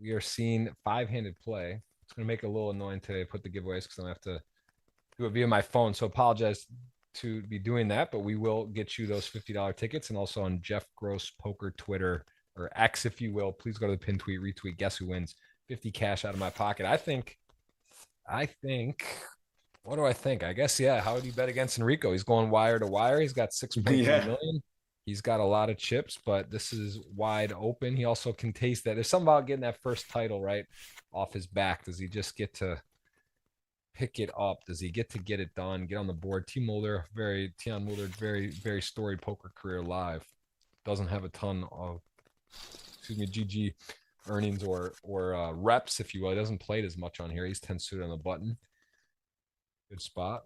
we are seeing five-handed play. It's going to make it a little annoying today. Put the giveaways because I have to do it via my phone. So apologize to be doing that, but we will get you those $50 tickets. And also on Jeff Gross Poker Twitter or X, if you will, please go to the pin tweet, retweet. Guess who wins? 50 cash out of my pocket. I think. What do I think? I guess yeah. How would you bet against Enrico? He's going wire to wire. He's got 6.3 million. He's got a lot of chips, but this is wide open. He also can taste that. There's something about getting that first title right off his back. Does he just get to pick it up? Does he get to get it done? Get on the board. Tion Mulder, very storied poker career live. Doesn't have a ton of, GG earnings or reps, if you will. He doesn't play it as much on here. He's 10 suited on the button. Good spot.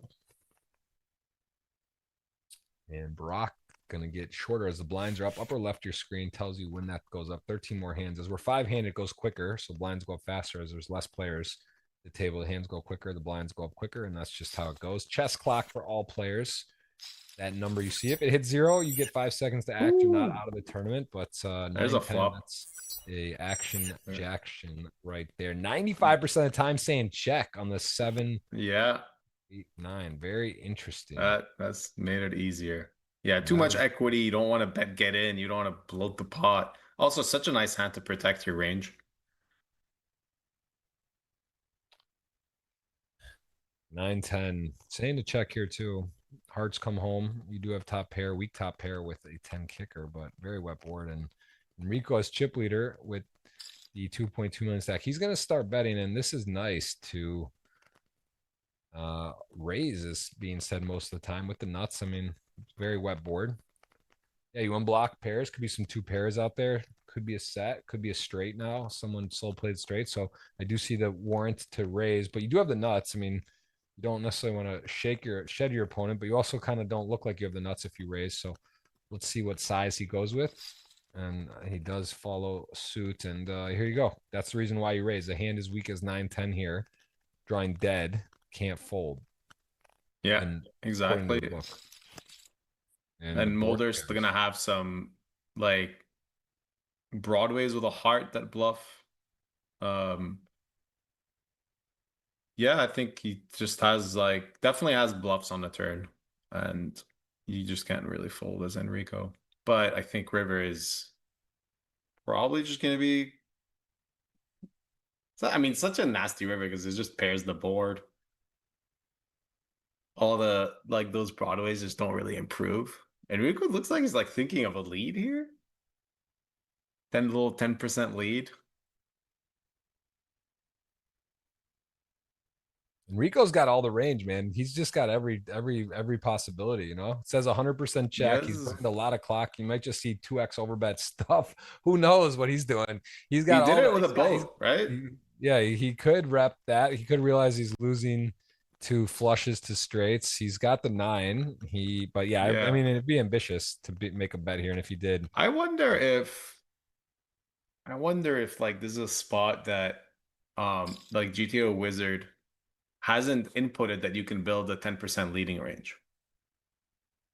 And Barack going to get shorter as the blinds are up. Upper left of your screen tells you when that goes up. 13 more hands. As we're five-handed, it goes quicker, so blinds go up faster as there's less players. The table, the hands go quicker, the blinds go up quicker, and that's just how it goes. Chess clock for all players. That number you see, if it hits 0, you get 5 seconds to act. You're not out of the tournament, but There's 9, a 10, flop. that's a action jaction right there. 95% of the time saying check on the 7, Yeah. 8, 9. Very interesting. That's made it easier. Yeah, too much equity. You don't want to get in. You don't want to bloat the pot. Also, such a nice hand to protect your range. 9, 10. Saying to check here too. Hearts come home. You do have top pair, weak top pair with a 10 kicker, but very wet board. And Enrico is chip leader with the 2.2 million stack. He's going to start betting, and this is nice to raise, is being said most of the time with the nuts. I mean, very wet board. Yeah, you unblock pairs. Could be some two pairs out there. Could be a set. Could be a straight now. Someone slow played straight. So I do see the warrant to raise, but you do have the nuts. I mean, you don't necessarily want to shed your opponent, but you also kind of don't look like you have the nuts if you raise. So let's see what size he goes with. And he does follow suit. And here you go. That's the reason why you raise. The hand is weak as 9-10 here. Drawing dead. Can't fold. Yeah, and exactly. And Mulder's going to have some like broadways with a heart that bluff. Yeah, I think he just has like definitely has bluffs on the turn, and you just can't really fold as Enrico. But I think river is probably just going to be. I mean, such a nasty river because it just pairs the board. All the like those broadways just don't really improve. Enrico looks like he's like thinking of a lead here. 10% lead. Enrico's got all the range, man. He's just got every possibility, you know. It says 100% check. He's burned a lot of clock. You might just see 2x overbet stuff. Who knows what he's doing? He's got he did it with a boat, right? He could rep that. He could realize he's losing to flushes to straights. He's got the 9. But yeah. I mean, it'd be ambitious to make a bet here, and if he did, I wonder if like this is a spot that like GTO Wizard hasn't inputted that you can build a 10% leading range.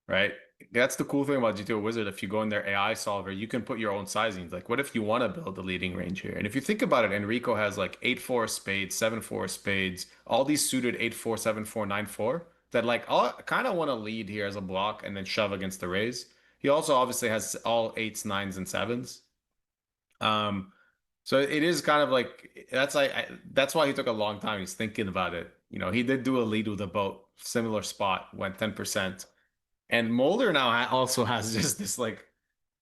Right? That's the cool thing about GTO Wizard. If you go in their AI solver, you can put your own sizings. Like, what if you want to build a leading range here? And if you think about it, Enrico has like 8-4 spades, 7-4 spades, all these suited 8-4, 7-4, 9-4 that like I kind of want to lead here as a block and then shove against the raise. He also obviously has all 8s, 9s, and 7s. So it is kind of like that's that's why he took a long time. He's thinking about it. You know, he did do a lead with a boat, similar spot, went 10%. And Mulder now also has just this like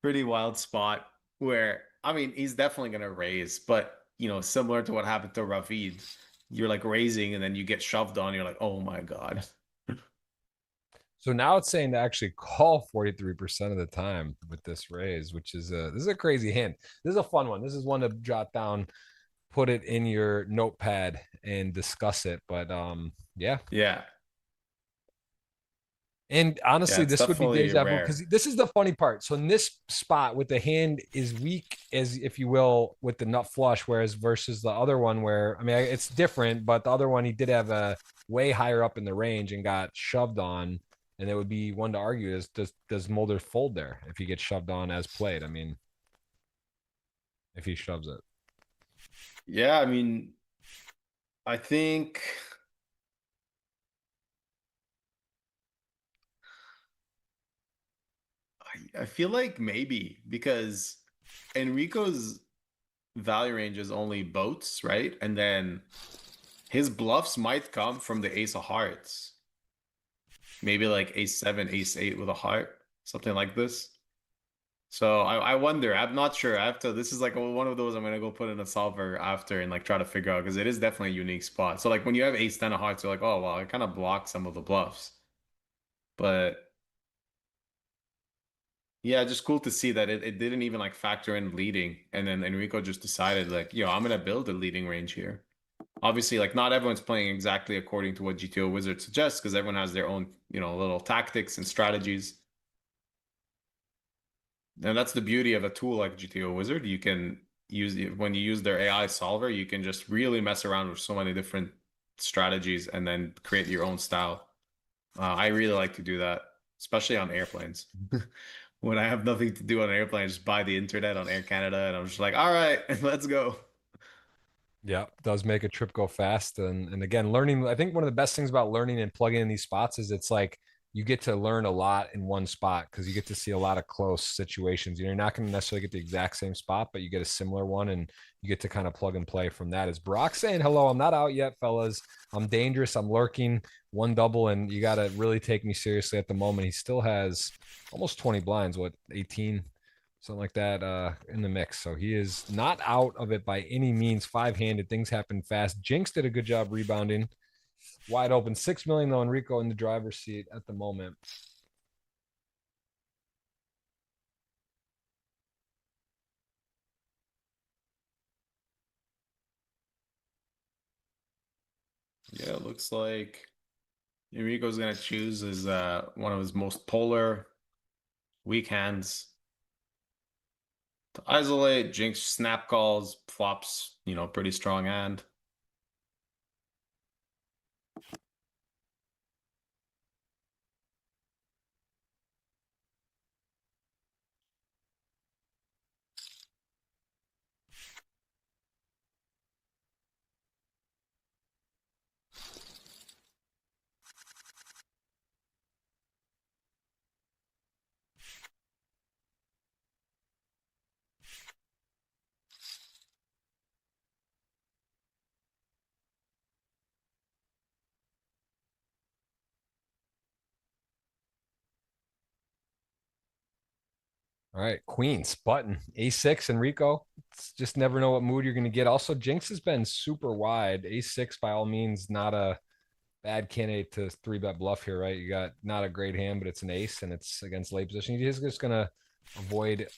pretty wild spot where I mean he's definitely gonna raise, but you know, similar to what happened to Ravid, you're like raising and then you get shoved on. You're like, oh my god. So now it's saying to actually call 43% of the time with this raise, which is this is a crazy hand. This is a fun one. This is one to jot down, put it in your notepad and discuss it. But yeah. And honestly, this would be deja vu because this is the funny part. So in this spot with the hand is weak, as if you will, with the nut flush, whereas versus the other one where, I mean, it's different, but the other one, he did have a way higher up in the range and got shoved on. And it would be one to argue is does Mulder fold there if he gets shoved on as played? I mean, if he shoves it. Yeah, I mean, I think I feel like maybe because Enrico's value range is only boats, right? And then his bluffs might come from the ace of hearts. Maybe like ace 7, ace 8 with a heart, something like this. So I wonder. I'm not sure. I have to. This is like one of those I'm gonna go put in a solver after and like try to figure out because it is definitely a unique spot. So like when you have ace 10 of hearts, you're like, oh well, I kind of blocked some of the bluffs. But yeah, just cool to see that it didn't even like factor in leading, and then Enrico just decided like, yo, I'm gonna build a leading range here. Obviously, like not everyone's playing exactly according to what GTO Wizard suggests because everyone has their own, you know, little tactics and strategies. And that's the beauty of a tool like GTO Wizard. You can use when you use their AI solver, you can just really mess around with so many different strategies and then create your own style. I really like to do that, especially on airplanes. When I have nothing to do on an airplane, I just buy the internet on Air Canada and I'm just like, all right, let's go. Yeah, does make a trip go fast. And again, learning, I think one of the best things about learning and plugging in these spots is it's like you get to learn a lot in one spot because you get to see a lot of close situations. You're not going to necessarily get the exact same spot, but you get a similar one, and you get to kind of plug and play from that. Is Brock saying, hello, I'm not out yet, fellas. I'm dangerous. I'm lurking. One double, and you got to really take me seriously at the moment. He still has almost 20 blinds, 18? Something like that in the mix. So he is not out of it by any means. Five-handed. Things happen fast. Jinx did a good job rebounding. Wide open. 6 million though. Enrico in the driver's seat at the moment. Yeah, it looks like Enrico's gonna choose his one of his most polar weak hands to isolate. Jinx snap calls, flops, pretty strong hand. All right, Queens button A6 Enrico. Just never know what mood you're going to get. Also, Jinx has been super wide. A6 by all means not a bad candidate to 3-bet bluff here, right? You got not a great hand, but it's an ace and it's against late position. He's just going to avoid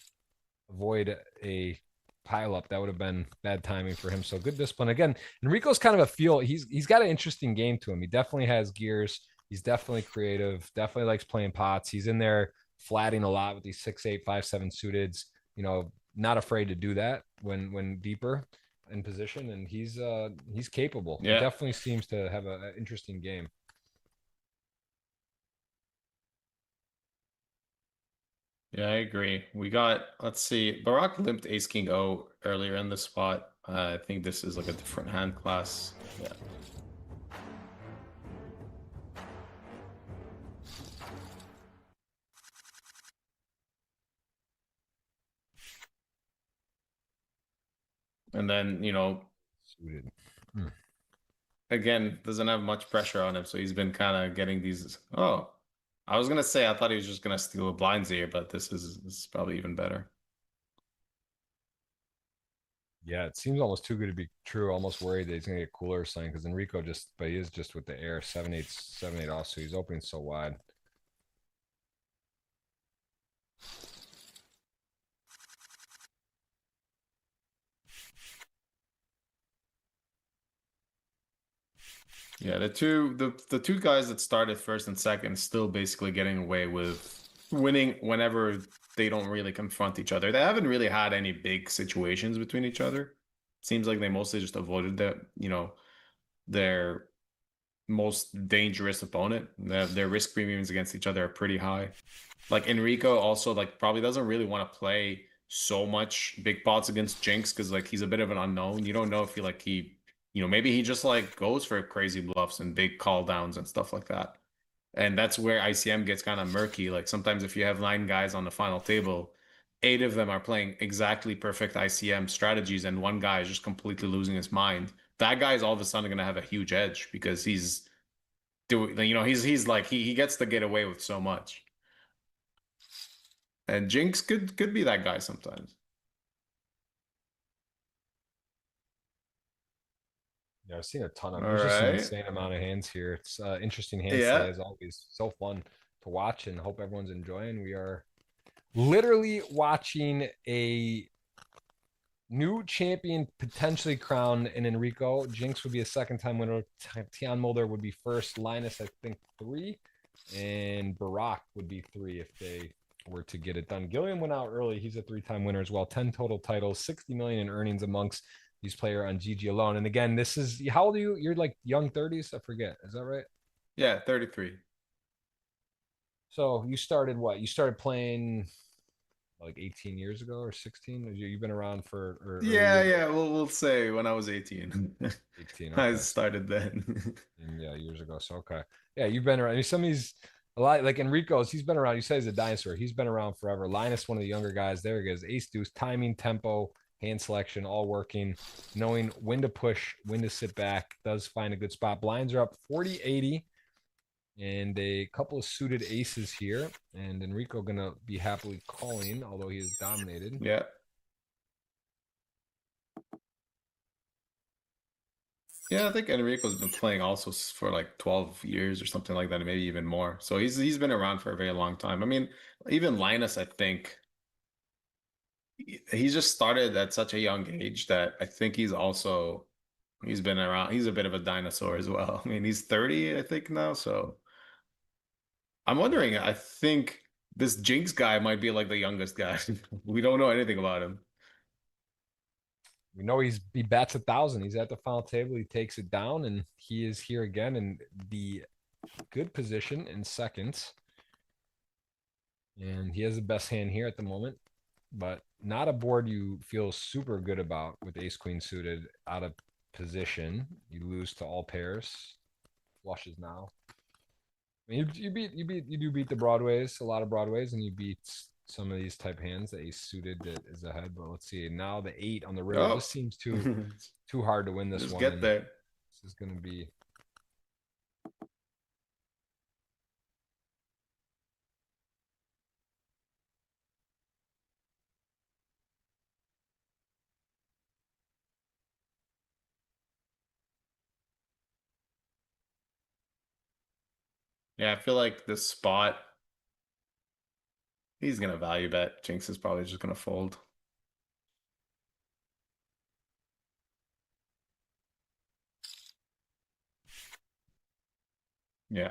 a pile up. That would have been bad timing for him. So good discipline. Again, Enrico's kind of a feel. He's got an interesting game to him. He definitely has gears. He's definitely creative. Definitely likes playing pots. He's in there flatting a lot with these 6-8, 5-7 suiteds. Not afraid to do that when deeper in position, and he's capable. Yeah. He definitely seems to have an interesting game. Yeah, I agree. We got, let's see, Barak limped Ace King O earlier in the spot. I think this is like a different hand class. Yeah. And then, Suited. again, doesn't have much pressure on him, so he's been kind of getting these. Oh, I was gonna say I thought he was just gonna steal a blinds here, but this is probably even better. Yeah, it seems almost too good to be true. Almost worried that he's gonna get cooler or something because Enrico but he is just with the air 7-8, 7-8 also. He's opening so wide. Yeah, the two guys that started first and second still basically getting away with winning whenever they don't really confront each other. They haven't really had any big situations between each other. Seems like they mostly just avoided their most dangerous opponent. Their risk premiums against each other are pretty high. Like Enrico also like probably doesn't really want to play so much big pots against Jinx because like he's a bit of an unknown. You don't know if maybe he just like goes for crazy bluffs and big call downs and stuff like that. And that's where ICM gets kind of murky. Like sometimes if you have 9 guys on the final table, 8 of them are playing exactly perfect ICM strategies, and one guy is just completely losing his mind. That guy is all of a sudden going to have a huge edge because he's doing, he's like he gets to get away with so much. And Jinx could be that guy sometimes. Yeah, I've seen a ton of. All There's just an right. insane amount of hands here. It's interesting hand Yeah. slate as always. So fun to watch, and hope everyone's enjoying. We are literally watching a new champion potentially crowned in Enrico. Jinx would be a second-time winner. Tian Mulder would be first. Linus, I think, 3, and Barak would be 3 if they were to get it done. Gilliam went out early. He's a 3-time winner as well. 10 total titles, 60 million in earnings amongst these player on GG alone. And again, this is, how old are you? You're like young 30s. I forget. Is that right? Yeah, 33. So you started what? You started playing like 18 years ago or 16? You've been around for Yeah. We'll say when I was 18. 18. I Okay. started then. Yeah, years ago. So okay. Yeah, you've been around. I mean, some of these a lot like Enrico's. He's been around. You say he's a dinosaur. He's been around forever. Linus, one of the younger guys. There he goes. Ace deuce, timing, tempo, hand selection, all working. Knowing when to push, when to sit back. Does find a good spot. Blinds are up 40-80. And a couple of suited aces here. And Enrico gonna be happily calling, although he is dominated. Yeah. Yeah, I think Enrico's been playing also for like 12 years or something like that, maybe even more. So he's been around for a very long time. I mean, even Linus, I think he just started at such a young age that I think he's been around. He's a bit of a dinosaur as well. I mean, he's 30, I think now. So I'm wondering, I think this Jinx guy might be like the youngest guy. We don't know anything about him. We know he bats 1,000. He's at the final table. He takes it down, and he is here again in the good position in seconds. And he has the best hand here at the moment, but not a board you feel super good about with ace queen suited out of position. You lose to all pairs. Flushes now. I mean, you do beat the broadways, a lot of broadways, and you beat some of these type hands. The ace suited that is ahead, but let's see now the 8 on the river. Oh. This seems too hard to win this Just one. get there. This is going to be. Yeah, I feel like this spot, he's gonna value bet. Jinx is probably just gonna fold. Yeah.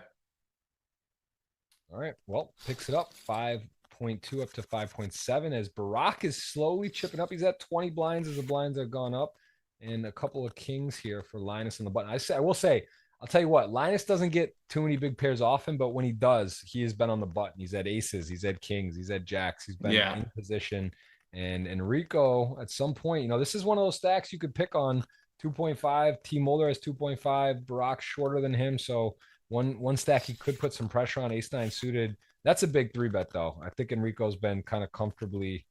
All right. Well, picks it up 5.2 up to 5.7 as Barack is slowly chipping up. He's at 20 blinds as the blinds have gone up, and a couple of kings here for Linus on the button. I will say, I'll tell you what, Linus doesn't get too many big pairs often, but when he does, he has been on the button. He's at aces, he's at kings, he's at jacks, he's been in position. And Enrico, at some point, this is one of those stacks you could pick on. 2.5. T Mulder has 2.5. Barack's shorter than him, so one stack he could put some pressure on. Ace 9 suited. That's a big 3-bet though. I think Enrico's been kind of comfortably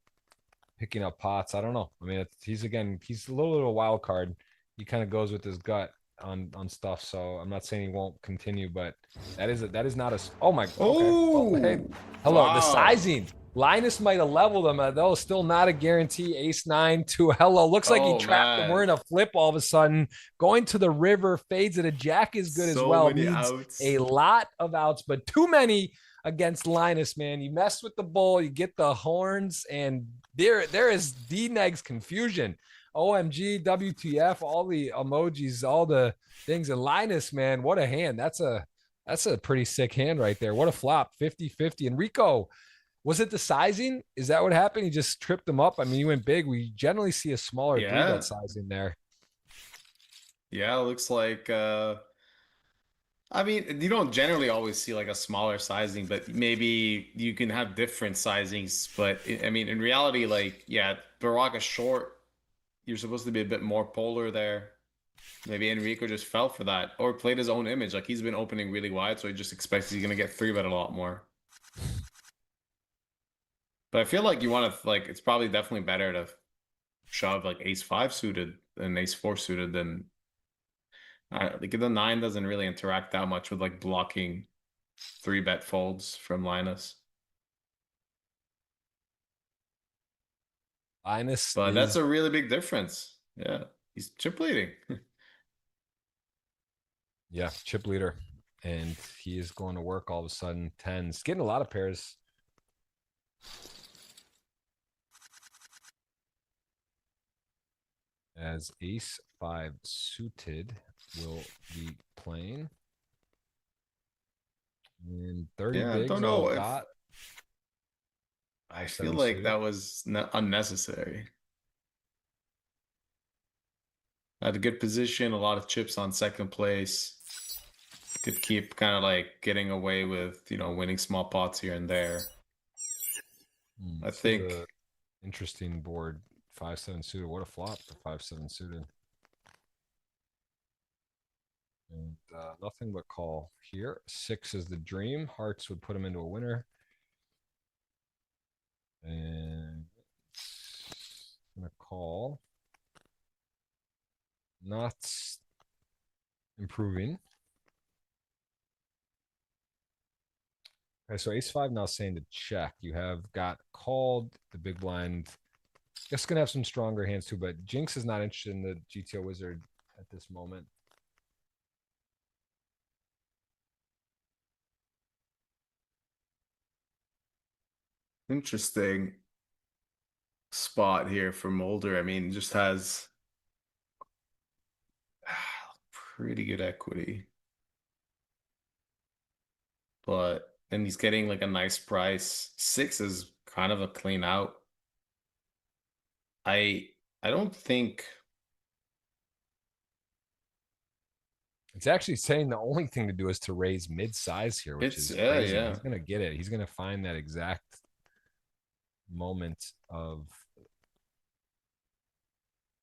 picking up pots. I don't know. I mean, he's a little wild card. He kind of goes with his gut on stuff. So I'm not saying he won't continue, but that is not a. Oh my. Okay. Oh, well, hey, hello. wow. The sizing. Linus might have leveled him. Though still not a guarantee. Ace 9 to hello. Looks like he trapped him. We're in a flip all of a sudden. Going to the river, fades it. A jack is good as well. Many Needs outs. a lot of outs, but too many against Linus, man. You mess with the bull, you get the horns, and there is D-Neg's confusion. OMG, WTF, all the emojis, all the things. And Linus, man, what a hand. That's a pretty sick hand right there. What a flop. 50-50. Enrico, was it the sizing? Is that what happened? He just tripped him up. I mean, he went big. We generally see a smaller 3-bet sizing there. Yeah, it looks like I mean, you don't generally always see like a smaller sizing, but maybe you can have different sizings. But I mean, in reality, like, yeah, Barack is short. You're supposed to be a bit more polar there. Maybe Enrico just fell for that or played his own image. Like he's been opening really wide, so he just expects he's gonna get 3-bet a lot more. But I feel like you want to like it's probably definitely better to shove like ace 5 suited than ace 4 suited than like the 9 doesn't really interact that much with like blocking 3-bet folds from Linus. But that's a really big difference. Yeah, he's chip leading. Yeah, chip leader. And he is going to work all of a sudden. 10s. Getting a lot of pairs. As ace 5 suited will be playing. And 30 bigs. I don't know if I feel like that was unnecessary. Had a good position, a lot of chips on second place. Could keep kind of like getting away with, winning small pots here and there. I think interesting board. 5-7 suited. What a flop for 5-7 suited. And nothing but call here. 6 is the dream. Hearts would put him into a winner. And I'm gonna call. Not improving. Okay, so ace-5 now saying to check. You have got called the big blind. Just gonna have some stronger hands too, but Jinx is not interested in the GTO wizard at this moment. Interesting spot here for Mulder. I mean, just has pretty good equity. But and he's getting like a nice price. 6 is kind of a clean out. I don't think It's actually saying the only thing to do is to raise mid-size here, which it's is yeah, crazy. yeah. He's gonna get it. He's gonna find that exact moment of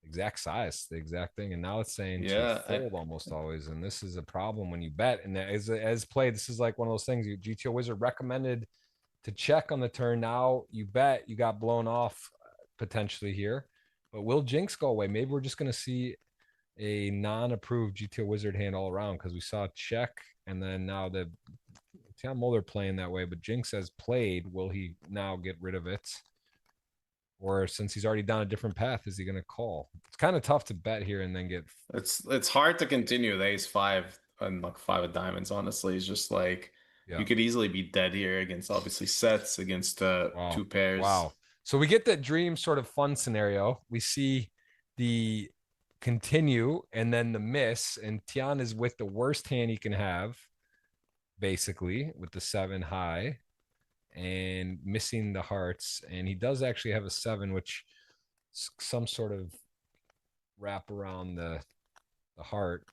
exact size, the exact thing. And now it's saying to fold almost always. And this is a problem when you bet. And as played, this is like one of those things. GTO Wizard recommended to check on the turn. Now you bet, you got blown off potentially here. But will Jinx go away? Maybe we're just going to see a non-approved GTO Wizard hand all around, because we saw check, and then now the Tom Mulder playing that way. But Jinx has played. Will he now get rid of it? Or since he's already down a different path, is he going to call? It's kind of tough to bet here and then get. It's hard to continue the ace-5 and like 5 of diamonds. Honestly, it's just like you could easily be dead here against obviously sets against Wow. 2 pairs. Wow. So we get that dream sort of fun scenario. We see the continue and then the miss, and Tian is with the worst hand he can have, basically with the 7 high and missing the hearts. And he does actually have a 7, which some sort of wrap around the heart.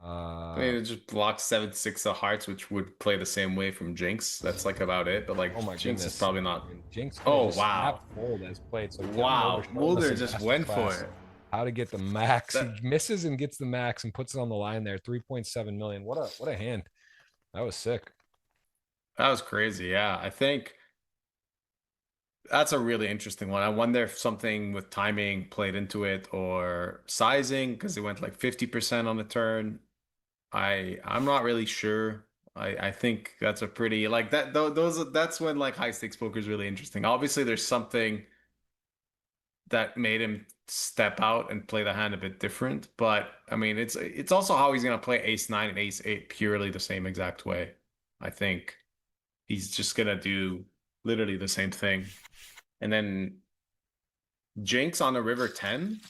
I mean, it just blocks 7-6 of hearts, which would play the same way from Jinx. That's like about it. But like, oh my Jinx goodness. is probably not. I mean, Jinx Wow. fold as played. So Wow, Mulder just went for it. How to get the max? He misses and gets the max and puts it on the line there. 3.7 million. What a hand. That was sick. That was crazy. Yeah, I think that's a really interesting one. I wonder if something with timing played into it or sizing, because it went like 50% on the turn. I'm not really sure. I think that's a pretty like that that's when like high stakes poker is really interesting. Obviously, there's something that made him step out and play the hand a bit different, but I mean it's also how he's gonna play ace-9 and ace-8 purely the same exact way. I think he's just gonna do literally the same thing. And then Jinx on the river 10.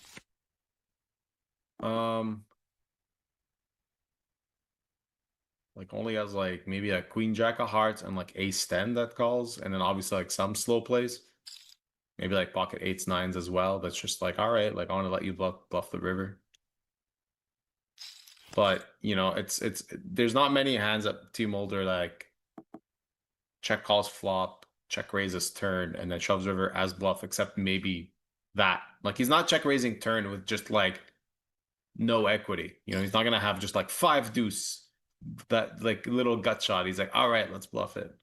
Like only has like maybe a queen jack of hearts and like ace 10 that calls, and then obviously like some slow plays. Maybe like pocket eights, nines as well. That's just like, all right, like I want to let you bluff the river. But you know, there's not many hands that Team Mulder like check calls flop, check raises turn, and then shoves river as bluff, except maybe that. Like he's not check raising turn with just like no equity. You know, he's not gonna have just like 5 deuce, that like little gut shot. He's like, all right, let's bluff it.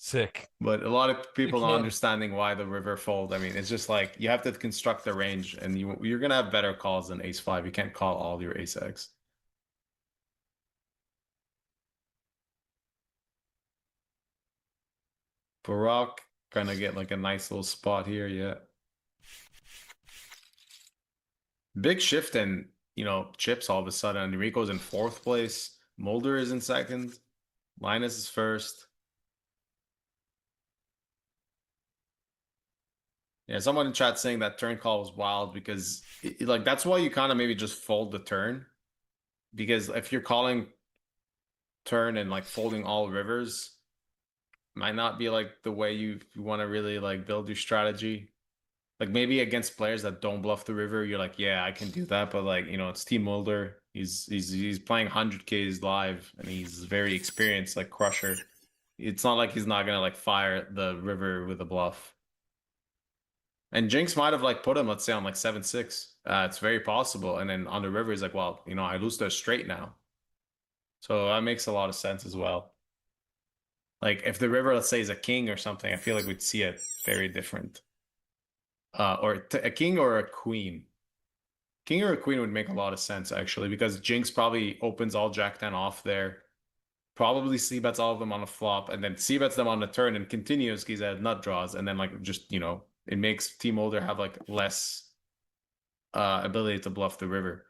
Sick. But a lot of people not understanding why the river fold. I mean, it's just like you have to construct the range, and you're gonna have better calls than ace-5. You can't call all your ace-x. Barak gonna get like a nice little spot here, yeah. Big shift in, you know, chips all of a sudden. Enrico's in 4th place. Mulder is in 2nd. Linus is 1st. Yeah, someone in chat saying that turn call was wild because like that's why you kind of maybe just fold the turn. Because if you're calling turn and like folding all rivers, might not be like the way you want to really like build your strategy. Like maybe against players that don't bluff the river, you're like, yeah, I can do that. But like, you know, it's Team Mulder. He's playing 100Ks live and he's very experienced, like crusher. It's not like he's not gonna like fire the river with a bluff. And Jinx might have like put him, let's say, on like 7-6. It's very possible. And then on the river, he's like, well, you know, I lose to a straight now. So that makes a lot of sense as well. Like if the river, let's say, is a king or something, I feel like we'd see it very different. Or a king or a queen. King or a queen would make a lot of sense actually, because Jinx probably opens all Jack 10 off there. Probably c-bets all of them on a flop, and then c-bets them on the turn and continues because he had nut draws, and then like just, you know, it makes Team Older have like less ability to bluff the river.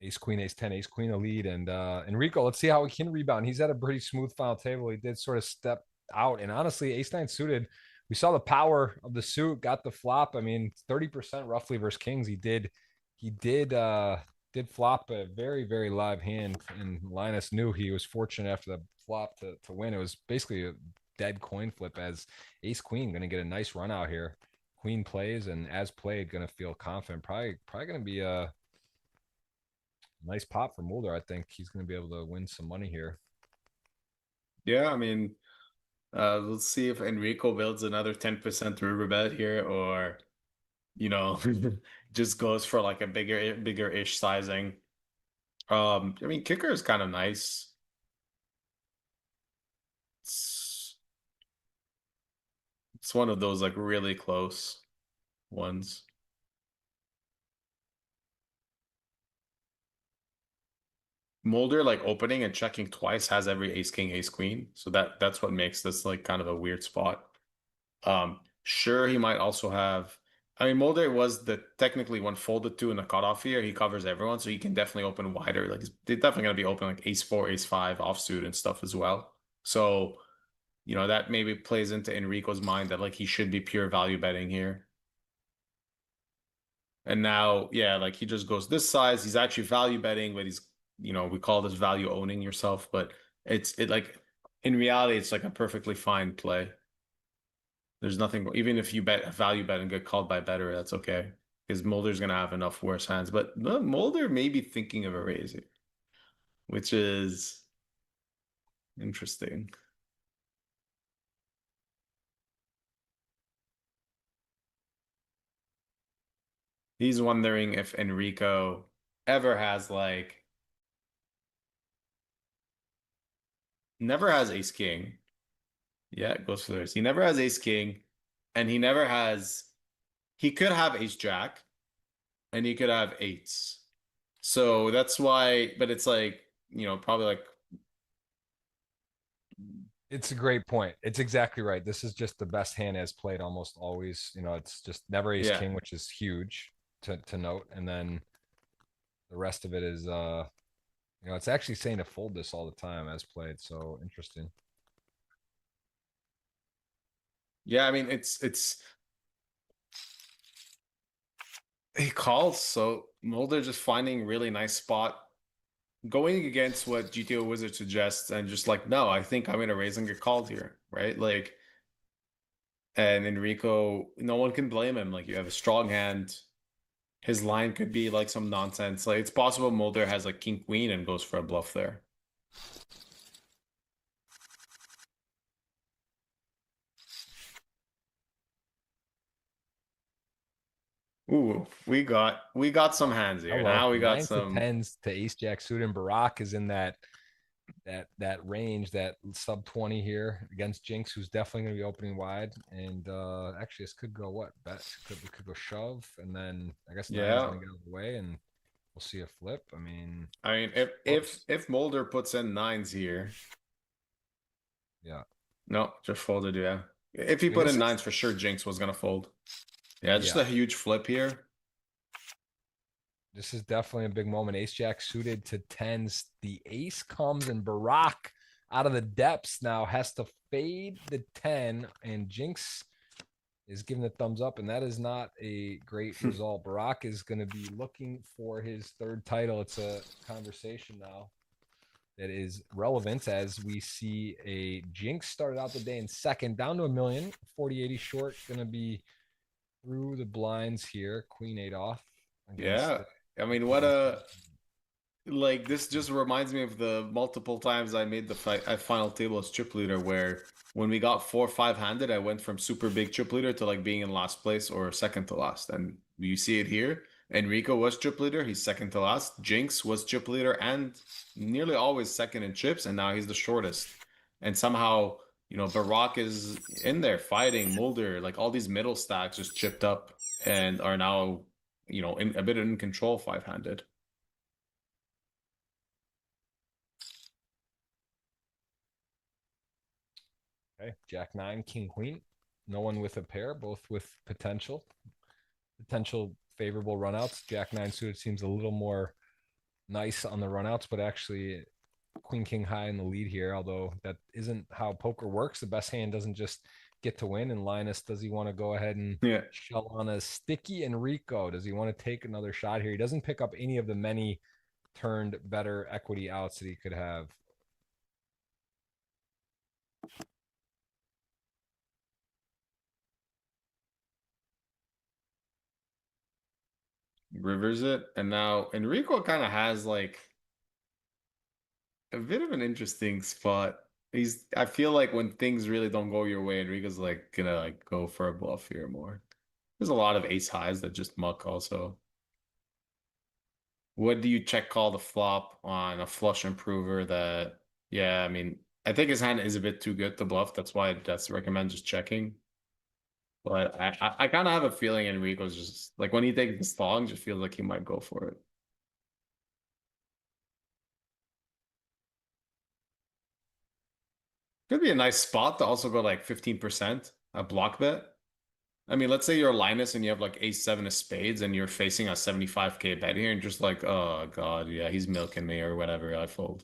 Ace queen, ace 10, ace queen, a lead. And Enrico, let's see how he can rebound. He's at a pretty smooth final table. He did sort of step out. And honestly, ace 9 suited, we saw the power of the suit, got the flop. I mean, 30% roughly versus kings. He did flop a very, very live hand. And Linus knew he was fortunate after the flop to win. It was basically a dead coin flip, as ace queen going to get a nice run out here. Queen plays, and as played, going to feel confident. Probably going to be a nice pop for Mulder. I think he's going to be able to win some money here. Yeah, I mean, let's see if Enrico builds another 10% river bet here, or you know, just goes for like a bigger-ish sizing. I mean, kicker is kind of nice. It's one of those like really close ones. Mulder like opening and checking twice has every ace king ace queen, so that's what makes this like kind of a weird spot. Sure, he might also have. I mean, Mulder was the technically when folded to in the cutoff here, he covers everyone, so he can definitely open wider. Like they're definitely gonna be open like ace 4, ace 5 offsuit and stuff as well. So, you know, that maybe plays into Enrico's mind that like he should be pure value betting here. And now, yeah, like he just goes this size. He's actually value betting, but he's, you know, we call this value owning yourself, but it like in reality, it's like a perfectly fine play. There's nothing, even if you bet value bet and get called by better, that's okay. Because Mulder's gonna have enough worse hands. But Mulder may be thinking of a raise here, which is interesting. He's wondering if Enrico ever has like never has ace king. Yeah, it goes for this. He never has ace king, and he never has. He could have ace jack, and he could have eights. So that's why. But it's like, you know, probably like. It's a great point. It's exactly right. This is just the best hand as played almost always. You know, it's just never ace Yeah. king, which is huge to note. And then the rest of it is you know, it's actually saying to fold this all the time as played. So interesting. Yeah, I mean it's he calls, so Mulder just finding really nice spot, going against what GTO Wizard suggests, and just like, no, I think I'm gonna raise and get called here, right? Like, and Enrico, no one can blame him. Like, you have a strong hand. His line could be like some nonsense. Like, it's possible Mulder has like king queen and goes for a bluff there. Ooh, we got some hands here. Hello. Now we got 9 to some. 10s to ace jack suited, and Barack is in that range, that sub 20 here against Jinx, who's definitely going to be opening wide. And actually, this could go what? Bet could go shove, and then I guess 9 is Yeah. going to get out of the way, and we'll see a flip. I mean, If Mulder puts in nines here, yeah. no, just folded. Yeah, if he I mean, put this in is nines, for sure, Jinx was gonna fold. Yeah, just yeah. a huge flip here. This is definitely a big moment. Ace jack suited to 10s. The ace comes, and Barack out of the depths now has to fade the 10, and Jinx is giving the thumbs up, and that is not a great result. Barack is going to be looking for his third title. It's a conversation now that is relevant, as we see a Jinx started out the day in second, down to 1,000,000, 40-80 short, going to be through the blinds here. Queen 8 off. Yeah, I mean, what a Like this just reminds me of the multiple times I made the final table as chip leader, where when we got 4 or 5 handed, I went from super big chip leader to like being in last place or second to last. And you see it here. Enrico was chip leader, he's second to last. Jinx was chip leader and nearly always second in chips, and now he's the shortest. And somehow, Barak is in there fighting Mulder, like all these middle stacks just chipped up and are now, in a bit in control 5-handed. Okay, Jack 9, King Queen. No one with a pair, both with potential favorable runouts. Jack 9 suited seems a little more nice on the runouts, but actually Queen King high in the lead here, although that isn't how poker works. The best hand doesn't just get to win. And Linus, does he want to go ahead and shell on a sticky Enrico? Does he want to take another shot here? He doesn't pick up any of the many turned better equity outs that he could have. Rivers it, and now Enrico kind of has like a bit of an interesting spot. I feel like when things really don't go your way, Enrico's like gonna like go for a bluff here more. There's a lot of ace highs that just muck also. What do you check call the flop on a flush improver that, yeah, I mean, I think his hand is a bit too good to bluff. That's why that's recommend just checking. But I kind of have a feeling Enrico's just like when he takes this long, just feels like he might go for it. Could be a nice spot to also go like 15%, a block bet. I mean, let's say you're Linus and you have like ace seven of spades and you're facing a 75K bet here and just like, oh god, yeah, he's milking me or whatever, I fold.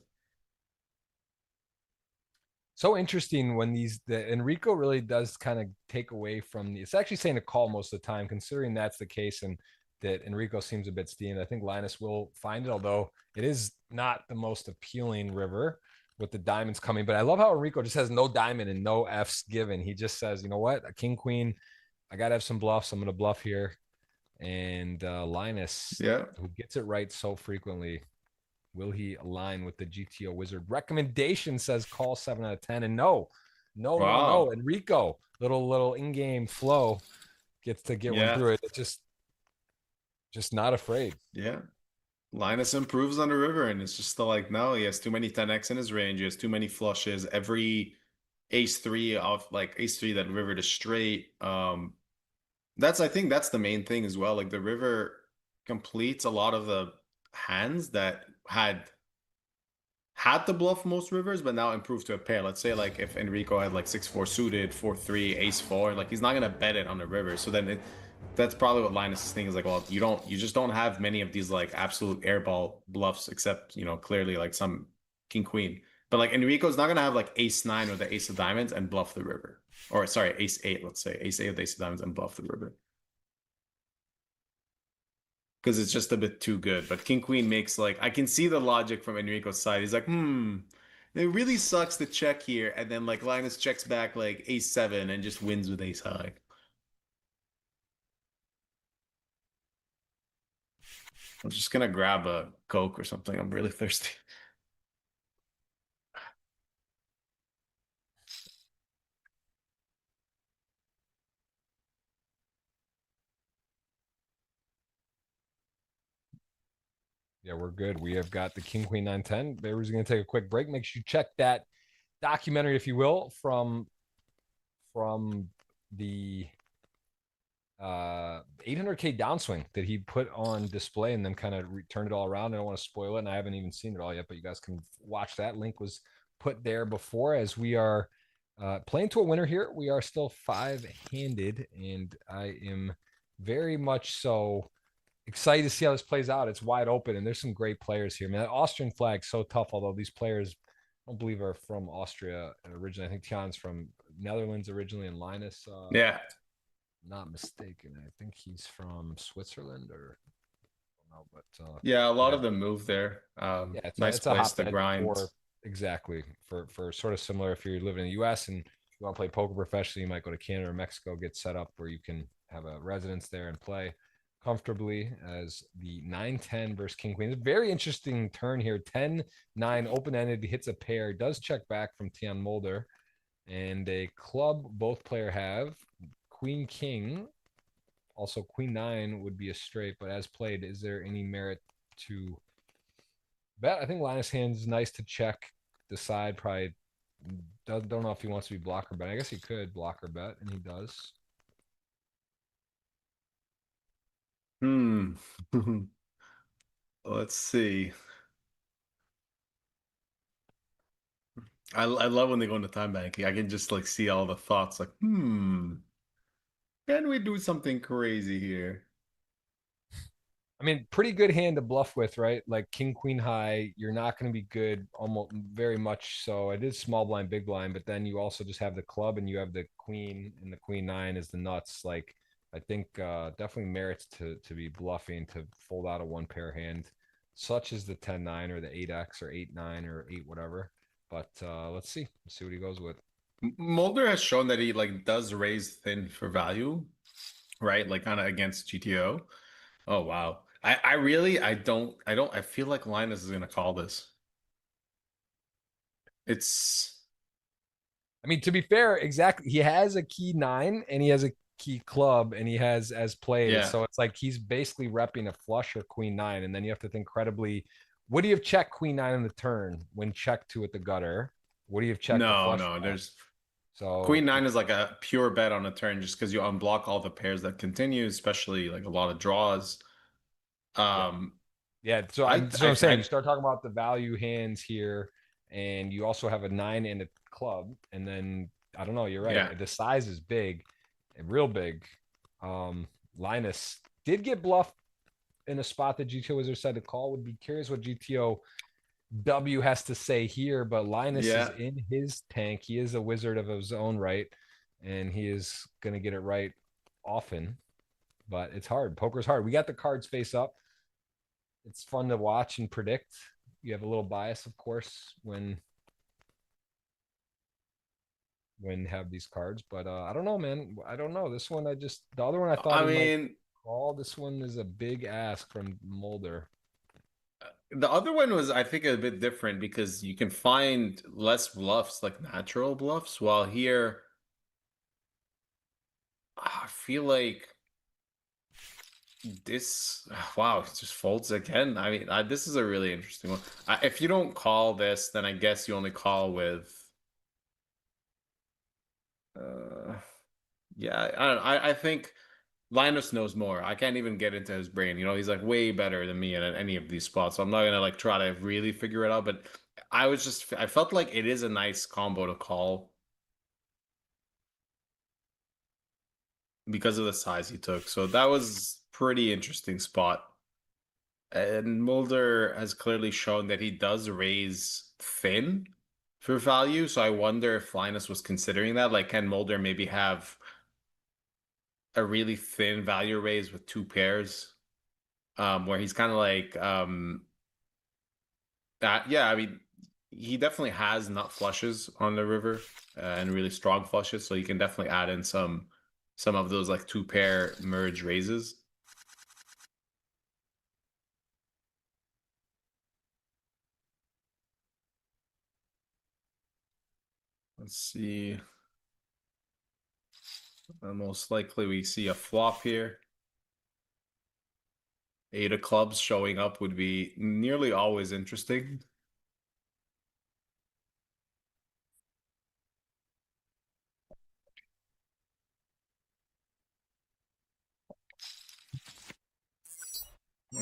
So interesting when the Enrico really does kind of take away from it's actually saying to call most of the time, considering that's the case and that Enrico seems a bit steamed. I think Linus will find it, although it is not the most appealing river with the diamonds coming. But I love how Enrico just has no diamond and no F's given. He just says, you know what, a king queen, I gotta have some bluffs. I'm gonna bluff here. And Linus, who gets it right so frequently, will he align with the GTO wizard recommendation? Says call 7 out of 10. And no. Enrico, little in-game flow gets to get one through it. It's just not afraid. Yeah. Linus improves on the river, and it's just still like, no, he has too many 10x in his range. He has too many flushes. Every ace three that river to straight. I think that's the main thing as well. Like the river completes a lot of the hands that had to bluff most rivers, but now improved to a pair. Let's say like if Enrico had like 6-4 suited, 4-3, ace-4, like he's not gonna bet it on the river. So then that's probably what Linus' thing is like. Well, you just don't have many of these like absolute airball bluffs, except clearly like some king queen. But like Enrico's not gonna have like ace-9 or the ace of diamonds and bluff the river. Or sorry, ace-8, let's say ace-8 with the ace of diamonds and bluff the river. Because it's just a bit too good. But king queen makes like I can see the logic from Enrico's side. He's like, it really sucks to check here, and then like Linus checks back like ace-7 and just wins with ace high. I'm just gonna grab a Coke or something. I'm really thirsty. Yeah, we're good. We have got the King Queen 910. Bear's going to take a quick break. Make sure you check that documentary, if you will, from the 800K downswing that he put on display and then kind of turned it all around. I don't want to spoil it, and I haven't even seen it all yet, but you guys can watch that. Link was put there before. As we are playing to a winner here, we are still 5-handed, and I am very much so excited to see how this plays out. It's wide open, and there's some great players here. Man, that Austrian flag's so tough, although these players I don't believe are from Austria originally. I think Tian's from Netherlands originally, and Linus not mistaken, I think he's from Switzerland or no, but yeah, a lot of them move there. it's nice place to grind. Exactly, for sort of similar. If you're living in the US and you want to play poker professionally, you might go to Canada or Mexico, get set up where you can have a residence there and play. comfortably as the 9-10 versus king queen. It's a very interesting turn here. 10-9 open-ended, hits a pair, does check back from Tian Mulder, and a club both player have. Queen king, also queen 9 would be a straight, but as played, is there any merit to bet? I think Linus hands is nice to check. Decide probably don't know if he wants to be blocker bet. I guess he could blocker bet, and he does. Let's see. I love when they go into time banking. I can just like see all the thoughts like, can we do something crazy here? I mean, pretty good hand to bluff with, right? Like king, queen high, you're not going to be good, almost very much so. It is small blind, big blind, but then you also just have the club and you have the queen, and the queen 9 is the nuts. Like, I think definitely merits to be bluffing to fold out a one pair hand, such as the 10-9 or the 8x or 8-9 or 8 whatever. But let's see what he goes with. Mulder has shown that he like does raise thin for value, right? Like kind of against GTO. Oh wow. I really I feel like Linus is gonna call this. It's I mean, to be fair, exactly. He has a key 9 and he has a key club and he has as played. yeah. So it's like he's basically repping a flush or queen 9. And then you have to think credibly, would he have checked queen 9 on the turn when checked to at the gutter? Would he have checked the No, flush no, draw? there's So Queen 9 is like a pure bet on a turn just because you unblock all the pairs that continue, especially like a lot of draws. yeah. Um Yeah, so I I'm I saying you I start talking about the value hands here, and you also have a 9 and a club, and then I don't know, you're yeah. right. The size is big, real big. Linus did get bluffed in a spot that GTO Wizard said to call. Would be curious what GTO W has to say here, but Linus is Yeah. in his tank. He is a wizard of his own right, and he is gonna get it right often. But it's hard. Poker's hard. We got the cards face up. It's fun to watch and predict. You have a little bias, of course, when have these cards, but I don't know, man. I don't know. This one, the other one I thought I he might mean, call. This one is a big ask from Mulder. the other one was I think a bit different because you can find less bluffs, like natural bluffs, while here I feel like this wow, it just folds again. I mean, this is a really interesting one. If you don't call this, then I guess you only call with yeah, I don't know. I think Linus knows more. I can't even get into his brain. You know, he's like way better than me at any of these spots. So I'm not gonna like try to really figure it out. But I felt like it is a nice combo to call because of the size he took. So that was pretty interesting spot. And Mulder has clearly shown that he does raise thin for value. So I wonder if Linus was considering that. Like, can Mulder maybe have a really thin value raise with two pairs? Where he's kind of like that. Yeah, I mean, he definitely has nut flushes on the river and really strong flushes, so you can definitely add in some of those like two pair merge raises. Let's see. Most likely we see a flop here. 8 of clubs showing up would be nearly always interesting.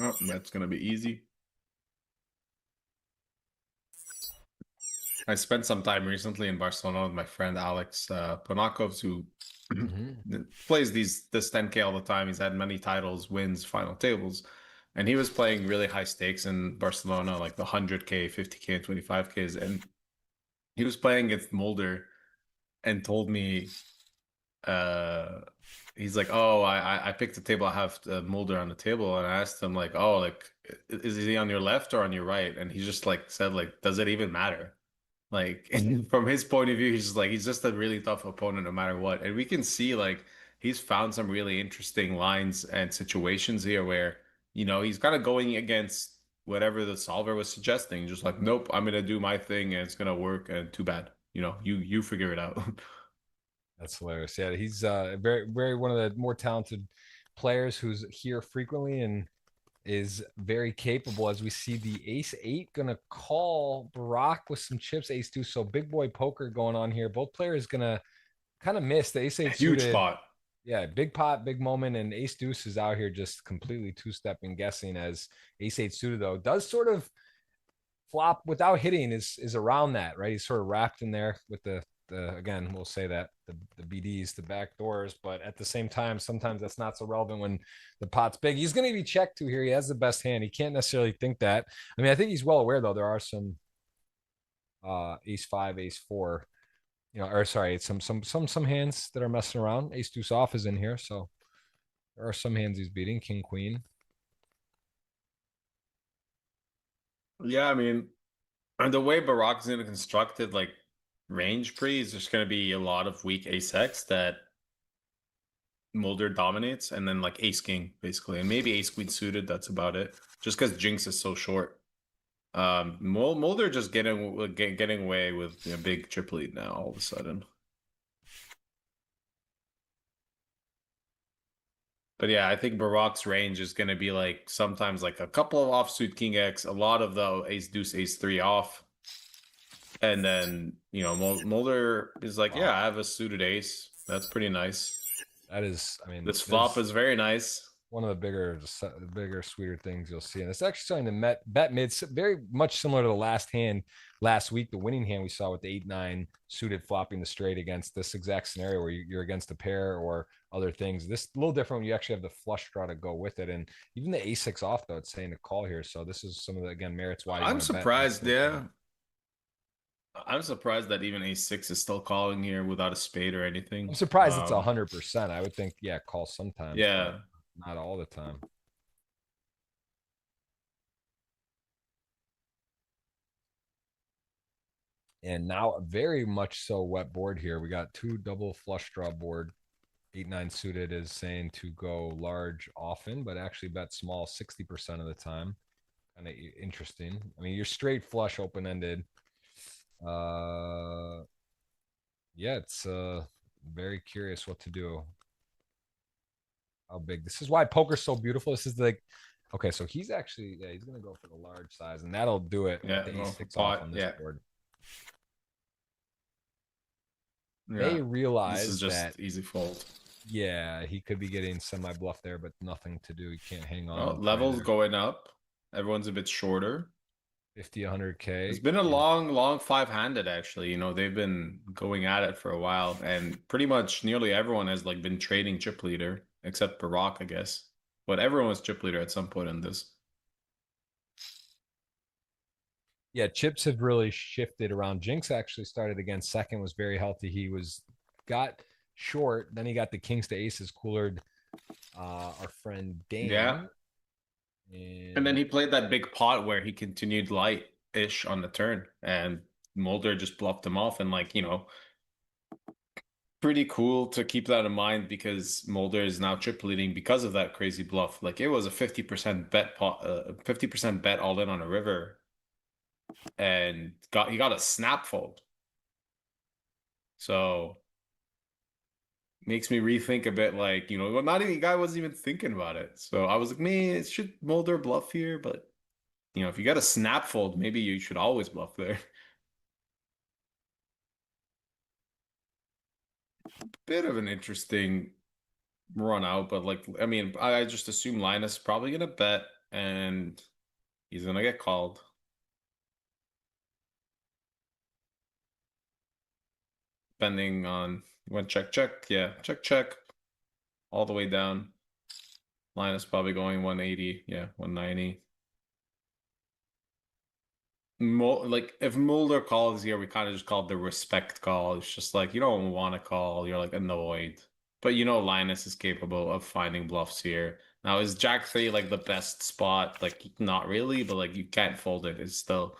Oh, that's gonna be easy. I spent some time recently in Barcelona with my friend Alex Panakovs, who plays this 10K all the time. He's had many titles, wins, final tables, and he was playing really high stakes in Barcelona, like the 100K, 50K, and 25Ks. And he was playing against Mulder and told me, he's like, "Oh, I picked a table. I have Mulder on the table." And I asked him like, "Oh, like, is he on your left or on your right?" And he just like said like, "Does it even matter?" Like from his point of view, he's just a really tough opponent no matter what. And we can see like he's found some really interesting lines and situations here where, he's kind of going against whatever the solver was suggesting. Just like, nope, I'm gonna do my thing and it's gonna work, and too bad. You figure it out. That's hilarious. Yeah, he's very, very one of the more talented players who's here frequently and is very capable. As we see the ace eight gonna call Barack with some chips, ace two. So big boy poker going on here. Both players gonna kind of miss the ace eight Huge suited. pot. Yeah, big pot, big moment, and ace deuce is out here just completely two-stepping guessing. As ace eight suited though does sort of flop without hitting is around that, right? He's sort of wrapped in there with the again, we'll say that the BDs, the back doors, but at the same time, sometimes that's not so relevant when the pot's big. He's going to be checked to here. He has the best hand. He can't necessarily think that. I mean, I think he's well aware though. There are some ace five, ace four, or sorry, some hands that are messing around. Ace deuce off is in here, so there are some hands he's beating. King queen. Yeah, I mean, and the way Barack's gonna construct it, like range pre, is just gonna be a lot of weak ace X that Mulder dominates, and then like ace king basically, and maybe ace queen suited. That's about it. Just because Jinx is so short. Mulder just getting away with a big chip lead now all of a sudden. But yeah, I think Barack's range is going to be like sometimes like a couple of offsuit king X, a lot of the ace deuce ace three off, and then Mulder is like, yeah, I have a suited ace. That's pretty nice. That is, I mean, This flop is very nice. One of the bigger, sweeter things you'll see. And it's actually starting to bet mids, very much similar to the last hand last week, the winning hand we saw with the 8-9 suited flopping the straight against this exact scenario where you're against a pair or other things. This a little different when you actually have the flush draw to go with it. And even the a6 off, though, it's saying to call here. So this is some of the, again, merits why I'm surprised, yeah. I'm surprised that even a6 is still calling here without a spade or anything. I'm surprised it's 100%. I would think, yeah, call sometimes. Yeah. Not all the time. And now very much so wet board here. We got two double flush draw board. 8-9 suited is saying to go large often, but actually bet small 60% of the time. Kind of interesting. I mean, you're straight flush open-ended. Yeah, it's very curious what to do. How big? This is why poker's so beautiful. This is like, okay, so he's actually, yeah, he's gonna go for the large size, and that'll do it. Yeah, the ace-6 off on this board. Yeah. They realize this is just that easy fold. Yeah, he could be getting semi bluff there, but nothing to do. He can't hang on. Levels going up. Everyone's a bit shorter. 50, 100K. It's been a long five-handed actually. They've been going at it for a while, and pretty much nearly everyone has like been trading chip leader, except Barack, I guess. But everyone was chip leader at some point in this. Yeah, chips have really shifted around. Jinx actually started again second, was very healthy. He got short, then he got the kings to aces, coolered our friend Dan. Yeah. And then he played that big pot where he continued light-ish on the turn, and Mulder just bluffed him off. And pretty cool to keep that in mind, because Mulder is now chip leading because of that crazy bluff. Like, it was a 50% bet pot, 50% bet all in on a river, and he got a snap fold. So makes me rethink a bit, like, not even, the guy wasn't even thinking about it. So I was like, man, should Mulder bluff here? But, if you got a snap fold, maybe you should always bluff there. Bit of an interesting run out, but I mean, I just assume Linus is probably going to bet, and he's going to get called. Depending on, went check, yeah, check, all the way down. Linus probably going 180, yeah, 190. Like, if Mulder calls here, we kind of just call it the respect call. It's just like, you don't want to call, you're like annoyed. But Linus is capable of finding bluffs here. Now, is Jack 3 like the best spot? Like, not really, but like, you can't fold it. It's still,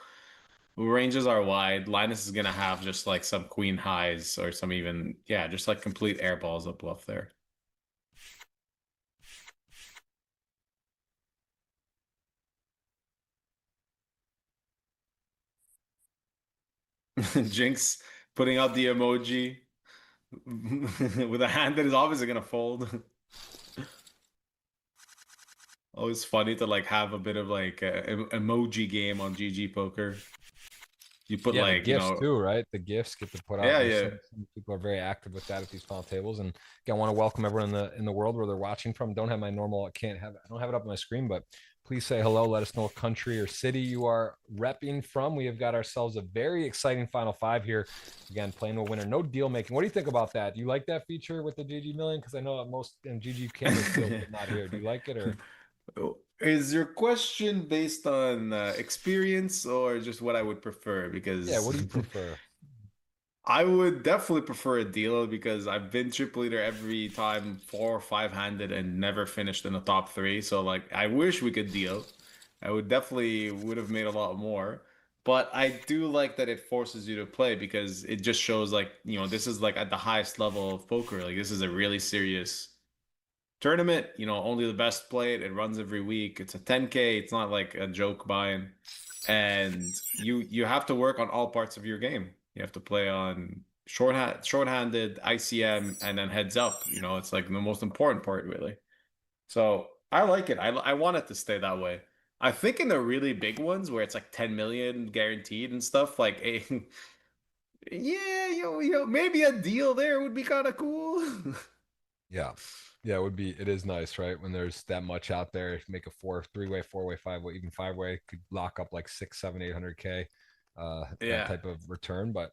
ranges are wide. Linus is gonna have just like some queen highs or some even, yeah, just like complete air balls of bluff there. Jinx putting out the emoji with a hand that is obviously gonna fold. Always funny to like have a bit of like a emoji game on GG Poker. You put Yeah, the like, gifts too, right? The gifts get to put out. yeah, There's yeah, some people are very active with that at these final tables, and again, I want to welcome everyone in the world where they're watching from. Don't have my normal. I don't have it up on my screen, but please say hello. Let us know what country or city you are repping from. We have got ourselves a very exciting final five here. Again, playing a winner, no deal making. What do you think about that? Do you like that feature with the GGMillion? Because I know most in GG cameras deals, but not here. Do you like it or? Is your question based on experience or just what I would prefer? Yeah, Because what do you prefer? I would definitely prefer a deal because I've been triple leader every time 4 or 5 handed and never finished in the top three. So like I wish we could deal. I would definitely would have made a lot more. But I do like that it forces you to play because it just shows like, this is like at the highest level of poker. Like this is a really serious tournament. Only the best play it. It runs every week. It's a 10K. It's not like a joke buy-in. And you have to work on all parts of your game. You have to play on short-handed, ICM, and then heads up. It's like the most important part, really. So I like it. I want it to stay that way. I think in the really big ones where it's like 10 million guaranteed and stuff, like yeah, maybe a deal there would be kind of cool. Yeah. Yeah, it would be. It is nice, right? When there's that much out there, make a three-way, four-way, five-way, even five-way could lock up like 6, 7, 800K, that Yeah. type of return. But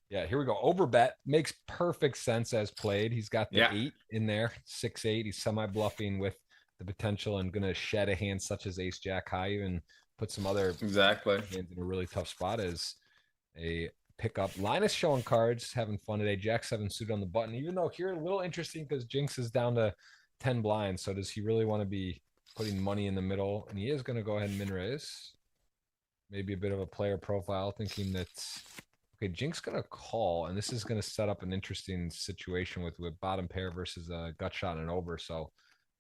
yeah, here we go. Overbet makes perfect sense as played. He's got the Yeah. 8 in there, 6-8. He's semi-bluffing with the potential and gonna shed a hand such as Ace Jack high, even put some other Exactly. hands in a really tough spot as a pickup. Linus showing cards, having fun today. Jack 7 suited on the button, even though here a little interesting because Jinx is down to 10 blinds. So does he really want to be putting money in the middle? And he is going to go ahead and min raise. Maybe a bit of a player profile, thinking that okay, Jinx going to call, and this is going to set up an interesting situation with bottom pair versus a gut shot and over. So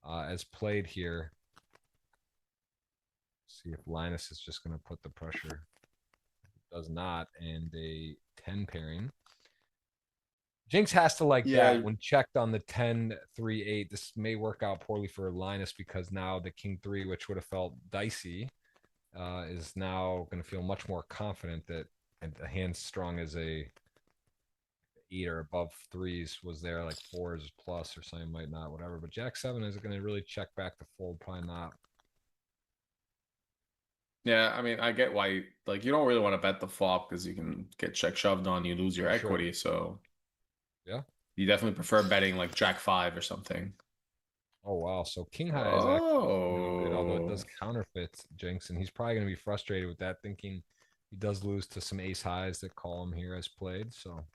as played here, see if Linus is just going to put the pressure. Does not, and a 10 pairing. Jinx has to like Yeah. that when checked on the 10-3-8. This may work out poorly for Linus because now the king 3, which would have felt dicey, is now going to feel much more confident that a hand strong as a 8 or above 3s was there, like 4s plus or something, might not, whatever. But Jack 7 is going to really check back the fold, probably not. Yeah, I mean, I get why you don't really want to bet the flop because you can get check shoved on, you lose your For sure. equity. So Yeah. you definitely prefer betting like Jack 5 or something. Oh wow! So King High is actually really good, although it Oh. does counterfeit Jinx, and he's probably going to be frustrated with that, thinking he does lose to some ace highs that call him here as played. So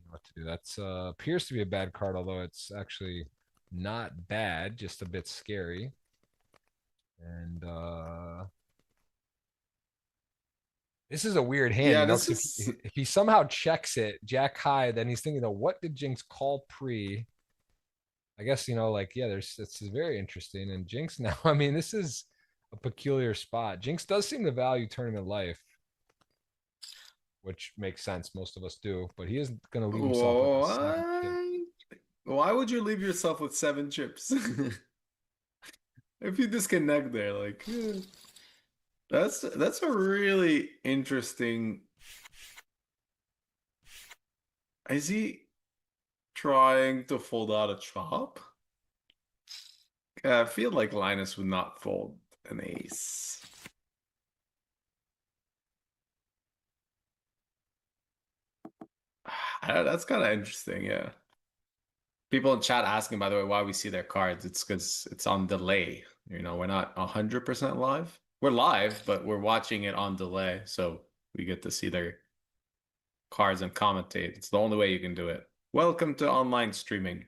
what to do? That's appears to be a bad card, although it's actually not bad, just a bit scary. And this is a weird hand, Yeah, you know, this because is if he somehow checks it Jack high, then he's thinking, what did Jinx call pre? I guess, like, yeah, this is very interesting. And Jinx now, I mean, this is a peculiar spot. Jinx does seem to value tournament life, which makes sense. Most of us do, but he is going to leave himself with a 7 chip. why would you leave yourself with 7 chips? If you disconnect there, like that's a really interesting. Is he trying to fold out a chop? I feel like Linus would not fold an ace. That's kind of interesting, yeah. People in chat asking, by the way, why we see their cards. It's because it's on delay. We're not 100% live. We're live, but we're watching it on delay, so we get to see their cards and commentate. It's the only way you can do it. Welcome to online streaming.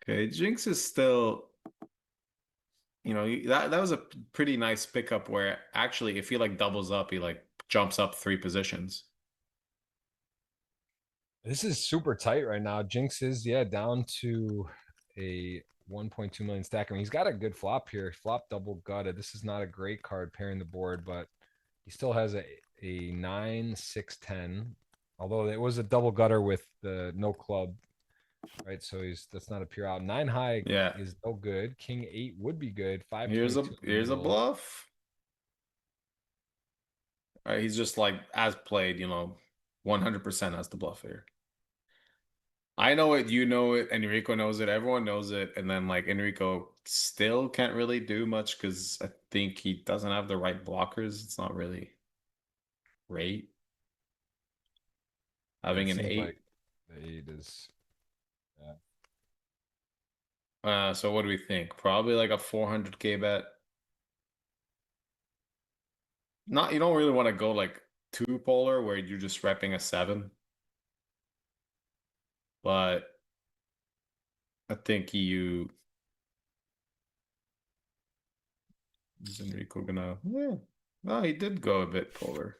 Okay, Jinx is still, that was a pretty nice pickup where actually if he like doubles up, he like jumps up 3 positions. This is super tight right now. Jinx is, yeah, down to a 1.2 million stacker. He's got a good flop here. Flop double gutted. This is not a great card pairing the board, but he still has a 9, 6, 10. Although it was a double gutter with the no club, right? So that's not a pure out. 9 high is no good. King 8 would be good. 5. Here's a bluff. He's just like as played, 100% has the bluff here. I know it, you know it, Enrico knows it, everyone knows it, and then like Enrico still can't really do much because I think he doesn't have the right blockers. It's not really great. Having an 8. Like the 8 is so what do we think? Probably like a 400k bet. You don't really want to go like too polar where you're just repping a 7. But I think is Enrico gonna, no, he did go a bit polar.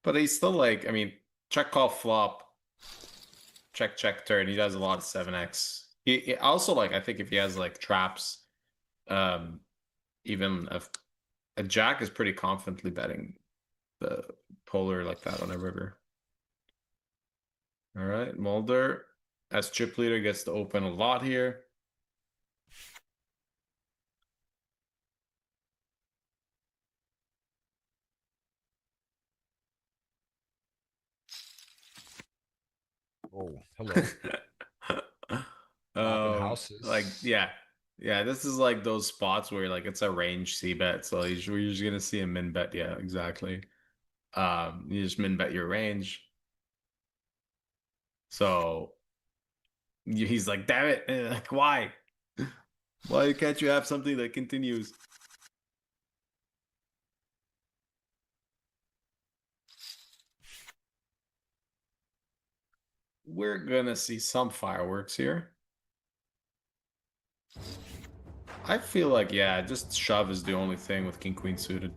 But he's still like, I mean, check call flop, check turn. He does a lot of 7x. He also like, I think if he has like traps, even a jack is pretty confidently betting the polar like that on a river. All right, Mulder as chip leader gets to open a lot here. oh, hello. Houses. Like this is like those spots where like it's a range C bet, so you're just gonna see a min bet. Yeah, exactly. You just min bet your range. So he's like, damn it, like why can't you have something that continues? We're gonna see some fireworks here. I feel like, yeah, just shove is the only thing with king queen suited.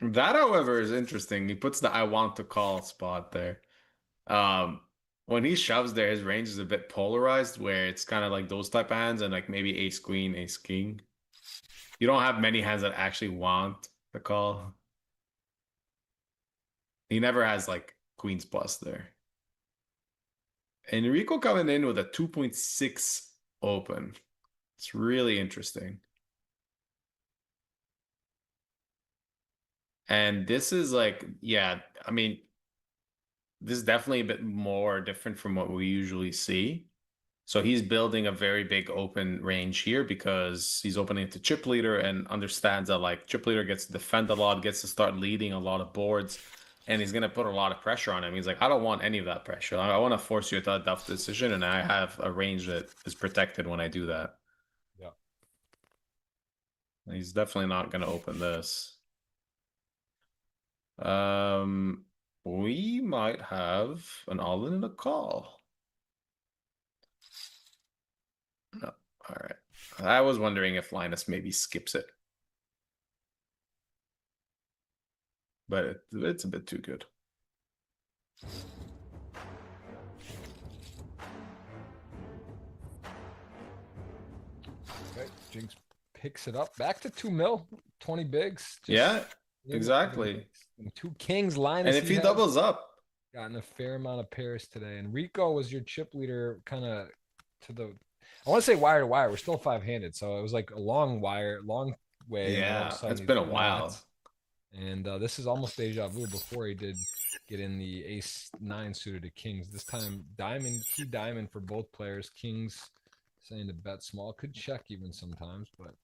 That, however, is interesting. He puts the I want to call spot there. When he shoves there, his range is a bit polarized, where it's kind of like those type of hands and like maybe ace queen, ace king. You don't have many hands that actually want the call. He never has like queens plus there. Enrico coming in with a 2.6 open. It's really interesting. And this is like, yeah, I mean, this is definitely a bit more different from what we usually see. So he's building a very big open range here because he's opening it to chip leader and understands that like chip leader gets to defend a lot, gets to start leading a lot of boards, and he's going to put a lot of pressure on him. He's like, I don't want any of that pressure. I want to force you to a tough decision, and I have a range that is protected when I do that. Yeah. He's definitely not going to open this. We might have an all-in and a call. No. All right. I was wondering if Linus maybe skips it. But it's a bit too good. Okay, Jinx picks it up. Back to 2 mil, 20 bigs. Yeah, exactly. And 2 kings, Linus. And if he doubles up. Gotten a fair amount of pairs today. And Rico was your chip leader kind of to the, I want to say wire to wire. We're still 5-handed. So it was like a long way. Yeah, it's been a while. And this is almost deja vu before he did get in the ace 9 suited to kings. This time, key diamond for both players. Kings saying to bet small. Could check even sometimes, but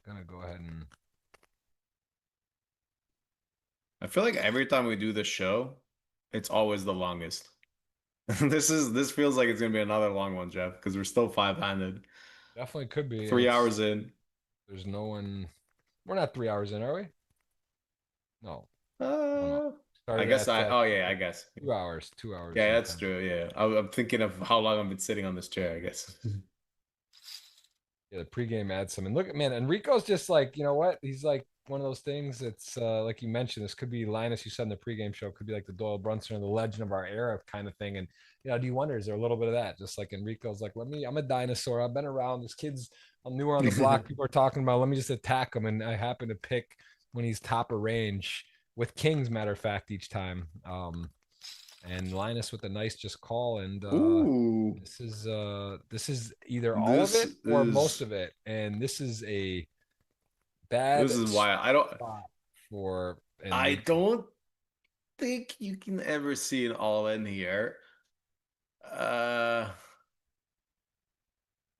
gonna go ahead and. I feel like every time we do this show, it's always the longest. This feels like it's gonna be another long one, Jeff, because we're still 5-handed. Definitely could be. 3 hours in. There's no one. We're not 3 hours in, are we? No. I guess I guess 2 hours. 2 hours. Yeah, that's true. Yeah, I'm thinking of how long I've been sitting on this chair, I guess. Yeah, the pregame adds some. And look, man, Enrico's just like, you know what? He's like, one of those things. It's like you mentioned, this could be Linus. You said in the pregame show, could be like the Doyle Brunson or the legend of our era kind of thing. And do you wonder, is there a little bit of that? Just like Enrico's like, I'm a dinosaur. I've been around. This kid's, I'm newer on the block. People are talking about. Let me just attack him, and I happen to pick when he's top of range with kings. Matter of fact, each time. And Linus with a nice just call, and Ooh, this is either all of this it or most is of it, and this is a this bad is why I don't. spot for I Enrico. don't think you can ever see an all in here. Uh,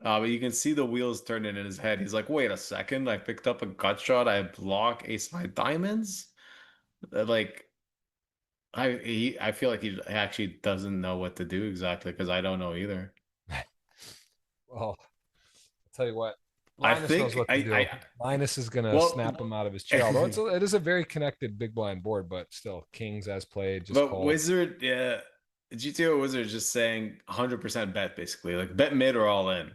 but you can see the wheels turning in his head. He's like, wait a second, I picked up a gut shot. I block ace high diamonds. Like I feel like he actually doesn't know what to do exactly because I don't know either. Well, I'll tell you what, I Linus knows think what to do. Linus is gonna snap well, him out of his chair. Although it is a very connected big blind board, but still, kings as played, just but called. Wizard, yeah, GTO Wizard is just saying 100% bet basically, like bet mid or all in.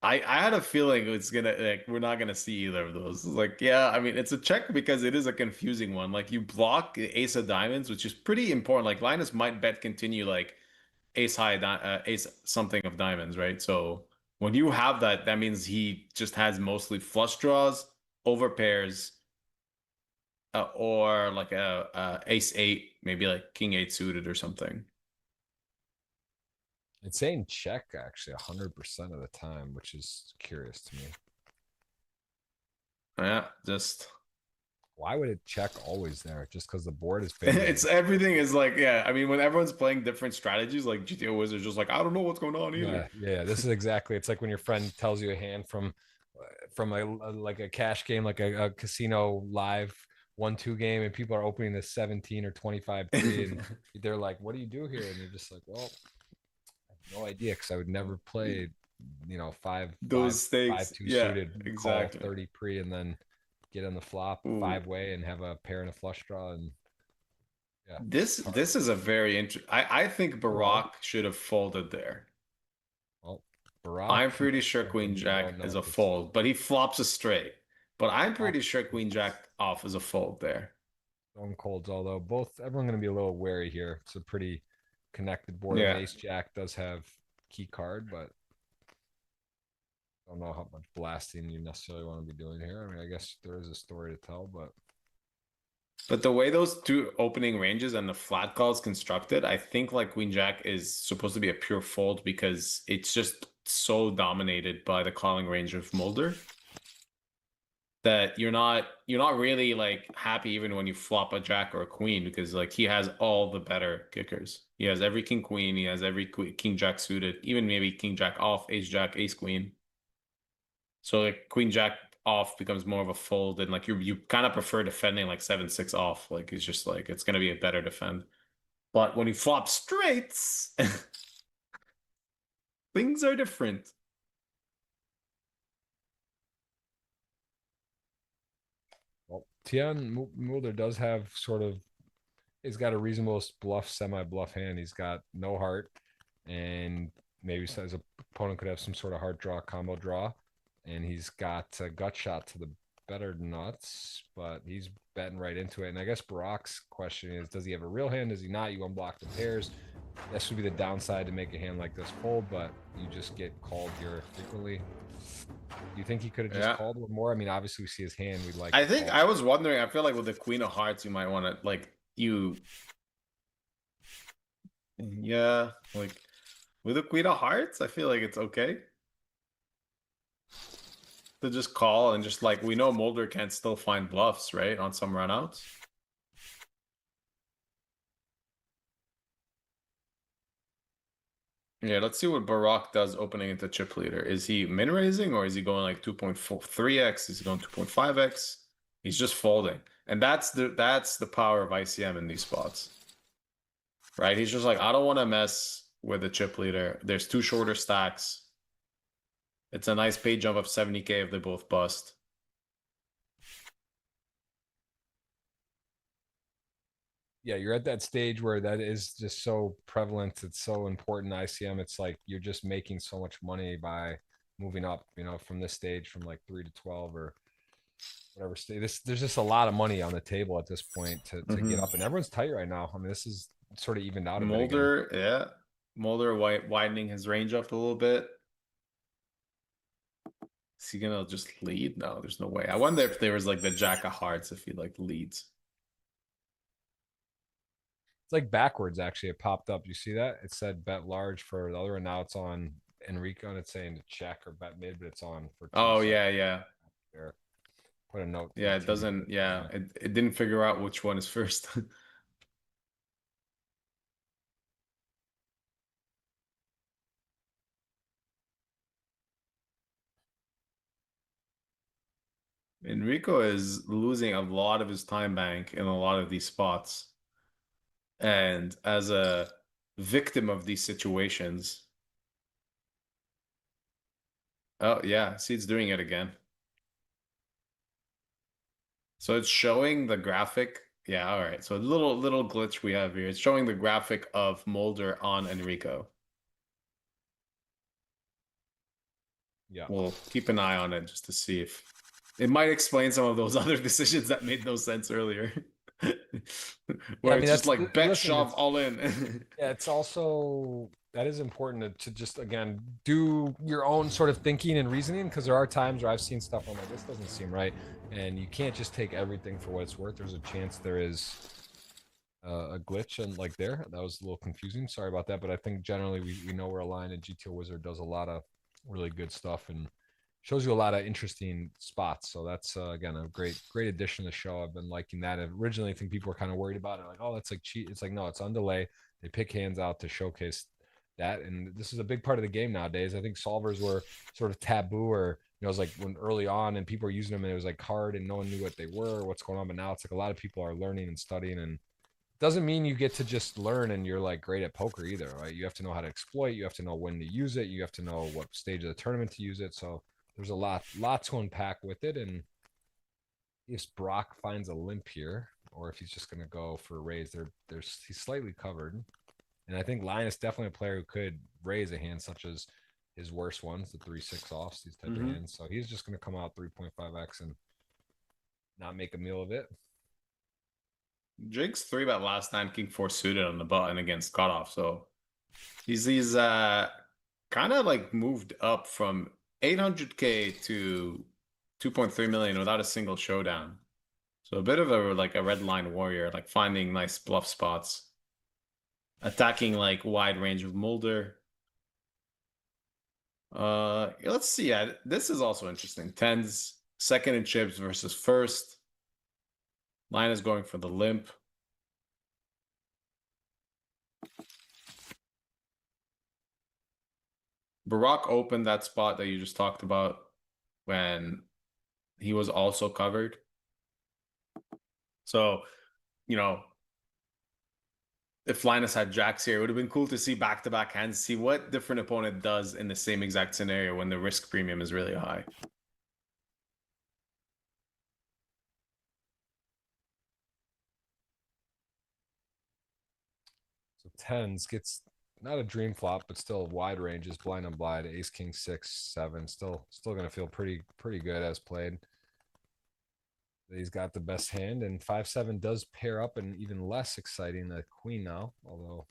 I had a feeling it's gonna like we're not gonna see either of those. Like, yeah, I mean it's a check because it is a confusing one. Like you block ace of diamonds, which is pretty important. Like Linus might bet continue like ace high ace something of diamonds, right? So when you have that, that means he just has mostly flush draws, over pairs, or like a ace eight, maybe like king eight suited or something. It's saying check actually 100% of the time, which is curious to me. Yeah, just Why would it check always there? Just because the board is bigger? it's everything is like, yeah, I mean when everyone's playing different strategies, like GTO Wizard's just like, I don't know what's going on either. Yeah, this is exactly. It's like when your friend tells you a hand from like a cash game, like a casino live 1-2 game, and people are opening this 17 or 25 pre, and they're like, "What do you do here?" And you're just like, "Well, I have no idea because I would never play, five five Those five stakes, two yeah, suited, call exactly. 30 pre, and then get on the flop Ooh. 5-way and have a pair and a flush draw, and yeah, it's hard." This is a very interesting. I think Hello. Barack should have folded there. Well, Barack I'm pretty knows sure Queen something we Jack don't is know a because fold, but he flops a straight. But I'm pretty sure Queen Jack off is a fold there. stone colds, although everyone's going to be a little wary here. It's a pretty connected board. I mean, Yeah. Ace Jack does have key card, but I don't know how much blasting you necessarily want to be doing here. I mean, I guess there is a story to tell, but But the way those two opening ranges and the flat call is constructed, I think like Queen Jack is supposed to be a pure fold because it's just so dominated by the calling range of Mulder that you're not really like happy even when you flop a jack or a queen because like he has all the better kickers. He has every king queen, he has every king jack suited, even maybe king jack off, ace jack, ace queen. So like queen jack off becomes more of a fold and like you kind of prefer defending like 7-6 off. Like it's just like it's gonna be a better defend. But when he flops straights, things are different. well, Tian Mulder does have sort of, he's got a reasonable bluff, semi bluff hand. He's got no heart, and maybe his opponent could have some sort of heart draw, combo draw, and he's got a gut shot to the better nuts, but he's betting right into it. And I guess Barack's question is, does he have a real hand? Does he not? You unblock the pairs. This would be the downside to make a hand like this fold, but you just get called here frequently. Do you think he could have just Yeah. called one more? I mean, obviously we see his hand. We'd like. I think I was wondering, I feel like with the queen of hearts, you might want to like yeah, like with a queen of hearts, I feel like it's okay to just call and just like we know Mulder can still find bluffs, right? On some runouts. Yeah, let's see what Barack does opening into chip leader. Is he min raising or is he going like 2.43x? Is he going 2.5x? He's just folding. And that's the power of ICM in these spots. Right? He's just like, I don't want to mess with the chip leader. There's two shorter stacks. It's a nice pay jump of 70k if they both bust. Yeah, you're at that stage where that is just so prevalent. It's so important. ICM, it's like you're just making so much money by moving up, you know, from this stage from like 3 to 12 or whatever stage. There's just a lot of money on the table at this point to get up, and everyone's tight right now. I mean, this is sort of evened out a bit again. Mulder, yeah. Mulder widening his range up a little bit. Is he gonna just lead? No, there's no way. I wonder if there was like the jack of hearts if he like leads. It's like backwards actually. It popped up. You see that? It said bet large for the other one. Now it's on Enrico and it's saying to check or bet mid, but it's on for. Oh yeah, yeah. There. Put a note. Yeah, it doesn't. Yeah, it didn't figure out which one is first. Enrico is losing a lot of his time bank in a lot of these spots. And as a victim of these situations. Oh, yeah. See, it's doing it again. So it's showing the graphic. Yeah, all right. So a little glitch we have here. It's showing the graphic of Mulder on Enrico. Yeah. We'll keep an eye on it just to see if it might explain some of those other decisions that made no sense earlier. Where it's just like bet shove all in. Yeah, it's also that is important to just again do your own sort of thinking and reasoning, because there are times where I've seen stuff I'm like, this doesn't seem right, and you can't just take everything for what it's worth. There's a chance there is a glitch, and like there, that was a little confusing. Sorry about that, but I think generally we know we're aligned, and GTO Wizard does a lot of really good stuff and shows you a lot of interesting spots. So that's again a great addition to the show. I've been liking that. Originally, I think people were kind of worried about it, like, oh, that's like cheat. It's like, no, it's on delay. They pick hands out to showcase that, and this is a big part of the game nowadays. I think solvers were sort of taboo, or you know, it was like when early on and people were using them and it was like hard and no one knew what they were, what's going on. But now it's like a lot of people are learning and studying, and doesn't mean you get to just learn and you're like great at poker either, right? You have to know how to exploit. You have to know when to use it. You have to know what stage of the tournament to use it. So there's a lot to unpack with it. And if Brock finds a limp here, or if he's just going to go for a raise, he's slightly covered. And I think Linus definitely a player who could raise a hand such as his worst ones, the 3-6 offs, these type of hands. So he's just going to come out 3.5x and not make a meal of it. Jinx 3-bet last time, king 4 suited on the button against cutoff. So he's kind of like moved up from 800K to 2.3 million without a single showdown. So a bit of a red line warrior, like finding nice bluff spots, attacking like wide range of Mulder. Let's see. Yeah, this is also interesting. Tens, second in chips versus first. Linus going for the limp. Barack opened that spot that you just talked about when he was also covered. So, you know, if Linus had jacks here, it would have been cool to see back-to-back hands, see what different opponent does in the same exact scenario when the risk premium is really high. So tens gets not a dream flop, but still wide ranges, blind on blind, ace, king, 6, 7. Still going to feel pretty good as played. He's got the best hand, and 5-7 does pair up, and even less exciting the queen now, although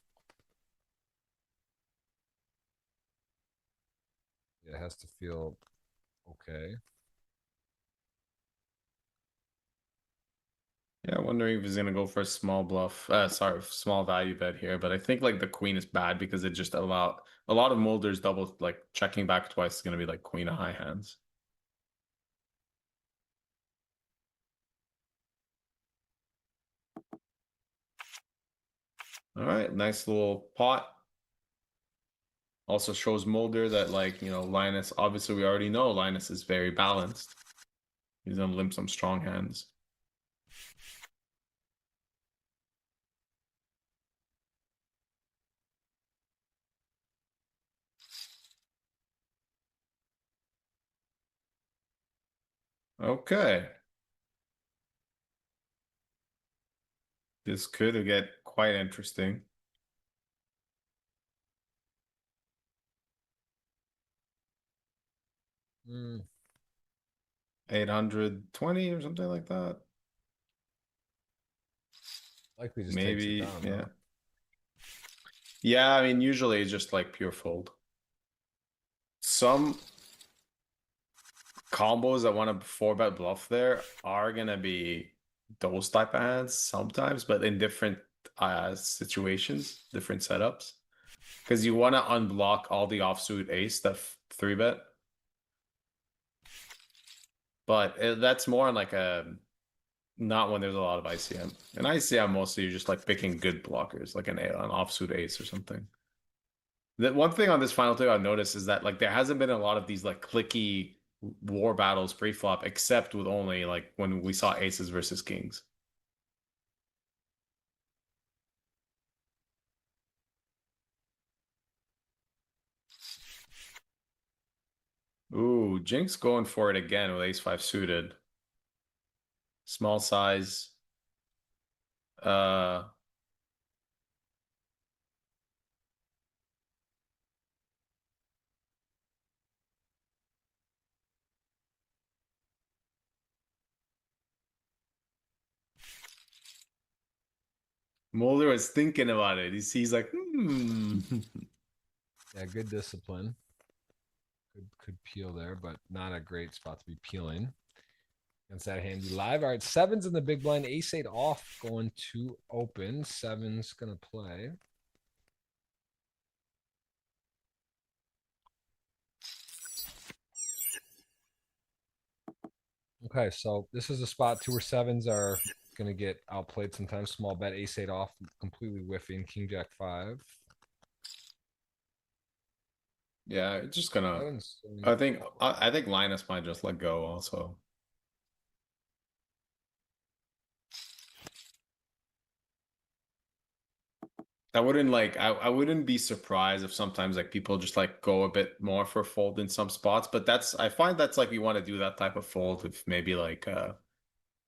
it has to feel okay. Yeah, wondering if he's gonna go for a small bluff. Sorry, small value bet here, but I think like the queen is bad because it just allowed a lot of Mulder's double, like checking back twice is gonna be like queen of high hands. All right, nice little pot. Also shows Mulder that, like, you know, Linus, obviously we already know Linus is very balanced. He's gonna limp some strong hands. Okay. This could get quite interesting. Mm, 820 or something like that. likely just takes it Maybe, down. yeah. No? Yeah, I mean, usually it's just like pure fold. Some combos that want to 4-bet bluff there are gonna be those type of hands sometimes, but in different situations, different setups. Because you want to unblock all the offsuit ace that 3-bet. But that's more on like a not when there's a lot of ICM. In ICM, mostly you're just like picking good blockers, like an offsuit ace or something. The one thing on this final table I've noticed is that like there hasn't been a lot of these like clicky war battles pre-flop, except with only like when we saw aces versus kings. Ooh, Jinx going for it again with ace-5 suited. Small size. Uh Mulder was thinking about it. He's like, Yeah, good discipline. Could peel there, but not a great spot to be peeling. Against that handy live. All right, sevens in the big blind. Ace 8 off, going to open. Seven's gonna play. Okay, so this is a spot two where sevens are gonna get outplayed sometimes. Small bet, ace 8 off, completely whiffing. King Jack 5. yeah, it's just gonna. Sevens. I think Linus might just let go also. I wouldn't be surprised if sometimes like people just like go a bit more for fold in some spots, but I find that's like we want to do that type of fold if maybe like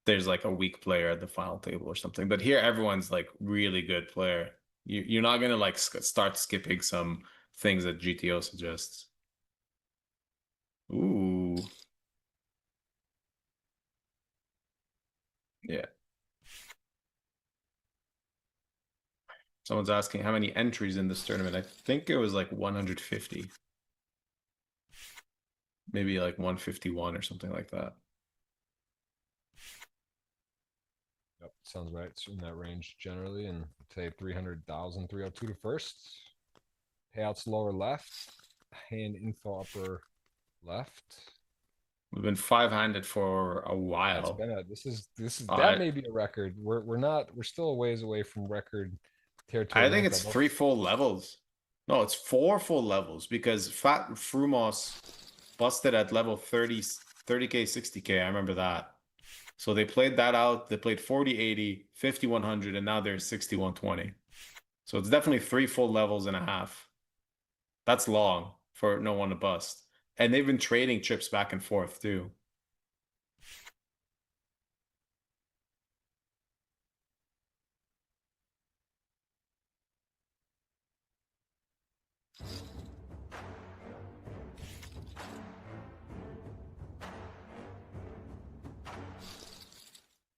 there's like a weak player at the final table or something. But here everyone's like really good player. You're not gonna like start skipping some things that GTO suggests. Ooh. Yeah. Someone's asking how many entries in this tournament. I think it was like 150. Maybe like 151 or something like that. Yep, sounds right. It's in that range generally, and say 300,000, 302 to first. Payouts lower left. Hand info upper left. We've been five-handed for a That's while. been a that I may be a record. We're still a ways away from record territory. I I don't know think what it's that 3 full levels. No, it's 4 full levels because Fat Frumos busted at level 30, 30K, 60K. I remember that. So they played that out. They played 40, 80, 50, 100, and now they're 60, 120. So it's definitely 3 full levels and a half. That's long for no one to bust. And they've been trading chips back and forth too.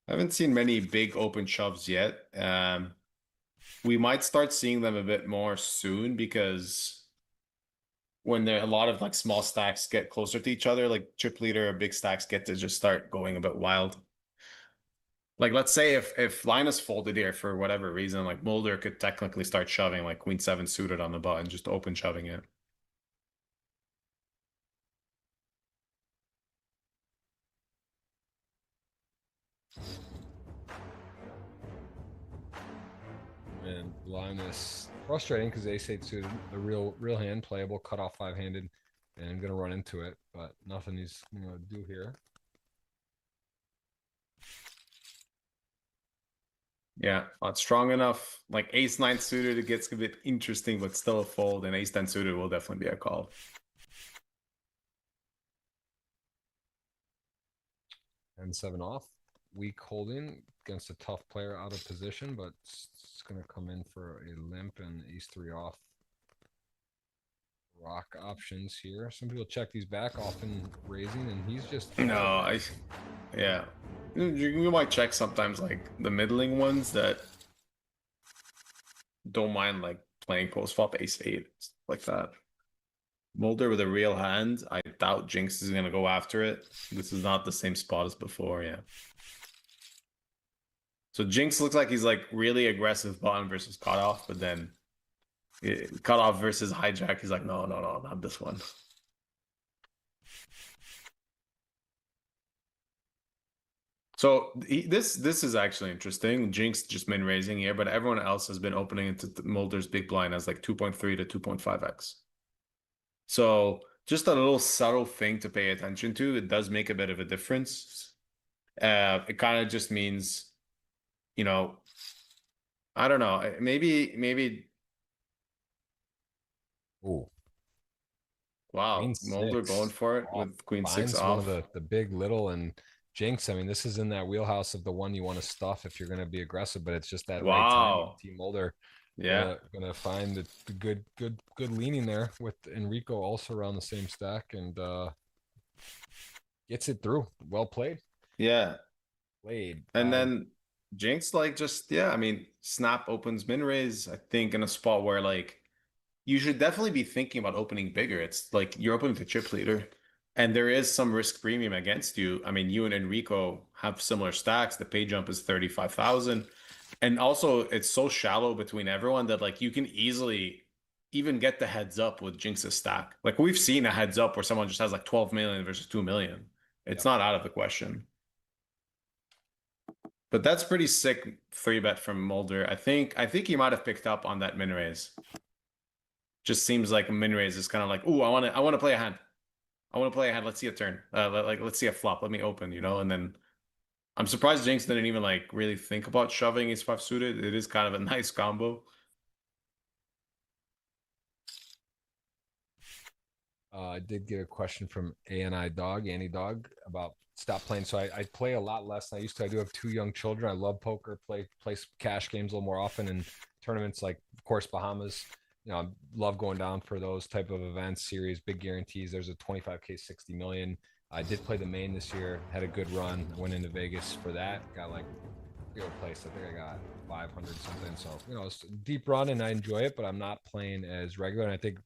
I haven't seen many big open shoves yet. We might start seeing them a bit more soon because when there a lot of like small stacks get closer to each other, like chip leader or big stacks get to just start going a bit wild. Like let's say if Linus folded here for whatever reason, like Mulder could technically start shoving like Queen 7 suited on the button, just open shoving it. And Linus frustrating because ace 8 suited, a real hand, playable, cut off 5-handed, and I'm gonna run into it, but nothing he's gonna do here. Yeah, not strong enough. Like ace 9 suited, it gets a bit interesting, but still a fold, and ace 10 suited will definitely be a call. And 7 off, weak holding against a tough player out of position, but it's gonna come in for a limp and ace 3 off. rock options here. Some people check these back often raising, and he's just No, yeah. You might check sometimes like the middling ones that don't mind like playing post flop ace eight, stuff like that. Mulder with a real hand, I doubt Jinx is gonna go after it. This is not the same spot as before, yeah. So Jinx looks like he's like really aggressive button versus cutoff, but then cutoff versus hijack, he's like, no, not this one. So this is actually interesting. Jinx just been raising here, but everyone else has been opening into Mulder's big blind as like 2.3 to 2.5x. So just a little subtle thing to pay attention to. It does make a bit of a difference. It kind of just means, you know, I don't know. Maybe. Ooh. Wow, Queen Mulder six going for it off. with queen six Finds off. one of the big little and Jinx. I mean, this is in that wheelhouse of the one you want to stuff if you're going to be aggressive, but it's just that right time. Wow. Team Mulder Yeah. gonna find the good leaning there with Enrico also around the same stack and gets it through. Well played. Yeah. Played. And then Jinx like just yeah, I mean, snap opens min raise, I think in a spot where like you should definitely be thinking about opening bigger. It's like you're opening to chip leader, and there is some risk premium against you. I mean, you and Enrico have similar stacks. The pay jump is 35,000. And also, it's so shallow between everyone that like you can easily even get the heads up with Jinx's stack. Like we've seen a heads up where someone just has like 12 million versus 2 million. It's not out of the question. But that's pretty sick 3-bet from Mulder. I think he might have picked up on that min raise. Just seems like min raise is kind of like, ooh, I want to play a hand. I want to play a hand. Let's see a turn. Let's see a flop. Let me open, you know. And then I'm surprised Jinx didn't even like really think about shoving ace five suited. It is kind of a nice combo. I did get a question from Annie Dog, about stop playing. So I play a lot less than I used to. I do have 2 young children. I love poker, play cash games a little more often in tournaments like, of course, Bahamas. You know, I love going down for those type of events, series, big guarantees. There's a 25K, 60 million. I did play the main this year, had a good run. I went into Vegas for that. Got like real place. I think I got 500 something. So, you know, it's a deep run and I enjoy it, but I'm not playing as regular. And I think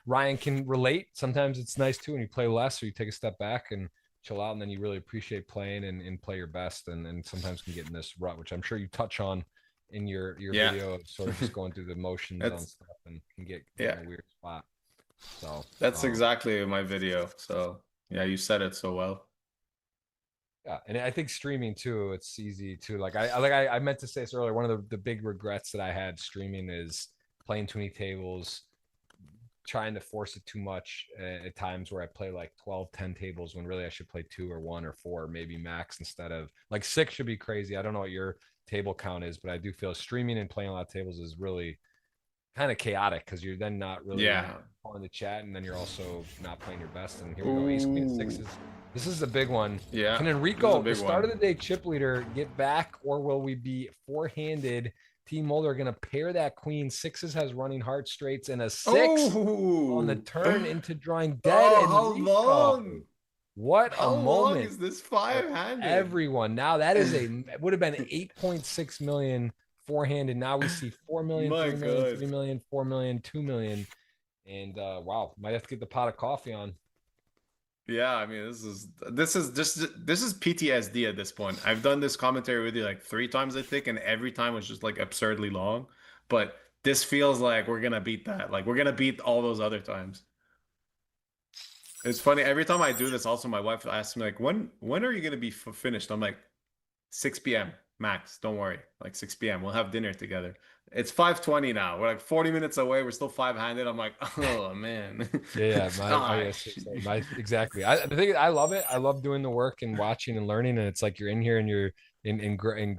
Rayan can relate. Sometimes it's nice too when you play less or you take a step back and chill out and then you really appreciate playing and play your best and sometimes can get in this rut, which I'm sure you touch on in your video of sort of just going through the motions on stuff and can get in a weird spot. So that's exactly my video. So yeah, you said it so well. Yeah, and I think streaming too, it's easy to I meant to say this earlier. One of the big regrets that I had streaming is playing too many tables, trying to force it too much at times where I play like 12, 10 tables when really I should play 2 or 1 or 4, maybe max instead of like 6 should be crazy. I don't know what your table count is, but I do feel streaming and playing a lot of tables is really kind of chaotic because you're then not really on the chat and then you're also not playing your best. And here we go, ace queen sixes. This is a big one. Yeah. Can Enrico, the start of the day chip leader, get back, or will we be four-handed? Team Mulder are going to pair that queen. Sixes has running heart straights and a 6 on the turn into drawing dead. Oh, how long? What how a moment! Long is this 5-handed? Everyone now that is it would have been 8.6 million four-handed. Now we see 4 million, 3 million, 3 million, 4 million, 2 million, and wow, might have to get the pot of coffee on. Yeah, I mean, this is PTSD at this point. I've done this commentary with you like 3 times, I think, and every time was just like absurdly long. But this feels like we're gonna beat that. Like we're gonna beat all those other times. It's funny. Every time I do this, also my wife asks me like, when are you gonna be finished? I'm like, 6 p.m. max. Don't worry. Like 6 p.m. We'll have dinner together. It's 5:20 now. We're like 40 minutes away. We're still 5-handed. I'm like, oh man. Yeah, exactly. The thing is, I love it. I love doing the work and watching and learning. And it's like you're in here and you're ingrained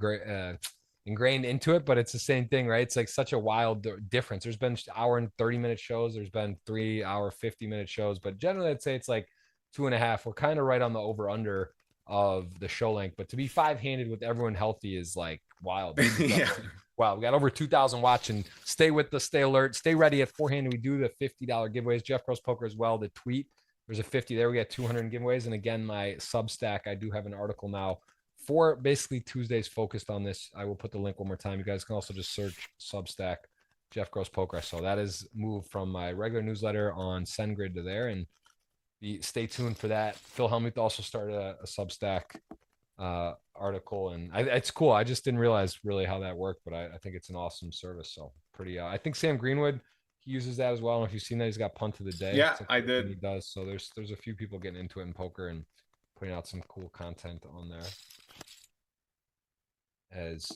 into it. But it's the same thing, right? It's like such a wild difference. There's been hour and 30-minute shows. There's been 3 hour 50-minute shows. But generally, I'd say it's like 2.5. We're kind of right on the over under of the show length. But to be 5-handed with everyone healthy is like wild. Yeah. Wow, we got over 2,000 watching. Stay with us, stay alert, stay ready at 4-handed. We do the $50 giveaways. Jeff Gross Poker as well. The tweet, there's a 50 there. We got 200 giveaways. And again, my Substack, I do have an article now for basically Tuesdays focused on this. I will put the link one more time. You guys can also just search Substack, Jeff Gross Poker. So that is moved from my regular newsletter on SendGrid to there. And stay tuned for that. Phil Hellmuth also started a Substack article, and it's cool. I just didn't realize really how that worked, but I think it's an awesome service. So pretty. I think Sam Greenwood, he uses that as well. I don't know if you've seen that. He's got punt of the day. Yeah, I did. He does. So there's a few people getting into it in poker and putting out some cool content on there. As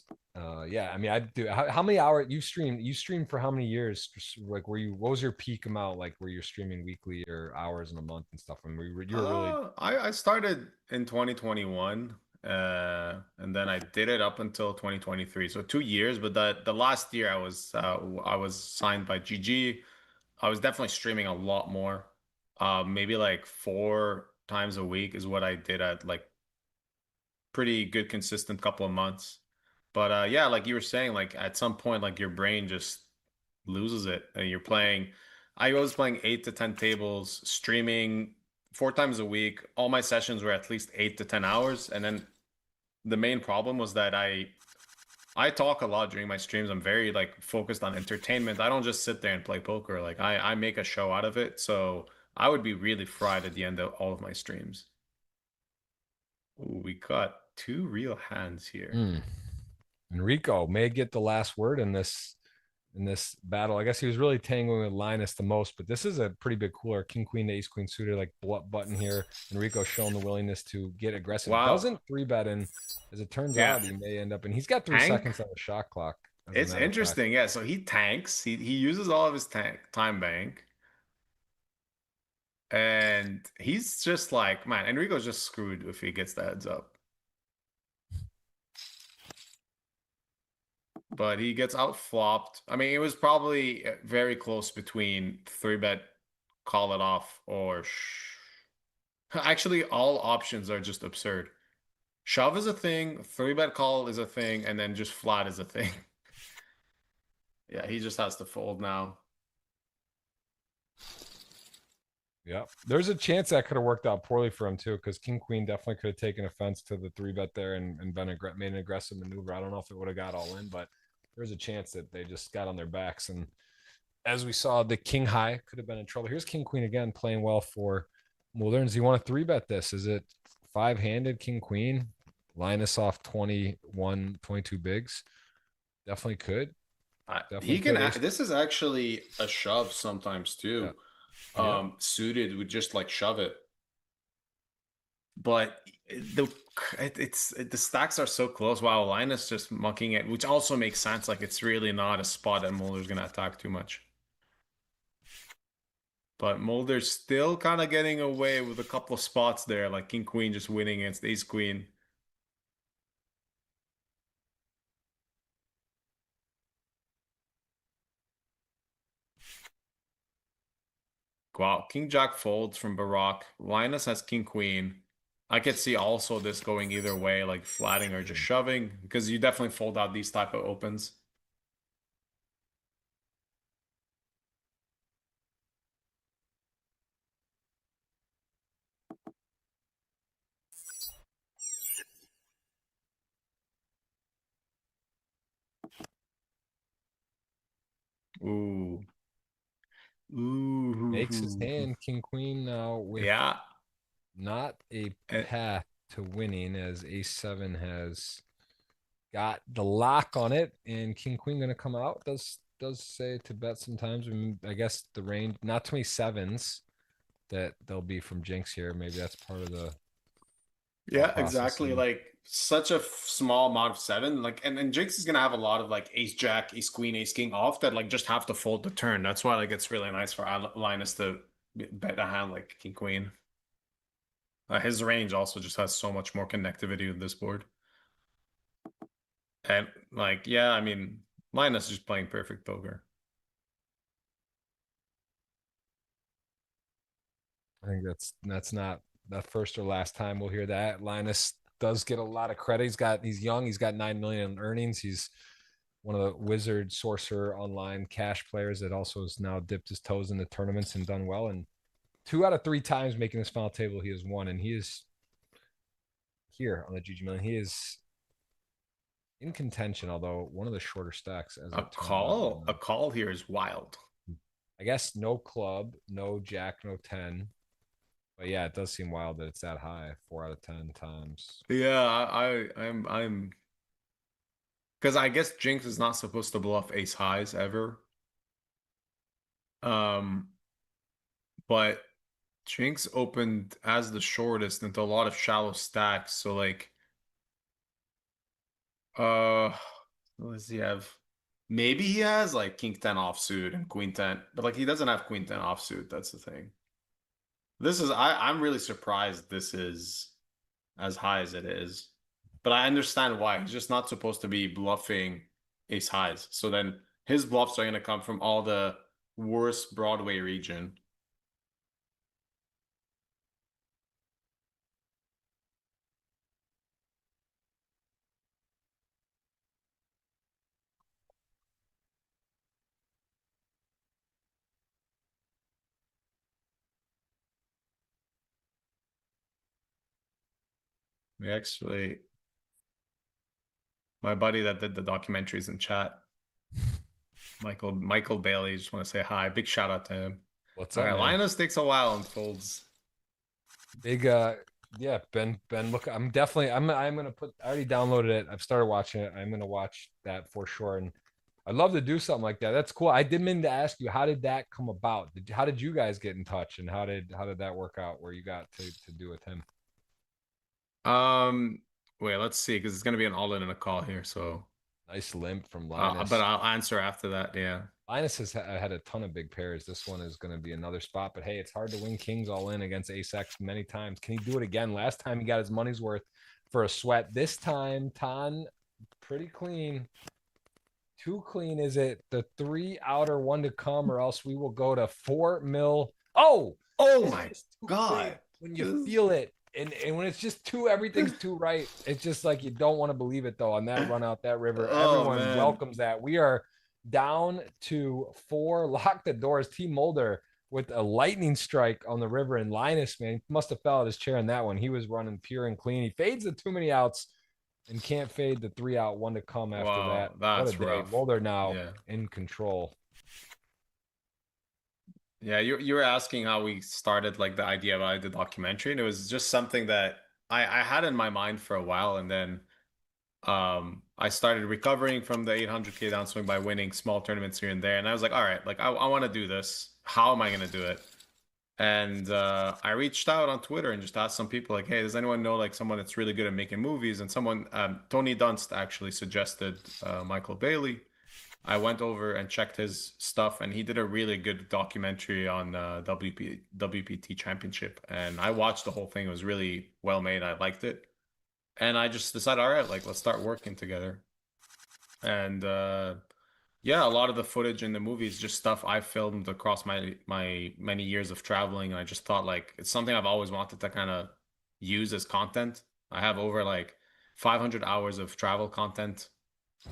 yeah, I mean, I do. How many hours you streamed for how many years? Like, what was your peak amount? Like, were you streaming weekly or hours in a month and stuff? And you were really. I started in 2021, and then I did it up until 2023, so 2 years. But the last year I was signed by GG. I was definitely streaming a lot more. Maybe like 4 times a week is what I did at like pretty good consistent couple of months. But yeah, like you were saying, like at some point, like your brain just loses it, and you're playing. I was playing 8 to 10 tables, streaming 4 times a week. All my sessions were at least 8 to 10 hours, and then the main problem was that I talk a lot during my streams. I'm very like focused on entertainment. I don't just sit there and play poker. Like I make a show out of it. So I would be really fried at the end of all of my streams. Ooh, we got 2 real hands here. Enrico may get the last word in this battle. I guess he was really tangling with Linus the most, but this is a pretty big cooler. King Queen to Ace Queen suited, like button here. Enrico showing the willingness to get aggressive. Wow. Doesn't 3-bet in, as it turns out. He may end up, and he's got 3 seconds on the shot clock. It's interesting, yeah. So he tanks. He uses all of his time bank. And he's just like, man, Enrico's just screwed if he gets the heads up. But he gets out flopped. I mean, it was probably very close between 3-bet, call it off, or actually all options are just absurd. Shove is a thing, 3-bet call is a thing, and then just flat is a thing. Yeah, he just has to fold now. Yeah, there's a chance that could have worked out poorly for him too, because King Queen definitely could have taken offense to the 3-bet there and made an aggressive maneuver. I don't know if it would have got all in, but there's a chance that they just got on their backs. And as we saw, the King High could have been in trouble. Here's King Queen again, playing well for Mulderns. You want to 3-bet this? Is it 5-handed King Queen? Linus off 21, 22 bigs. Definitely could. He can. This is actually a shove sometimes too. Yeah. Suited would just like shove it. But the stacks are so close. Wow, Linus just mucking it, which also makes sense. Like it's really not a spot that Mulder's gonna attack too much. But Mulder's still kind of getting away with a couple of spots there, like King Queen just winning against Ace Queen. Wow, King Jack folds from Barak. Linus has King Queen. I could see also this going either way, like flatting or just shoving, because you definitely fold out these type of opens. Ooh. Ooh. Makes his hand King Queen now with not a path to winning, as Ace-7 has got the lock on it, and King Queen going to come out. Does say to bet sometimes. I mean, I guess the range, not too many 7s that they'll be from Jinx here. Maybe that's part of the. Yeah, exactly. Like such a small amount of 7. Like, and Jinx is gonna have a lot of like Ace Jack, Ace Queen, Ace King off that like just have to fold the turn. That's why like it's really nice for Linus to bet a hand like King Queen. His range also just has so much more connectivity with this board. And like, yeah, I mean, Linus is just playing perfect poker. I think that's not the first or last time we'll hear that. Linus does get a lot of credit. He's young. He's got 9 million in earnings. He's one of the wizard sorcerer online cash players that also has now dipped his toes in the tournaments and done well. And 2 out of 3 times making this final table, he has won, and he is here on the GGMillion. He is in contention, although one of the shorter stacks as a call here is wild. I guess no club, no jack, no 10. But yeah, it does seem wild that it's that high, 4 out of 10 times. Yeah, I'm because I guess Jinx is not supposed to bluff ace highs ever. But Jinx opened as the shortest into a lot of shallow stacks, so like what does he have? Maybe he has like king 10 offsuit and queen 10, but like he doesn't have queen 10 offsuit. That's the thing. This is I'm really surprised this is as high as it is. But I understand why. He's just not supposed to be bluffing ace highs. So then his bluffs are going to come from all the worst Broadway region. We actually, my buddy that did the documentaries in chat, Michael Bailey, just want to say hi. Big shout out to him. What's All up, right, man? Linus takes a while and folds. Big yeah, Ben look, I'm gonna put, I already downloaded it. I've started watching it. I'm gonna watch that for sure. And I'd love to do something like that. That's cool. I did mean to ask you, how did that come about? How did you guys get in touch, and how did that work out where you got to do with him? Wait, let's see, because it's gonna be an all-in and a call here. So Nice limp from Linus. but I'll answer after that. Yeah. Linus has had a ton of big pairs. This one is going to be another spot, but hey, it's hard to win kings all in against ace X many times. Can he do it again? Last time he got his money's worth for a sweat. This time, Tan, pretty clean. Too clean, is it? The 3 outer 1 to come, or else we will go to 4 mil. Oh, My God. When you feel it, and when it's just two, everything's too right. It's just like you don't want to believe it though. On that run out that river, everyone welcomes that. We are down to 4. Lock the doors. T Mulder with a lightning strike on the river, and Linus, man, must have fell out his chair in that one. He was running pure and clean. He fades the too many outs and can't fade the 3 out 1 to come after that. That's rough. Mulder now in control. Yeah, you were asking how we started, like the idea about the documentary, and it was just something that I had in my mind for a while, and then I started recovering from the 800K downswing by winning small tournaments here and there, and I was like, all right, like I want to do this. How am I going to do it? And I reached out on Twitter and just asked some people, like, hey, does anyone know like someone that's really good at making movies? And someone, Tony Dunst, actually suggested Michael Bailey. I went over and checked his stuff, and he did a really good documentary on WPT Championship. And I watched the whole thing. It was really well made. I liked it. And I just decided, all right, like, let's start working together. And yeah, a lot of the footage in the movie is just stuff I filmed across my many years of traveling. And I just thought, like, it's something I've always wanted to kind of use as content. I have over like 500 hours of travel content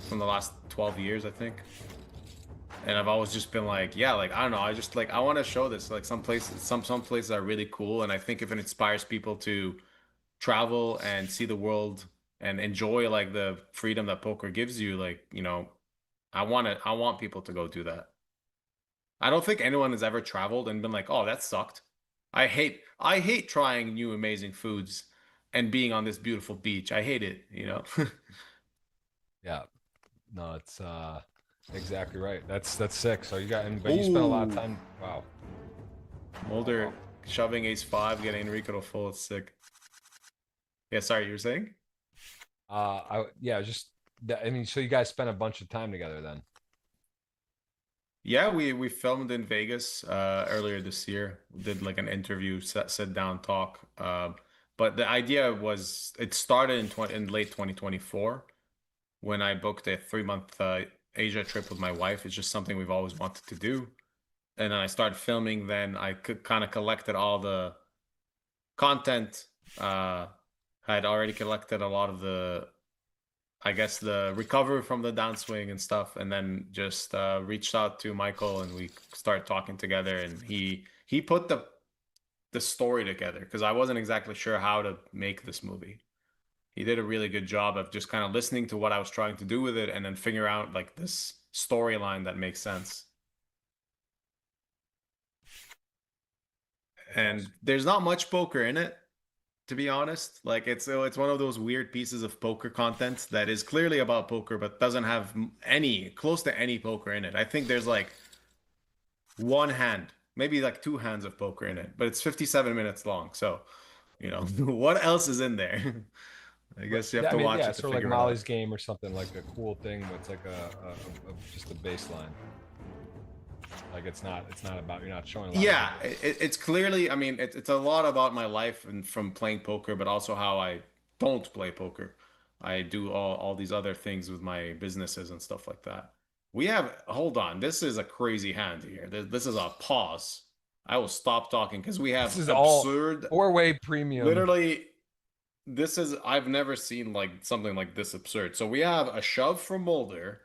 from the last 12 years, I think. And I've always just been like, yeah, like, I don't know, I just like, I want to show this, like some places are really cool. And I think if it inspires people to travel and see the world and enjoy like the freedom that poker gives you, like, you know, I want people to go do that. I don't think anyone has ever traveled and been like, oh, that sucked. I hate trying new amazing foods and being on this beautiful beach. I hate it, you know. Yeah. No, it's exactly right. That's sick. So you but you spent a lot of time. Wow. Mulder shoving ace-5, getting Enrico to fold. It's sick. Yeah, sorry, you were saying? I mean, so you guys spent a bunch of time together then. Yeah, we filmed in Vegas earlier this year. We did like an interview, sit down talk. But the idea was, it started in late 2024 when I booked a 3-month Asia trip with my wife. It's just something we've always wanted to do. And then I started filming. Then I kind of collected all the content. Had already collected a lot of the, I guess, the recovery from the downswing and stuff, and then just reached out to Michael and we started talking together, and he put the story together because I wasn't exactly sure how to make this movie. He did a really good job of just kind of listening to what I was trying to do with it and then figure out like this storyline that makes sense. And there's not much poker in it, to be honest. Like it's one of those weird pieces of poker content that is clearly about poker but doesn't have any close to any poker in it. I think there's like one hand, maybe like two hands of poker in it, but it's 57 minutes long. So, what else is in there? I guess you have to watch it to sort of like figure it Molly's out. Game or something, like a cool thing that's like just a baseline. Like it's not about, you're not showing a lot. Yeah, it's clearly, I mean, it's a lot about my life and from playing poker, but also how I don't play poker. I do all these other things with my businesses and stuff like that. Hold on, this is a crazy hand here. This is a pause. I will stop talking because we have This is all absurd, four-way premium. literally, I've never seen like something like this absurd. So we have a shove from Mulder,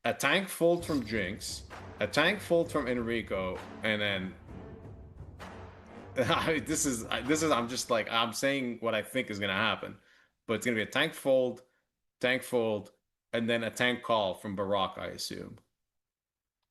a tank fold from Jinx, a tank fold from Enrico, and then this is I'm just like I'm saying what I think is gonna happen, but it's gonna be a tank fold, and then a tank call from Barack, I assume.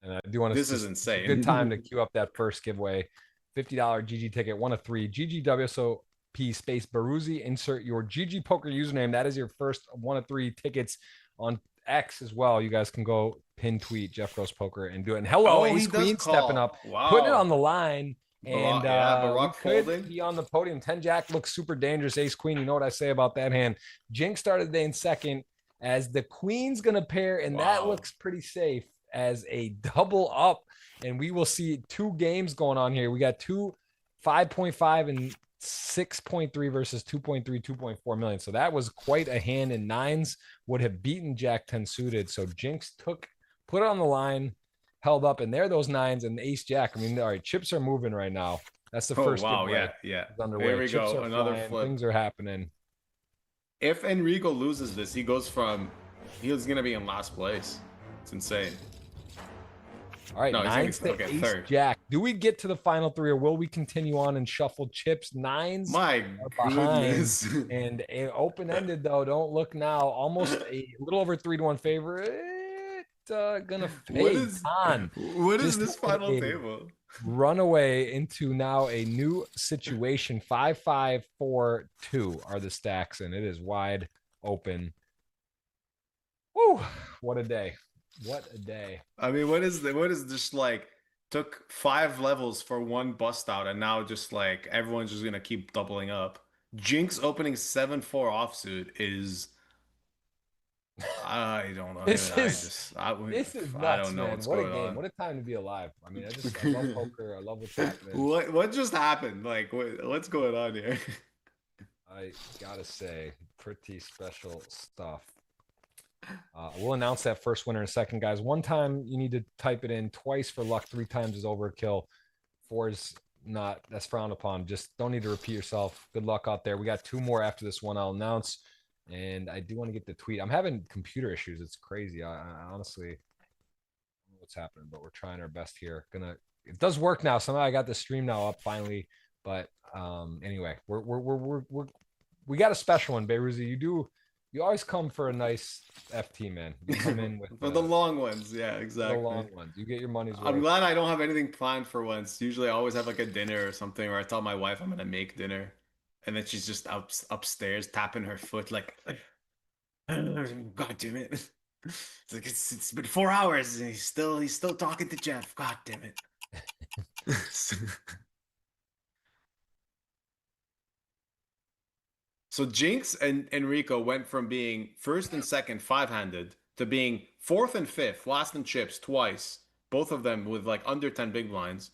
And I do want to. This is insane. Good time to queue up that first giveaway. $50 GG ticket, 1 of 3. GGWSOP space Baruzzi. Insert your GG Poker username. That is your first 1 of 3 tickets on X as well. You guys can go pin tweet Jeff Goes Poker and do it. And hello, Ace Queen stepping up, putting it on the line. And Barack could folding. be on the podium. 10 Jack looks super dangerous. Ace Queen, you know what I say about that hand. Jinx started the day in second as the Queen's going to pair, and that looks pretty safe as a double up. And we will see 2 games going on here. We got 5.5 and 6.3 versus 2.3, 2.4 million. So that was quite a hand, and nines would have beaten Jack 10 suited. So Jinx put it on the line, held up, and there those nines and the ace jack. I mean, all right, chips are moving right now. That's the first giveaway. Yeah. Underway. Here we chips go. Another flying, flip. things are happening. If Enrico loses this, he's gonna be in last place. It's insane. All right, nines to ace third. Jack. Do we get to the final 3, or will we continue on and shuffle chips? Nines My goodness. And open-ended, though. Don't look now. Almost a little over 3-1 favorite. Gonna fade on. What is this final table? Runaway into now a new situation. 5, 5, 4, 2 are the stacks, and it is wide open. Woo! What a day. What a day. I mean, what is just like took 5 levels for one bust out, and now just like everyone's just gonna keep doubling up. Jinx opening 7-4 offsuit is, I don't know. This is nuts, I don't know man. what's What a going game. on. What a time to be alive. I mean, I love poker. I love what's happening. What just happened? Like what's going on here? I gotta say, pretty special stuff. We'll announce that first winner in a second, guys. 1 time you need to type it in, twice for luck, 3 times is overkill. 4 is not, that's frowned upon. Just don't need to repeat yourself. Good luck out there. We got 2 more after this one I'll announce. And I do want to get the tweet. I'm having computer issues. It's crazy. I honestly don't know what's happening, but we're trying our best here. It does work now. Somehow I got the stream now up finally. But anyway, we got a special one, Beiruzi. You always come for a nice FT, man. You come in with for the long ones, yeah, exactly. The long ones. You get your money's worth. I'm glad I don't have anything planned for once. Usually I always have like a dinner or something, or I tell my wife I'm gonna make dinner, and then she's just upstairs tapping her foot like, God damn it. It's like it's been 4 hours and he's still talking to Jeff. God damn it. So Jinx and Enrico went from being first and second 5-handed to being 4th and 5th, last in chips twice, both of them with like under 10 big blinds.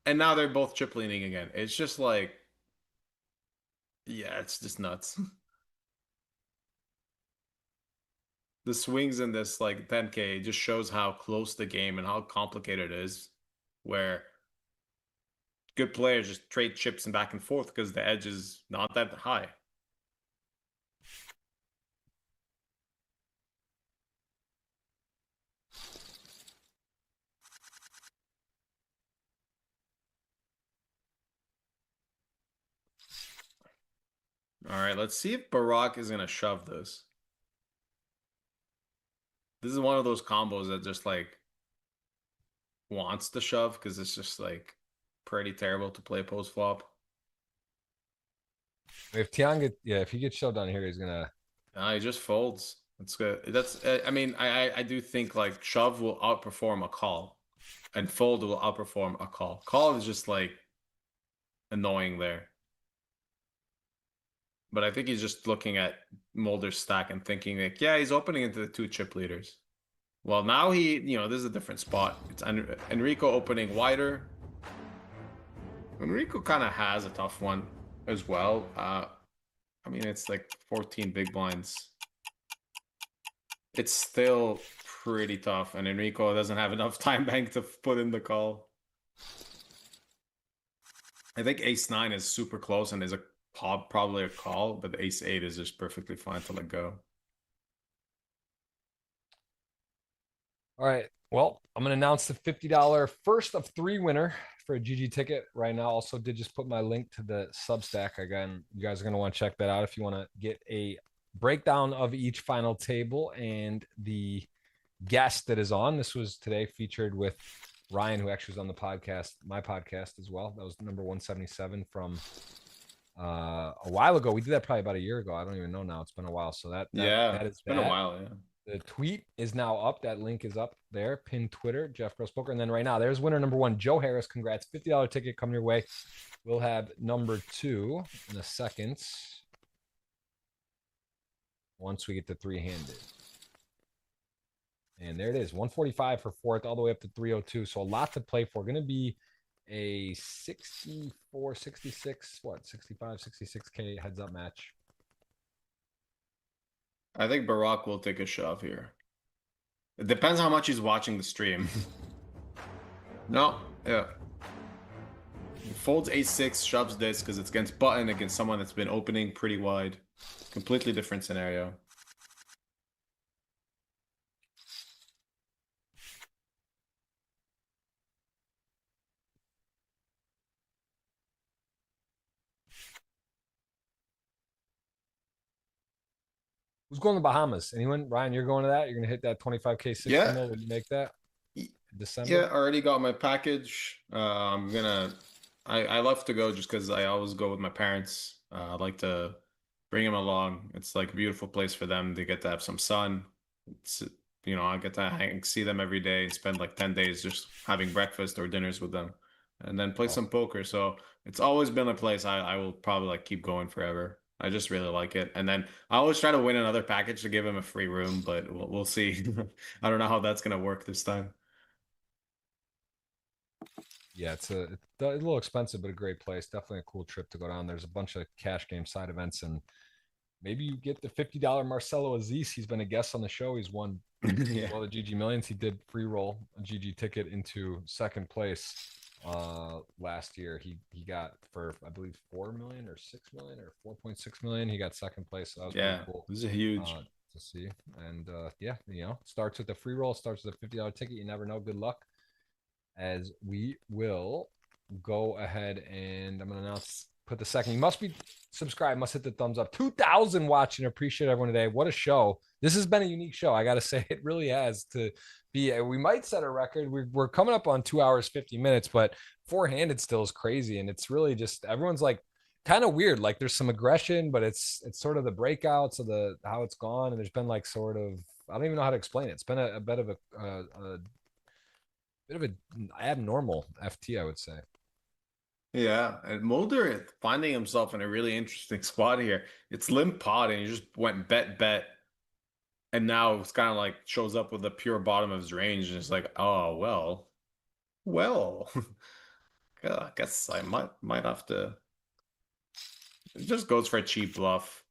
And now they're both chip leaning again. It's just like, yeah, it's just nuts. The swings in this like 10K just shows how close the game and how complicated it is, where good players just trade chips and back and forth because the edge is not that high. All right, let's see if Barack is gonna shove this. This is one of those combos that just like wants to shove because it's just like pretty terrible to play post flop. If Tian if he gets shoved down here, he's gonna. He just folds. That's good. That's. I mean, I do think like shove will outperform a call, and fold will outperform a call. Call is just like annoying there. But I think he's just looking at Mulder's stack and thinking like, yeah, he's opening into the 2 chip leaders. Well, now this is a different spot. It's Enrico opening wider. Enrico kind of has a tough one as well. I mean, it's like 14 big blinds. It's still pretty tough, and Enrico doesn't have enough time bank to put in the call. I think ace-9 is super close and is probably a call, but ace-8 is just perfectly fine to let go. All right. Well, I'm gonna announce the $50 first of 3 winner for a GG ticket right now. Also, did just put my link to the Substack again. You guys are gonna want to check that out if you want to get a breakdown of each final table and the guest that is on. This was today featured with Rayan, who actually was on the podcast, my podcast as well. That was number 177 from a while ago. We did that probably about a year ago. I don't even know now. It's been a while. So that it's been a while. Yeah. The tweet is now up. That link is up there. Pin Twitter, Jeff Gross Poker. And then right now, there's winner number 1, Joe Harris. Congrats. $50 ticket coming your way. We'll have number 2 in a second once we get to 3-handed. And there it is. 145 for 4th, all the way up to 302. So a lot to play for. Going to be a 64, 66, 65, 66K heads up match. I think Barack will take a shove here. It depends how much he's watching the stream. No, yeah. He folds ace-6, shoves this because it's against button, against someone that's been opening pretty wide. Completely different scenario. Who's going to Bahamas? Anyone? Ryan, you're going to that? You're going to hit that 25K 60 mil when you make that? December? Yeah, I already got my package. I love to go just because I always go with my parents. I like to bring them along. It's like a beautiful place for them. They get to have some sun. It's, I get to see them every day and spend like 10 days just having breakfast or dinners with them and then play some poker. So it's always been a place I will probably like keep going forever. I just really like it. And then I always try to win another package to give him a free room, but we'll see. I don't know how that's going to work this time. Yeah, it's a little expensive, but a great place. Definitely a cool trip to go down. There's a bunch of cash game side events, and maybe you get the $50 Marcelo Aziz. He's been a guest on the show. He's won all the GG Millions. He did free roll a GG ticket into second place last year. He got for I believe 4 million or 6 million or 4.6 million. He got second place. So that was pretty cool. This is huge to see. And starts with the free roll, starts with a $50 ticket. You never know. Good luck. As we will go ahead and I'm going to announce, put the second. You must be subscribed, must hit the thumbs up. 2,000 watching. Appreciate everyone today. What a show. This has been a unique show. I got to say, it really has to be. We might set a record. We're coming up on 2 hours, 50 minutes, but 4-handed still is crazy. And it's really just, everyone's like kind of weird. Like there's some aggression, but it's sort of the breakouts of how it's gone. And there's been like sort of, I don't even know how to explain it. It's been a bit of a an abnormal FT, I would say. Yeah, and Mulder finding himself in a really interesting spot here. It's limp pot, and he just went bet, and now it's kind of like shows up with the pure bottom of his range, and it's like, oh well, yeah, I guess I might have to. It just goes for a cheap bluff.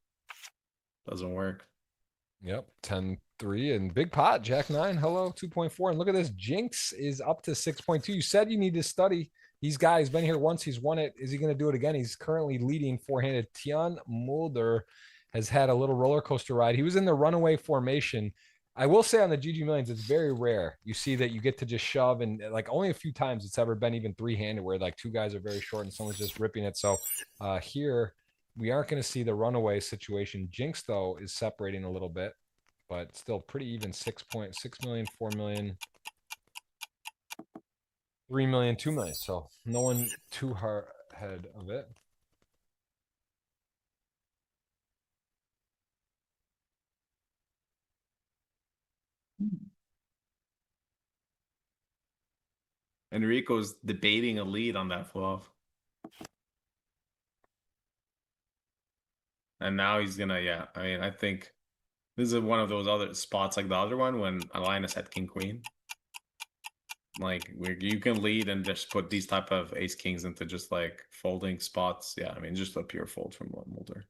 Doesn't work. Yep, 10-3 and big pot, Jack 9. Hello, 2.4. And look at this. Jinx is up to 6.2. You said you need to study. He's been here once. He's won it. Is he going to do it again? He's currently leading four-handed. Tian Mulder has had a little roller coaster ride. He was in the runaway formation. I will say on the GG Millions, it's very rare. You see that you get to just shove, and like only a few times it's ever been even three-handed where like two guys are very short and someone's just ripping it. So here we aren't going to see the runaway situation. Jinx, though, is separating a little bit, but still pretty even. 6.6 million, 4 million, 3 million, 2 million. So no one too hard ahead of it. Enrico's debating a lead on that flop. And now he's gonna, yeah. I mean, I think this is one of those other spots like the other one when Linus had King Queen. Like where you can lead and just put these type of ace kings into just like folding spots. Yeah, I mean just a pure fold from Mulder.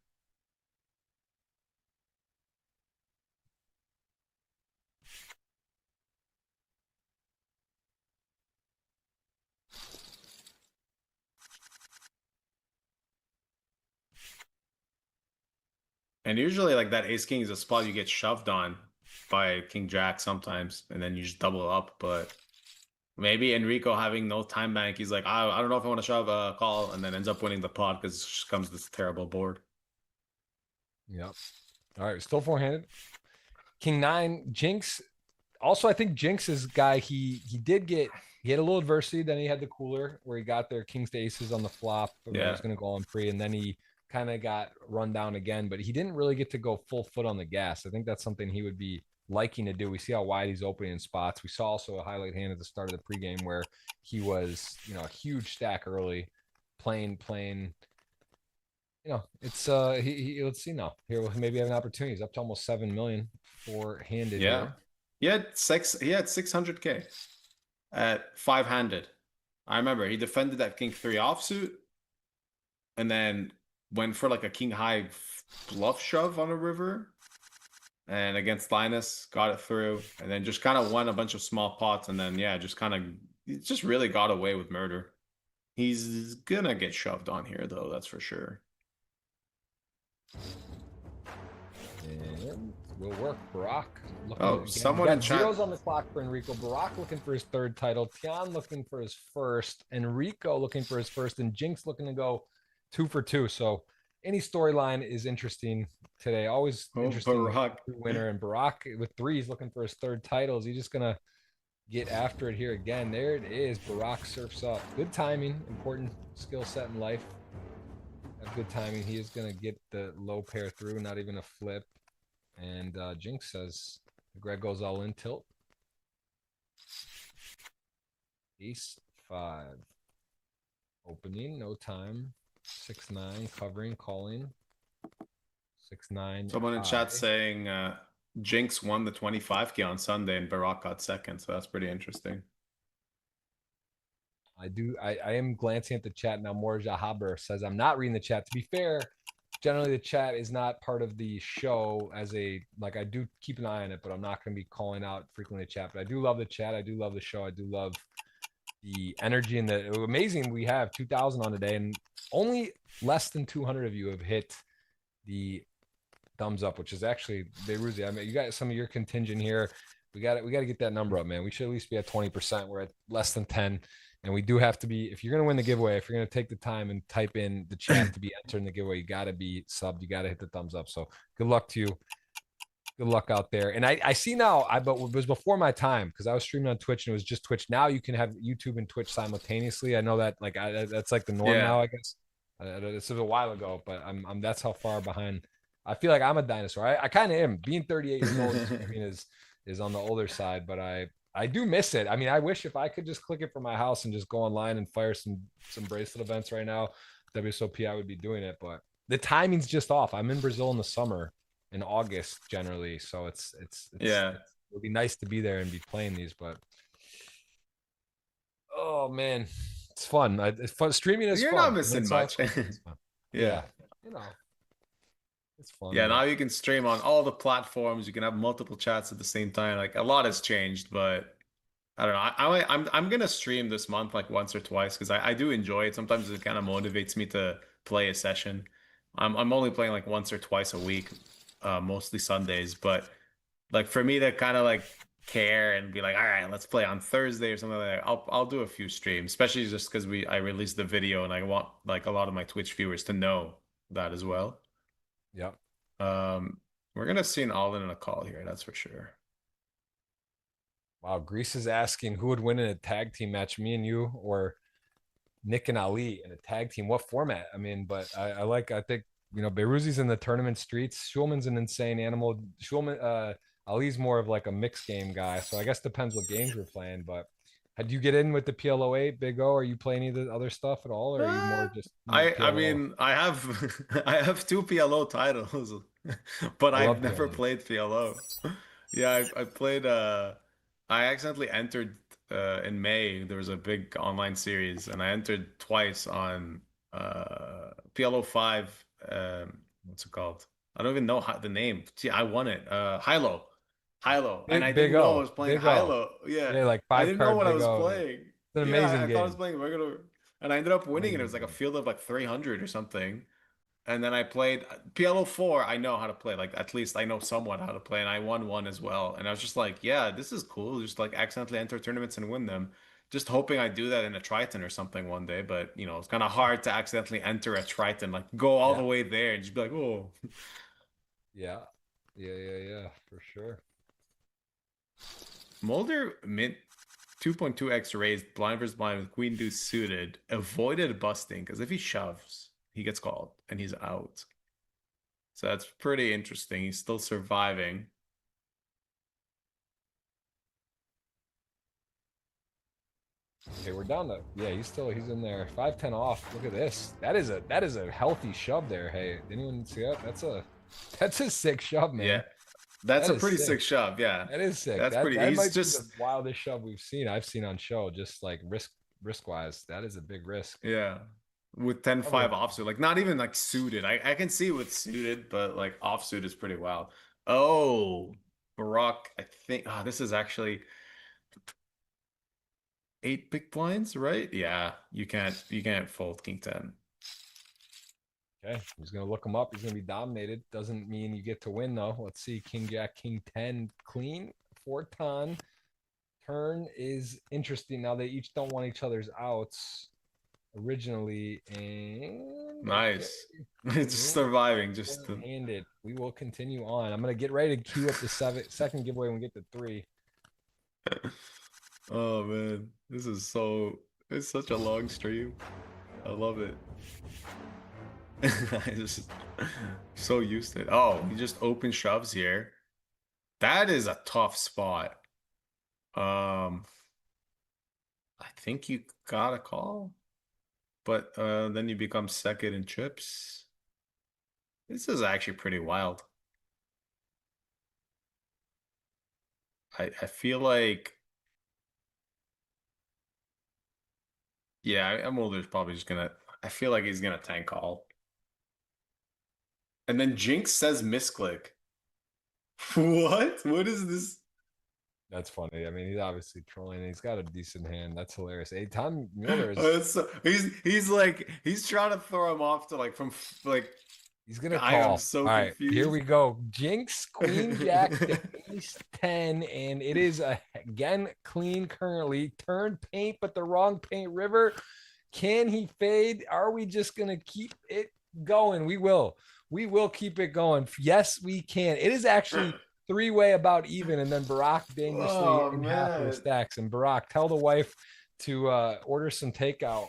And usually like that ace king is a spot you get shoved on by King Jack sometimes, and then you just double up. But maybe Enrico having no time bank, he's like, I don't know if I want to shove a call, and then ends up winning the pot because it just comes this terrible board. Yep. All right, still four-handed. King 9, Jinx. Also, I think Jinx's guy, he had a little adversity. Then he had the cooler where he got their kings to aces on the flop. Yeah. He was going to go on pre, and then he kind of got run down again. But he didn't really get to go full foot on the gas. I think that's something he would be liking to do. We see how wide he's opening in spots. We saw also a highlight hand at the start of the pregame where he was, a huge stack early, playing. It's let's see now. Here we'll maybe have an opportunity. He's up to almost 7 million four-handed. Yeah. Here. He had 600K at five-handed. I remember he defended that king 3 offsuit and then went for like a king high bluff shove on a river. And against Linus, got it through, and then just kind of won a bunch of small pots, and then just really got away with murder. He's gonna get shoved on here though, that's for sure. And will work. Barack. Someone in chat. Zeros on the clock for Enrico. Barack looking for his third title. Tian looking for his first. Enrico looking for his first, and Jinx looking to go 2 for 2. So any storyline is interesting today. Always interesting. Barack. Winner, and Barack with 3, he's looking for his third title. Is he just gonna get after it here again? There it is. Barack surfs up. Good timing. Important skill set in life. Have good timing. He is gonna get the low pair through. Not even a flip. And Jinx says Greg goes all in tilt. Ace 5. Opening, no time. 6-9, covering, calling. 6-9. Someone in chat saying Jinx won the 25K on Sunday and Barack got second, so that's pretty interesting. I am glancing at the chat now. Morja Haber says I'm not reading the chat. To be fair, generally the chat is not part of the show I do keep an eye on it, but I'm not going to be calling out frequently the chat. But I do love the chat. I do love the show. I do love the energy and the amazing. We have 2,000 on today, and only less than 200 of you have hit the thumbs up, which is actually Beiruzi. I mean, you got some of your contingent here. We got to get that number up, man. We should at least be at 20%. We're at less than 10. And we do have to be, if you're going to win the giveaway, if you're going to take the time and type in the chat to be entered in the giveaway, you got to be subbed. You got to hit the thumbs up. So good luck to you. Good luck out there. And I see now, but it was before my time because I was streaming on Twitch and it was just Twitch. Now you can have YouTube and Twitch simultaneously. I know that that's like the norm now, I guess. This was a while ago, but I'm that's how far behind. I feel like I'm a dinosaur. I kind of am. Being 38 years old is on the older side, but I do miss it. I mean, I wish if I could just click it from my house and just go online and fire some bracelet events right now, WSOP, I would be doing it. But the timing's just off. I'm in Brazil in the summer, in August generally, so it's it would be nice to be there and be playing these. But oh man, it's fun. It's fun. Streaming is You're fun. Not missing much. Yeah, it's fun. Yeah, now you can stream on all the platforms. You can have multiple chats at the same time. Like a lot has changed, but I don't know. I'm gonna stream this month like once or twice because I do enjoy it. Sometimes it kind of motivates me to play a session. I'm only playing like once or twice a week, mostly Sundays. But like for me to kind of like care and be like, all right, let's play on Thursday or something like that. I'll do a few streams, especially just because I released the video and I want like a lot of my Twitch viewers to know that as well. Yep. We're gonna see an all in a call here, that's for sure. Wow, Greece is asking who would win in a tag team match, me and you or Nick and Ali in a tag team. What format? I mean, but I think, Beruzi's in the tournament streets. Schulman's an insane animal. Ali's more of like a mixed game guy. So I guess depends what games we're playing. But had you get in with the PLO8, Big O? Are you playing any of the other stuff at all? Or are you more just I PLO? mean I have I have two PLO titles, but I love I've never PLO. played PLO. Yeah, I played I accidentally entered in May. There was a big online series and I entered twice on PLO 5 what's it called? I don't even know how, the name. Gee, I won it. Hilo. Hilo. And I Big didn't know I O. was playing Big O. Hilo. Yeah. Yeah, like I five didn't know card what I Big was O. It's playing. an Yeah, amazing I thought I was game. playing regular and I ended up winning and it Amazing was like a game. field of like 300 or something. And then I played PLO 4. I know how to play. Like at least I know somewhat how to play, and I won one as well. And I was just like, yeah, this is cool. Just like accidentally enter tournaments and win them. Just hoping I do that in a Triton or something one day. But it's kind of hard to accidentally enter a Triton, like go all Yeah. the way there and just be like, oh. Yeah. Yeah, for sure. Mulder mint 2.2x raised blind versus blind with queen deuce suited, avoided busting because if he shoves, he gets called and he's out. So that's pretty interesting. He's still surviving. Okay, we're down to he's in there. 5-10 off. Look at this. That is a healthy shove there. Hey, anyone see that? That's a sick shove, Yeah, man. that's That a is pretty sick. sick shove. Yeah, That is sick. that's That pretty. that He's might be the just wildest shove I've seen on show. Just like risk wise. That is a big risk. yeah, with 10-5 Probably offsuit, like not even like suited. I can see with suited, but like offsuit is pretty wild. Oh, Barack, I think this is actually 8 big blinds, right? Yeah, you can't fold King 10. okay. He's gonna look him up. He's gonna be dominated. Doesn't mean you get to win though. Let's see. King Jack, King 10, clean. 4-ton. Turn is interesting. Now they each don't want each other's outs originally, and okay, Nice. It's surviving. Just handed. We will continue on. I'm gonna get ready to queue up the second giveaway when we get to 3. oh man, it's such a long stream. I love it. I just so used to it. Oh, he just open shoves here. That is a tough spot. I think you got a call, but then you become second in chips. This is actually pretty wild. I feel like yeah, Mulder's probably just gonna I feel like he's gonna tank call. And then Jinx says misclick. What? What is this? That's funny. I mean, he's obviously trolling. He's got a decent hand. That's hilarious. Hey, Tom Mueller is. He's like he's trying to throw him off to like from like He's gonna I am call. so All right, here confused. we go. Jinx, Queen, Jack, to Ace 10, and it is again clean currently. Turn paint, but the wrong paint river. Can he fade? Are we just gonna keep it going? We will. We will keep it going. Yes, we can. It is actually three-way about even, and then Barack dangerously Oh in half of the man. stacks. And Barack, tell the wife to order some takeout.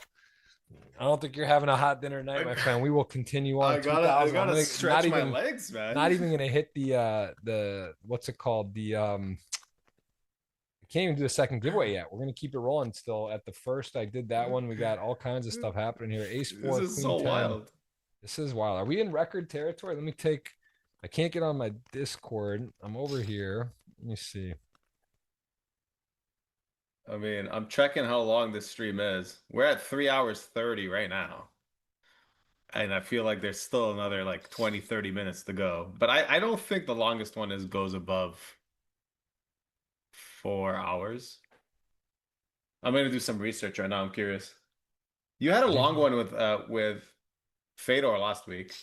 I don't think you're having a hot dinner tonight, my friend. We will continue on. I gotta I 2000. I'm gotta gonna stretch my legs, not man. even gonna hit the what's it called? I can't even do the second giveaway yet. We're gonna keep it rolling still. At the first, I did that one. We got all kinds of stuff happening here. Ace This 4, is Queen so 10. wild. This is wild. Are we in record territory? Let me take. I can't get on my Discord. I'm over here. Let me see. I mean, I'm checking how long this stream is. We're at 3 hours 30 right now. And I feel like there's still another like 20, 30 minutes to go. But I don't think the longest one is goes above 4 hours. I'm gonna do some research right now. I'm curious. You had a long one with Fedor last week.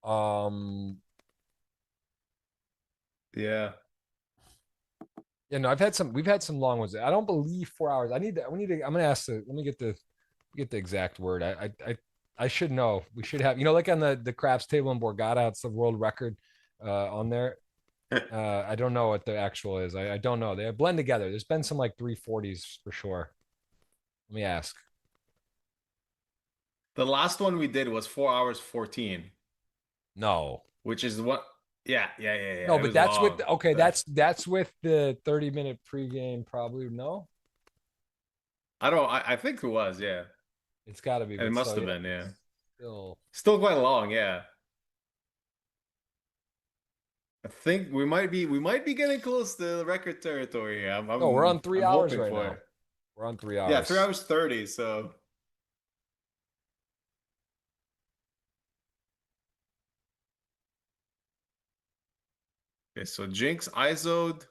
Um, Yeah. yeah, no, we've had some long ones. I don't believe 4 hours. I'm gonna ask let me get the exact word. I should know. We should have, like on the craps table in Borgata, it's the world record on there. I don't know what the actual is. I don't know. They blend together. There's been some like 340s for sure. Let me ask. The last one we did was 4 hours 14, No. which is what. Yeah, yeah, yeah, yeah. No, It but was that's with long. okay, that's with the 30-minute pregame, probably. No, I don't. I think it was. Yeah, it's got to be, it but must still, have yeah, been. Yeah, still. still quite long. Yeah. I think we might be getting close to the record territory here. I'm No, we're I'm on three I'm hours hoping right for now. it. We're on 3 Yeah, 3 hours. hours 30. So okay, so Jinx ISO'd,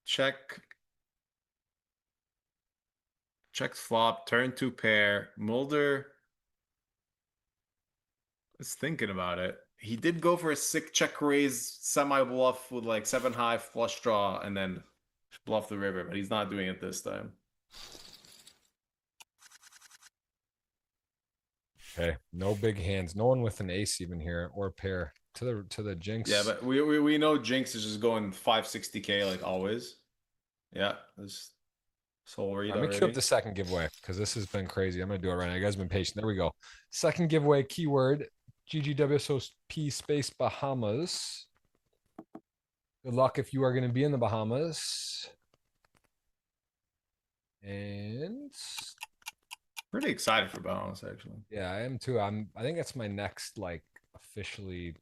check, checked flop, turn two pair. Mulder is thinking about it. He did go for a sick check raise semi bluff with like 7 high flush draw and then bluff the river, but he's not doing it this time. Okay, no big hands. No one with an ace even here or a pair to the Jinx. Yeah, but we know Jinx is just going 560K like always. Yeah, this soul read I'm gonna queue up already. the second giveaway because this has been crazy. I'm gonna do it right now. You guys have been patient. There we go. Second giveaway keyword GGWSOP space Bahamas. Good luck if you are gonna be in the Bahamas. And Pretty excited for Bahamas actually. yeah, I am too. I think that's my next like officially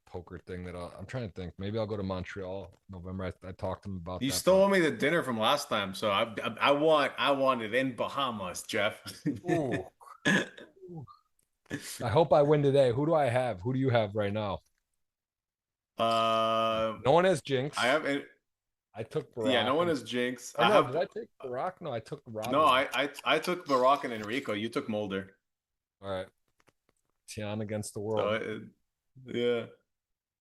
poker thing that I'm trying to think. Maybe I'll go to Montreal November. I talked to him about You that. stole me the dinner from last time, so I want it in Bahamas, Jeff. Ooh. I hope I win today. Who do I have? Who do you have right now? uh, No one has Jinx. I have I took yeah, no Barack. one is Jinx. Or I no, have did I take Barack? No, I took no, Robin. I took Barack and Enrico. You took Mulder. All right. Tian against the So world. yeah.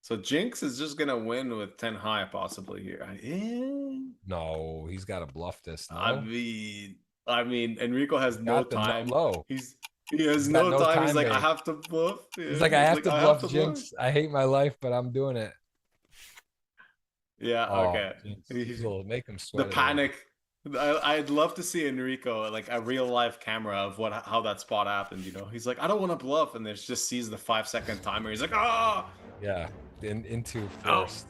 So Jinx is just gonna win with 10 high possibly here. No, he's got to bluff this. I No, mean, I mean, Enrico has no got the no time. low. He has He's got no no time. He's time like, I bank. have to bluff. He's Yeah, like, I he's have like, to I have bluff to bluff. Jinx. I hate my life, but I'm doing it. Yeah, Oh, okay. Jinx. He's a little make him The sweat it a little. panic. I'd love to see Enrico like a real life camera of how that spot happened. He's like, I don't want to bluff, and then just sees the 5 second timer. He's like, ah, Yeah, into oh, first.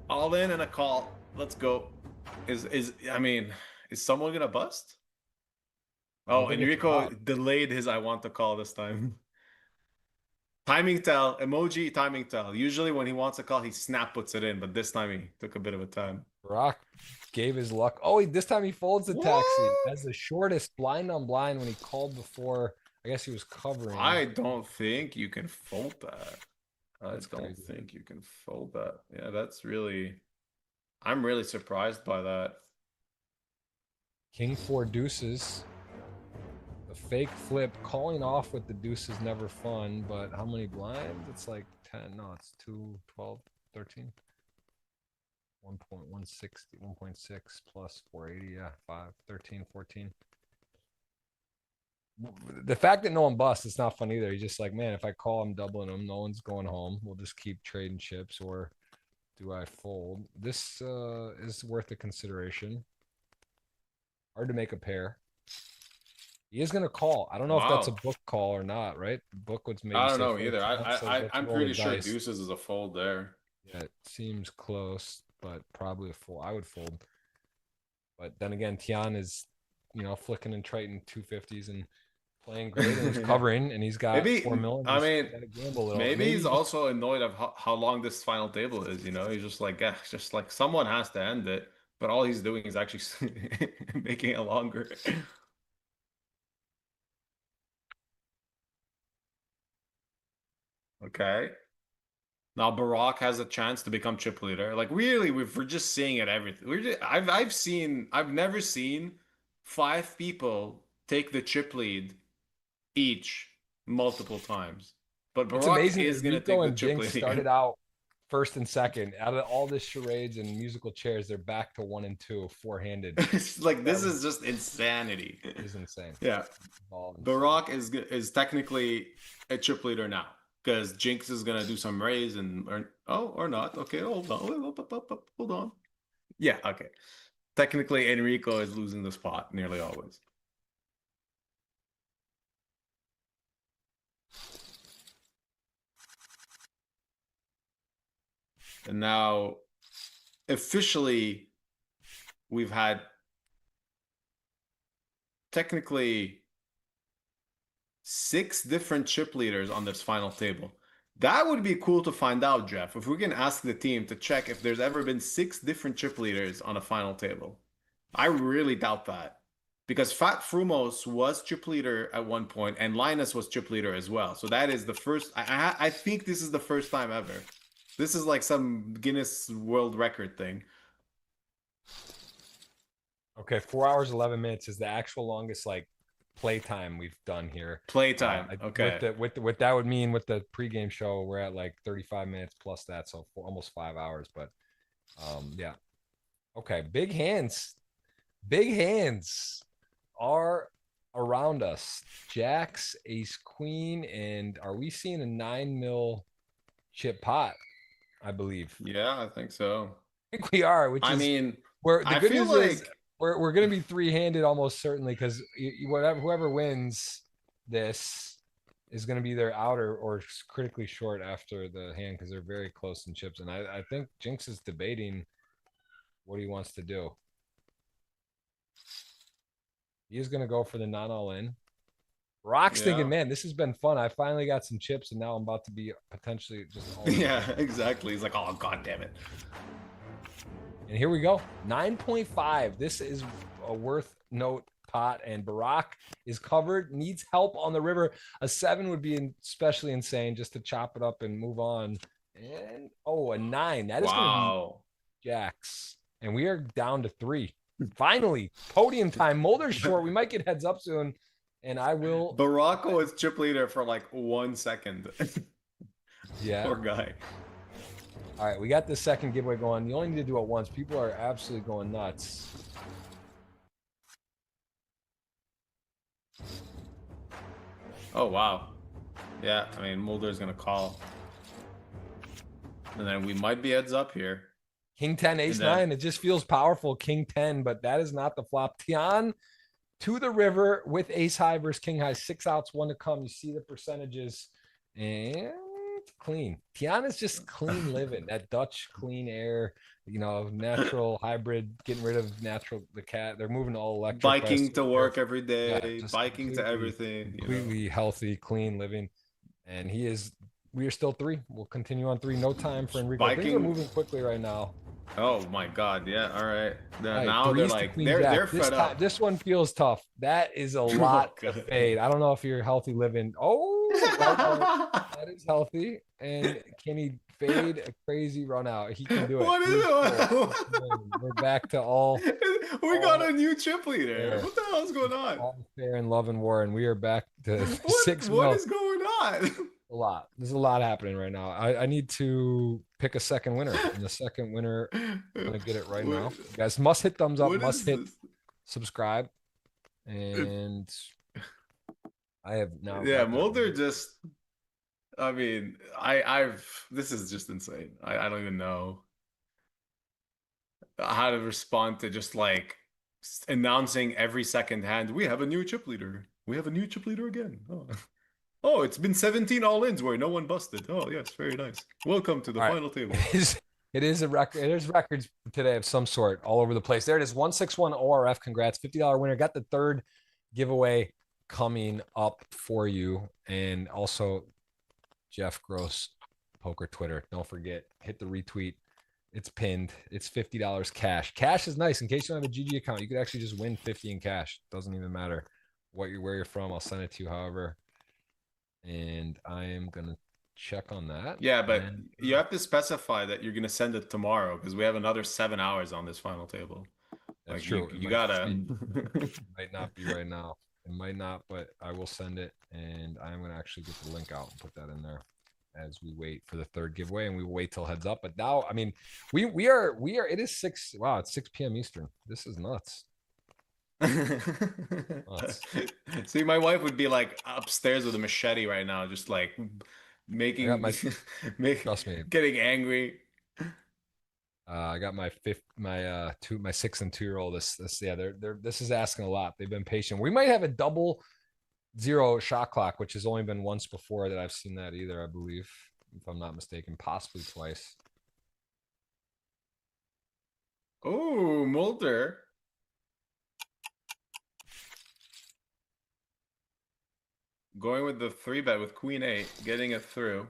all in and a call. Let's go. I mean, is someone gonna bust? I don't Oh, think it's Enrico Rob. delayed his I want to call this time. Timing tell, emoji timing tell. Usually when he wants a call, he snap puts it in, but this time he took a bit of a time. Brock gave his luck. Oh, this time he folds the taxi What? as the shortest blind on blind when he called before. I guess he was covering. I don't think you can fold that. I That's don't crazy. think you can fold that. Yeah, I'm really surprised by that. King four deuces. The fake flip. Calling off with the deuce is never fun, but how many blinds? It's like 10. No, it's 2, 12, 13. 1.160, 1.6 plus 480. Yeah, 5, 13, 14. The fact that no one busts, it's not fun either. He's just like, man, if I call, I'm doubling them. No one's going home. We'll just keep trading chips, or do I fold? This is worth a consideration. Hard to make a pair. He is gonna call. I don't know if that's a Wow. book call or not, right? Book would maybe I don't say know fold either. chance, so let's I'm roll the pretty sure dice. deuces is a fold there. Yeah, it seems close, but probably a fold. I would fold. But then again, Tian is, flicking and trading 250s and playing great, and he's covering, and he's got Maybe 4 million. I He's mean got to gamble a little. maybe he's Maybe just also annoyed of how long this final table is, He's just like, yeah, just like someone has to end it, but all he's doing is actually making it longer. Okay. Now Barack has a chance to become chip leader. Like really, we're just seeing it everything. I've never seen 5 people take the chip lead each multiple times. But It's Barack amazing. is gonna take Enrico the and chip Jinx lead started here. out first and second. Out of all this charades and musical chairs, they're back to 1 and 2, four-handed. It's like That this is just insanity. is insane. Yeah, All insane. Barack is technically a chip leader now because Jinx is gonna do some raise or not. Okay, hold on, hold on. Yeah, okay. Technically, Enrico is losing the spot nearly always. And now, officially, we've had technically 6 different chip leaders on this final table. That would be cool to find out, Jeff, if we can ask the team to check if there's ever been 6 different chip leaders on a final table. I really doubt that. Because Fat Frumos was chip leader at one point, and Linus was chip leader as well. So that is the first. I think this is the first time ever. This is like some Guinness World Record thing. Okay, 4 hours 11 minutes is the actual longest like playtime we've done here. Playtime. Okay. What that would mean with the pregame show, we're at like 35 minutes plus that, so almost 5 hours. But yeah. Okay, big hands are around us. Jacks, ace, queen, and are we seeing a 9 mil chip pot? I believe. Yeah, I think so. I think we are. Which I is, mean, where the I good feel news is like we're going to be three-handed almost certainly because whoever wins this is going to be either out or critically short after the hand because they're very close in chips. And I think Jinx is debating what he wants to do. He is going to go for the non-all-in. Rock's thinking, man, this has been fun. I finally got some chips, and now I'm about to be potentially just all yeah, exactly. He's like, oh, God damn it. And here we go. 9.5. This is a worth note pot, and Barack is covered, needs help on the river. A 7 would be especially insane just to chop it up and move on. And a 9. That is going to be jacks. And we are down to 3. Finally, podium time. Mulder's short. We might get heads up soon. And I will. Barack was chip leader for like 1 second. Yeah. Poor guy. All right, we got the second giveaway going. You only need to do it once. People are absolutely going nuts. Oh, wow. Yeah, I mean, Mulder's going to call. And then we might be heads up here. King 10, ace 9. It just feels powerful. King 10, but that is not the flop. Tian to the river with ace high versus king high. 6 outs, 1 to come. You see the percentages. And clean. Tian is just clean living. That Dutch clean air, natural hybrid, getting rid of the cat. They're moving to all electric. Biking to work every day, biking to everything. Completely healthy, clean living. And we are still 3. We'll continue on 3. No time for Enrico. Things are moving quickly right now. Oh my God. Yeah. All right. Now they're like, they're fed up. This one feels tough. That is a lot to fade. I don't know if you're healthy living. That is healthy. And can he fade a crazy run out? He can do it. What is it? We're back to all. We got a new chip leader. Fair. What the hell is going on? All fair in love and war, and we are back to 6 What is going on? A lot. There's a lot happening right now. I need to pick a second winner. And the second winner, I'm gonna get it right now. You guys must hit thumbs up, must hit subscribe. And I have now. Yeah, Mulder just this is just insane. I don't even know how to respond to just like announcing every second hand. We have a new chip leader. We have a new chip leader again. Oh, it's been 17 all-ins where no one busted. Oh, yes, very nice. Welcome to the final table. It is a record. There's records today of some sort all over the place. There it is, 161 ORF. Congrats, $50 winner. Got the third giveaway coming up for you. And also, Jeff Gross Poker Twitter. Don't forget, hit the retweet. It's pinned. It's $50 cash. Cash is nice. In case you don't have a GG account, you could actually just win 50 in cash. Doesn't even matter where you're from. I'll send it to you however. And I am going to check on that. Yeah, but And you have to specify that you're gonna send it tomorrow because we have another 7 hours on this final table. that's Like true. It you might just gotta. be, might not be right now. It might not, but I will send it, and I'm gonna actually get the link out and put that in there as we wait for the third giveaway, and we wait till heads up. But now, I mean, we are. It is 6. Wow, it's 6 p.m. Eastern. This is nuts. Nuts. See, my wife would be like upstairs with a machete right now, just like I got making, my. Trust me. getting angry. I got my my 6 and 2-year-old. Yeah, this is asking a lot. They've been patient. We might have a double zero shot clock, which has only been once before that I've seen that either, I believe, if I'm not mistaken, possibly twice. Oh, Mulder. Going with the 3-bet with Queen 8, getting it through.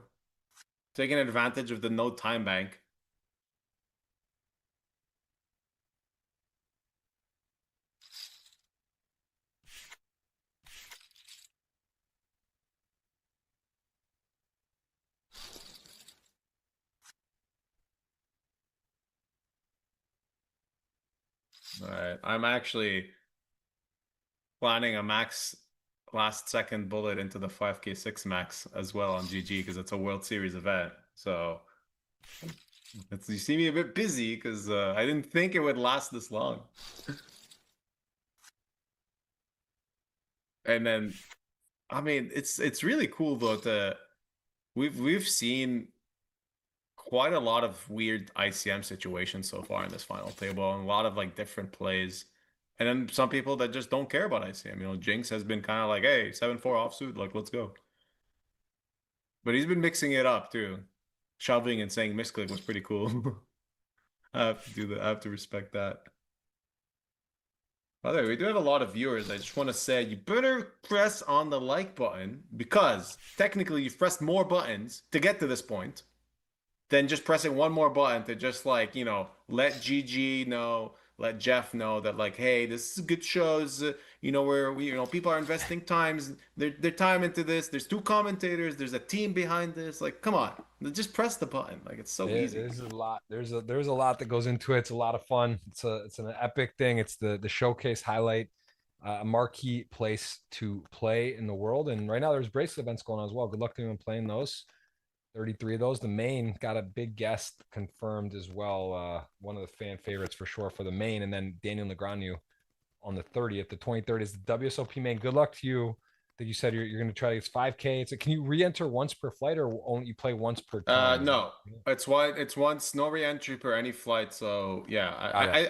Taking advantage of the no time bank. All right, I'm actually planning a max last second bullet into the 5k6 max as well on GG because it's a World Series event. So you see me a bit busy because I didn't think it would last this long. And then, I mean, it's really cool though to we've seen quite a lot of weird ICM situations so far in this final table, and a lot of like different plays. And then some people that just don't care about ICM. You know, Jinx has been kind of like, hey, 7-4 offsuit, like let's go. But he's been mixing it up too. Shoving and saying misclick was pretty cool. I have to do that. I have to respect that. By the way, we do have a lot of viewers. I just want to say you better press on the like button because technically you've pressed more buttons to get to this point than just pressing one more button to just like, you know, let GG know, let Jeff know that like, hey, this is good shows. You know, where we, you know, people are investing their time into this. There's 2 commentators. There's a team behind this. Like, come on, just press the button. Like, it's so easy. There's a lot. There's a lot that goes into it. It's a lot of fun. It's an epic thing. It's the showcase highlight, a marquee place to play in the world. And right now there's bracelet events going on as well. Good luck to anyone playing those. 33 of those. The main got a big guest confirmed as well. One of the fan favorites for sure for the main, and then Daniel Negreanu on the 30th. The 23rd is the WSOP main. Good luck to you. That you said you're going to try to get 5K. Can you re-enter once per flight, or only you play once per time? No, it's once no re-entry per any flight. So yeah,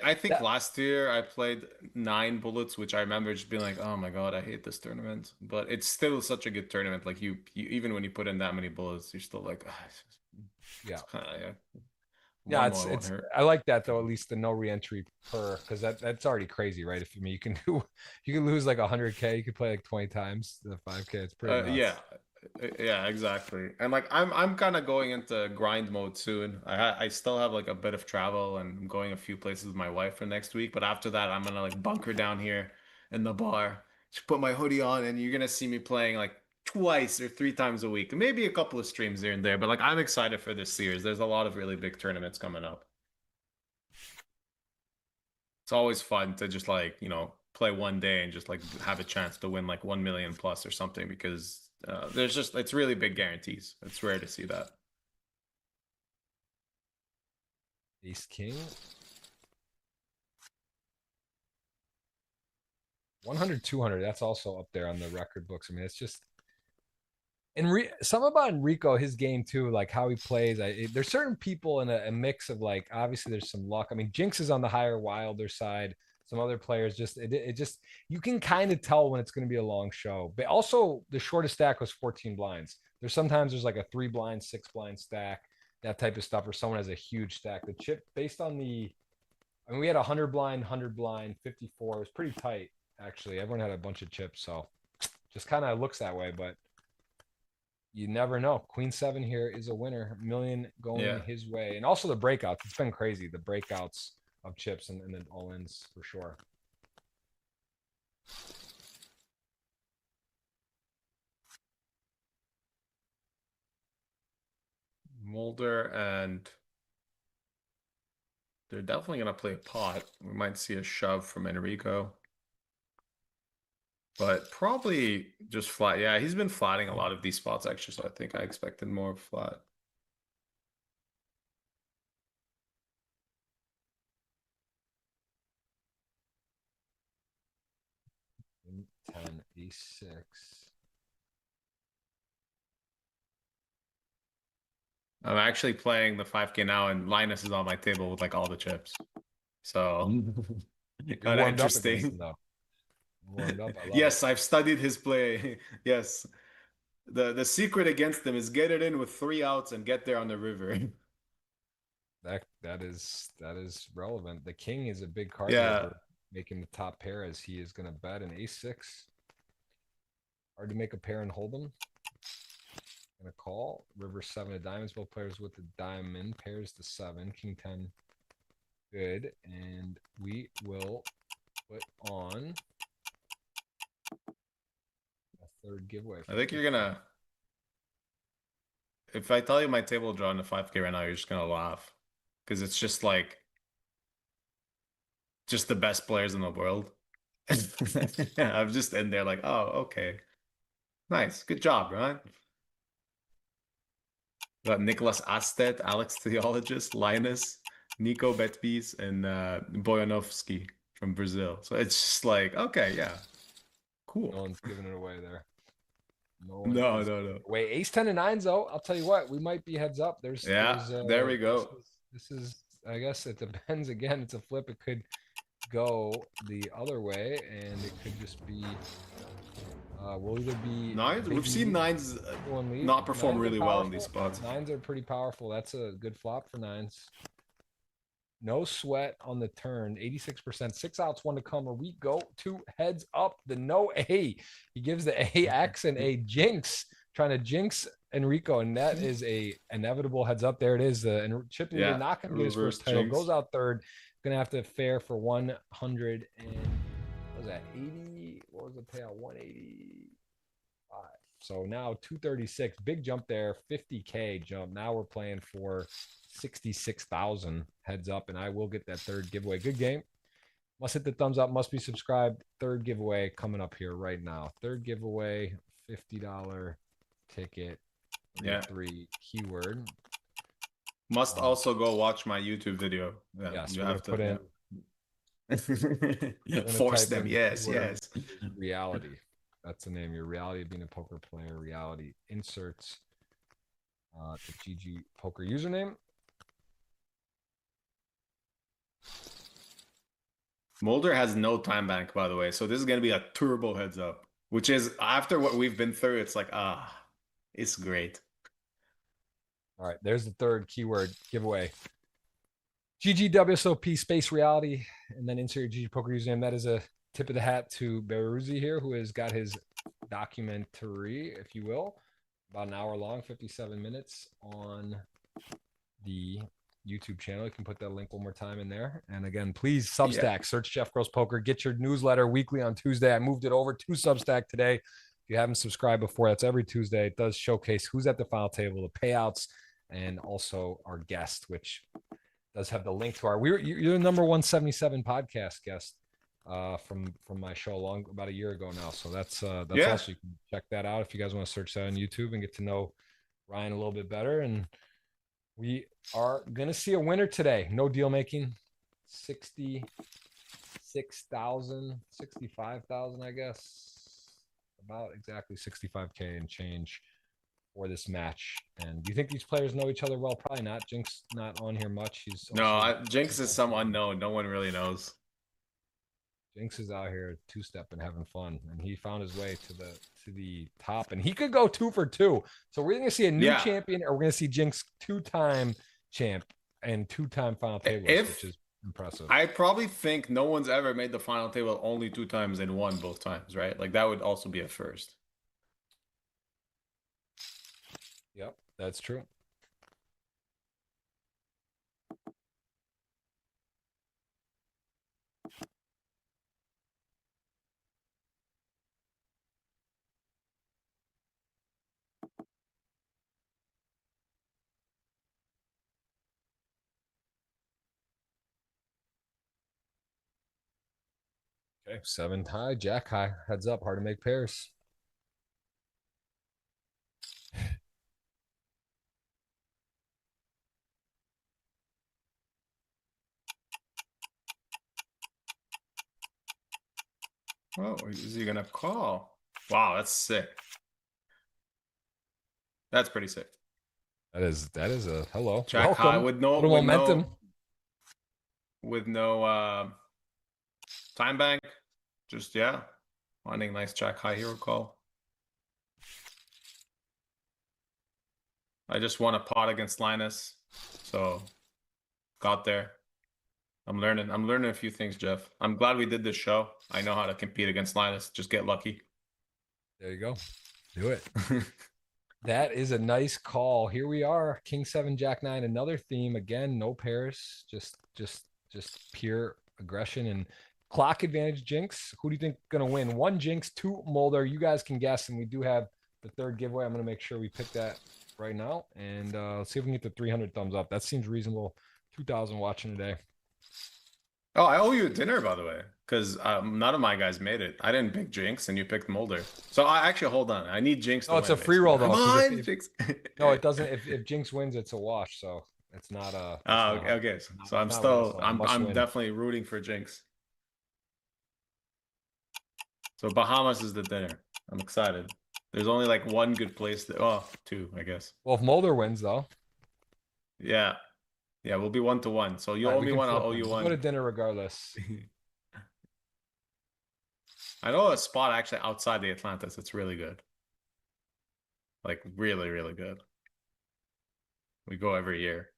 I think Yeah. last year I played 9 bullets, which I remember just being like, oh my God, I hate this tournament. But it's still such a good tournament. Like you even when you put in that many bullets, you're still like, Yeah. Yeah. Yeah, One more won't it's hurt. I like that though, at least the no re-entry per, because that's already crazy, right? If I mean you can lose like 100K, you could play like 20 times the 5K. It's pretty nuts. Yeah, exactly. And like I'm kind of going into grind mode soon. I still have like a bit of travel and I'm going a few places with my wife for next week, but after that I'm gonna like bunker down here in the bar, just put my hoodie on, and you're gonna see me playing like twice or 3 times a week, maybe a couple of streams here and there. But like I'm excited for this series. There's a lot of really big tournaments coming up. It's always fun to just like, you know, play one day and just like have a chance to win like 1 million plus or something because there's just, it's really big guarantees. It's rare to see that. Ace King. 100, 200. That's also up there on the record books. I mean, it's just something about Enrico, his game too, like how he plays. There's certain people in a mix of like, obviously there's some luck. I mean, Jinx is on the higher wilder side. Some other players it just you can kind of tell when it's going to be a long show. But also the shortest stack was 14 blinds. There's like a 3 blind, 6 blind stack, that type of stuff, or someone has a huge stack. The chip based on I mean, we had 100 blind, 100 blind, 54. It was pretty tight actually. Everyone had a bunch of chips, so just kind of looks that way, but you never know. Queen 7 here is a winner. Million going his way. And also the breakouts. It's been crazy. The breakouts of chips and the all-ins for sure. Mulder and they're definitely gonna play a pot. We might see a shove from Enrico. But probably just flat. Yeah, he's been flatting a lot of these spots actually, so I think I expected more flat. 10, e6. I'm actually playing the 5K now, and Linus is on my table with like all the chips. So kind of Warmed up against him, interesting. though. Warmed up. I love Yes, it. I've studied his play. Yes. The secret against him is get it in with 3 outs and get there on the river. That is relevant. The king is a big card here Yeah. for making the top pair, as he is going to bet an ace-6. Hard to make a pair and hold them. Gonna call. River 7 of diamonds. Both players with the diamond. Pairs the 7. King 10. Good. And we will put on a third giveaway. I think you're gonna. If I tell you my table draw in the 5K right now, you're just gonna laugh. Because it's just like just the best players in the world. I'm just in there like, oh, okay. Nice. Good job, Ryan. Got Nicholas Astet, Alex Theologist, Linus, Nico Betbis, and Boyanovsky from Brazil. So it's just like, okay, yeah. Cool. No one's giving it away there. No. Wait, ace 10 and 9s, though. I'll tell you what, we might be heads up. Yeah, there we go. This is, I guess it depends. Again, it's a flip. It could go the other way, and it could just be. Will either be Nines. We've seen nines not perform really well in these spots. Nines are pretty powerful. That's a good flop for nines. No sweat on the turn. 86%. 6 outs, 1 to come. Or we go 2 heads up. The no A. He gives the AX and a jinx, trying to jinx Enrico, and that is a inevitable heads up. There it is. And Chip Leader not going to get his first title. Jinx. Goes out third. Going to have to fare for 100 and what was that? 80. What was the payout? 185. So now 236. Big jump there. 50K jump. Now we're playing for 66,000 heads up, and I will get that third giveaway. Good game. Must hit the thumbs up. Must be subscribed. Third giveaway coming up here right now. Third giveaway, $50 ticket. Yeah. 3 keyword. Must also go watch my YouTube video. Yeah, yes, you we're have gonna to put in. Force them. Yes. Reality. That's the name. Your reality of being a poker player. Reality inserts the GGPoker username. Mulder has no time bank, by the way, so this is gonna be a turbo heads up, which is after what we've been through. It's like it's great. All right, there's the third keyword giveaway. GGWSOP space reality, and then insert your GGPoker username. That is a tip of the hat to Beruzzi here, who has got his documentary, if you will, about an hour long, 57 minutes on the YouTube channel. You can put that link one more time in there. And again, please Substack, search Jeff Gross Poker, get your newsletter weekly on Tuesday. I moved it over to Substack today. If you haven't subscribed before, that's every Tuesday. It does showcase who's at the final table, the payouts, and also our guest, which does have the link to our. You're the number 177 podcast guest from my show about a year ago now. So that's also, you can check that out if you guys want to search that on YouTube and get to know Ryan a little bit better. And we are gonna see a winner today. No deal making. 66,000, 65,000, I guess. About exactly 65K and change for this match. And do you think these players know each other well? Probably not. Jinx not on here much. Jinx is some unknown. No one really knows. Jinx is out here two-stepping, having fun, and he found his way to the top, and he could go 2 for 2. So we're gonna see a new champion, or we're gonna see Jinx 2-time champ and 2-time final table, which is impressive. I probably think no one's ever made the final table only 2 times and won both times, right? Like that would also be a first. Yep, that's true. Okay, 7 high, jack high. Heads up, hard to make pairs. Oh, is he gonna call? Wow, that's sick. That's pretty sick. That is a hello. Jack high Welcome. with no Little momentum. time bank. Just yeah, finding nice jack high hero call. I just won a pot against Linus, so got there. I'm learning a few things, Jeff. I'm glad we did this show. I know how to compete against Linus. Just get lucky. There you go. Do it. That is a nice call. Here we are, King 7, Jack 9. Another theme again. No pairs. Just pure aggression and clock advantage. Jinx. Who do you think gonna win? 1 Jinx, 2 Mulder. You guys can guess, and we do have the 3rd giveaway. I'm gonna make sure we pick that right now, and let's see if we can get the 300 thumbs up. That seems reasonable. 2,000 watching today. Oh, I owe you a dinner, by the way, because none of my guys made it. I didn't pick Jinx, and you picked Mulder. So I actually hold on. I need Jinx. No, to it's win, a free roll though. Come on, if, Jinx. no, it doesn't. If Jinx wins, it's a wash. So it's not a. Oh, okay. Okay. So I'm definitely rooting for Jinx. So Bahamas is the dinner. I'm excited. There's only like 1 good place. Oh, 2, I guess. Well, if Mulder wins though. Yeah. Yeah, we'll be 1-1. So you owe me 1, I'll owe you 1. Go to dinner regardless. I know a spot actually outside the Atlantis. It's really good. Like really, really good. We go every year.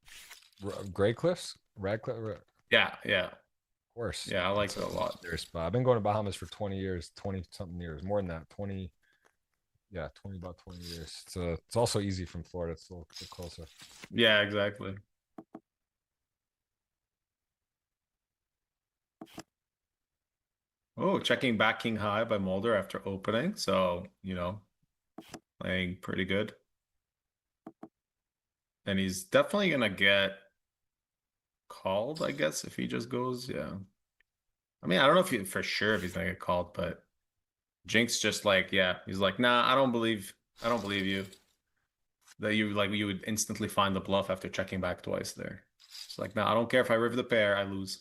Gray Cliffs? Radcliffe? Yeah, yeah. Of course. Yeah, I like it a lot. Their spot. I've been going to Bahamas for 20 years, 20 something years, more than that. 20, yeah, 20, about 20 years. It's also easy from Florida. It's a little bit closer. Yeah, exactly. Oh, checking back king high by Mulder after opening. So, playing pretty good. And he's definitely going to get called, I guess, if he just goes. Yeah. I mean, I don't know if for sure if he's going to get called, but Jinx just like, yeah, he's like, nah, I don't believe you that you would instantly find the bluff after checking back twice there. It's like, nah, I don't care if I river the pair, I lose.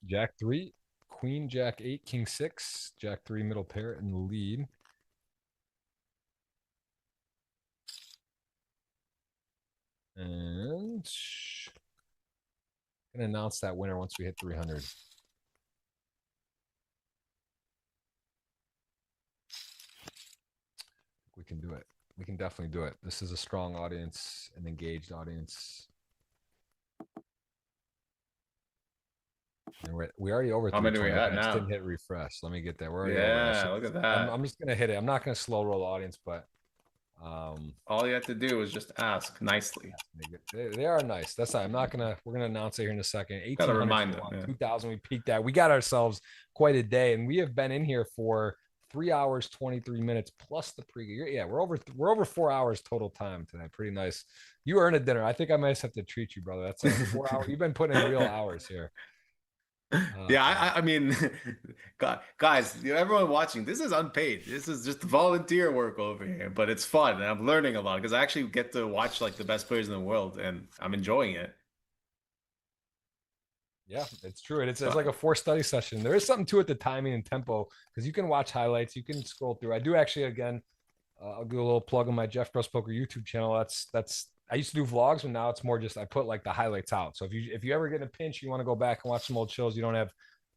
Jack 3, Queen, Jack 8, King 6, Jack 3, middle pair in the lead. And gonna announce that winner once we hit 300. We can do it. We can definitely do it. This is a strong audience, an engaged audience. And we already over. How many are we at now? I just didn't hit refresh. Let me get there. We're already over. So look at that. I'm just gonna hit it. I'm not gonna slow roll the audience, but all you have to do is just ask nicely. They are nice. That's not. We're gonna announce it here in a second. 1800, 2000. We peaked at. We got ourselves quite a day, and we have been in here for 3 hours 23 minutes plus the pregame. Yeah, we're over 4 hours total time today. Pretty nice. You earned a dinner. I think I might have to treat you, brother. That's like 4 hours. You've been putting in real hours here. Yeah, I mean, guys, everyone watching, this is unpaid. This is just volunteer work over here, but it's fun and I'm learning a lot because I actually get to watch like the best players in the world and I'm enjoying it. Yeah, it's true. It's like a forced study session. There is something to it, the timing and tempo, because you can watch highlights, you can scroll through. I do actually, again, I'll do a little plug on my Jeff Bros Poker YouTube channel. That's I used to do vlogs, but now it's more just I put like the highlights out. So if you ever get in a pinch, you want to go back and watch some old shows, you don't have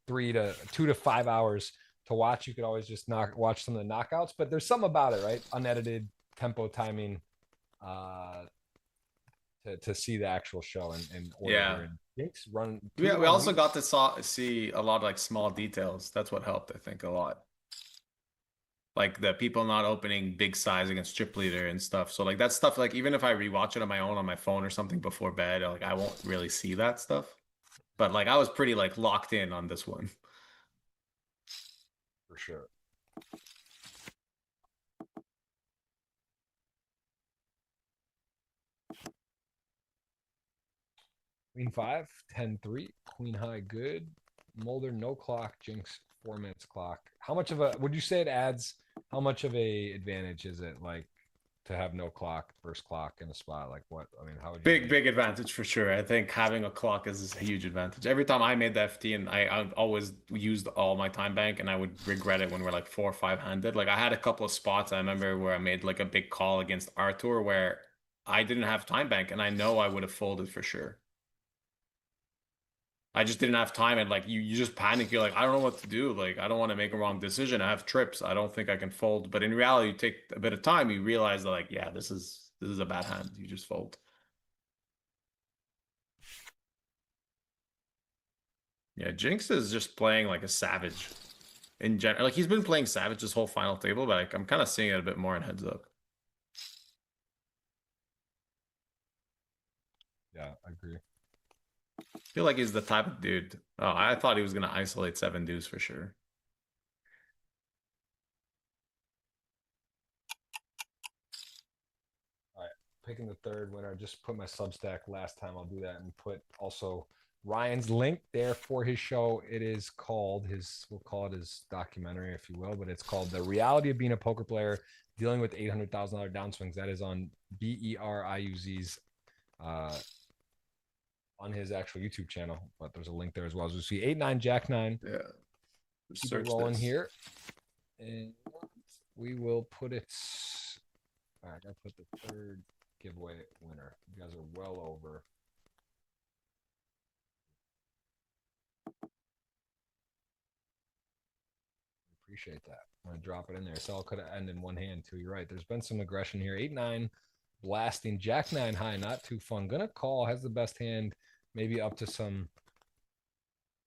2 to 5 hours to watch. You could always just watch some of the knockouts. But there's something about it, right? Unedited tempo timing, to see the actual show and order. Yeah. And Jinx run. Yeah, we also got to see a lot of like small details. That's what helped, I think, a lot. Like the people not opening big size against chip leader and stuff. So like that stuff, like even if I rewatch it on my own on my phone or something before bed, like I won't really see that stuff. But like I was pretty like locked in on this one. For sure. Queen 5, 10-3, Queen high good, Mulder, no clock. Jinx, 4 minutes clock. How much of a, would you say it adds, how much of a advantage is it like to have no clock, first clock in a spot? Like what, I mean, how would you Big advantage for sure. I think having a clock is a huge advantage. Every time I made the FT, and I've always used all my time bank, and I would regret it when we're like 4 or 5 handed. Like I had a couple of spots I remember where I made like a big call against Arthur where I didn't have time bank, and I know I would have folded for sure. I just didn't have time, and like you just panic. You're like, I don't know what to do. Like I don't want to make a wrong decision. I have trips. I don't think I can fold. But in reality, you take a bit of time. You realize that like, yeah, this is a bad hand. You just fold. Yeah, Jinx is just playing like a savage in general. Like he's been playing savage this whole final table, but like I'm kind of seeing it a bit more in heads up. Yeah, I agree. I feel like he's the type of dude. Oh, I thought he was gonna isolate 7 deuce for sure. All right, picking the third winner. I just put my Substack last time. I'll do that and put also Ryan's link there for his show. It is called his, we'll call it his documentary, if you will, but it's called The Reality of Being a Poker Player, Dealing with $800,000 Downswings. That is on BERIUZ's on his actual YouTube channel, but there's a link there as well. As we see 8-9, Jack 9. Yeah. Keep it rolling here. And we will put it. All right, I gotta put the third giveaway winner. You guys are well over. Appreciate that. I'm gonna drop it in there. So I could have ended in one hand too. You're right. There's been some aggression here. 8-9, blasting Jack 9 high. Not too fun. Gonna call. Has the best hand. Maybe up to some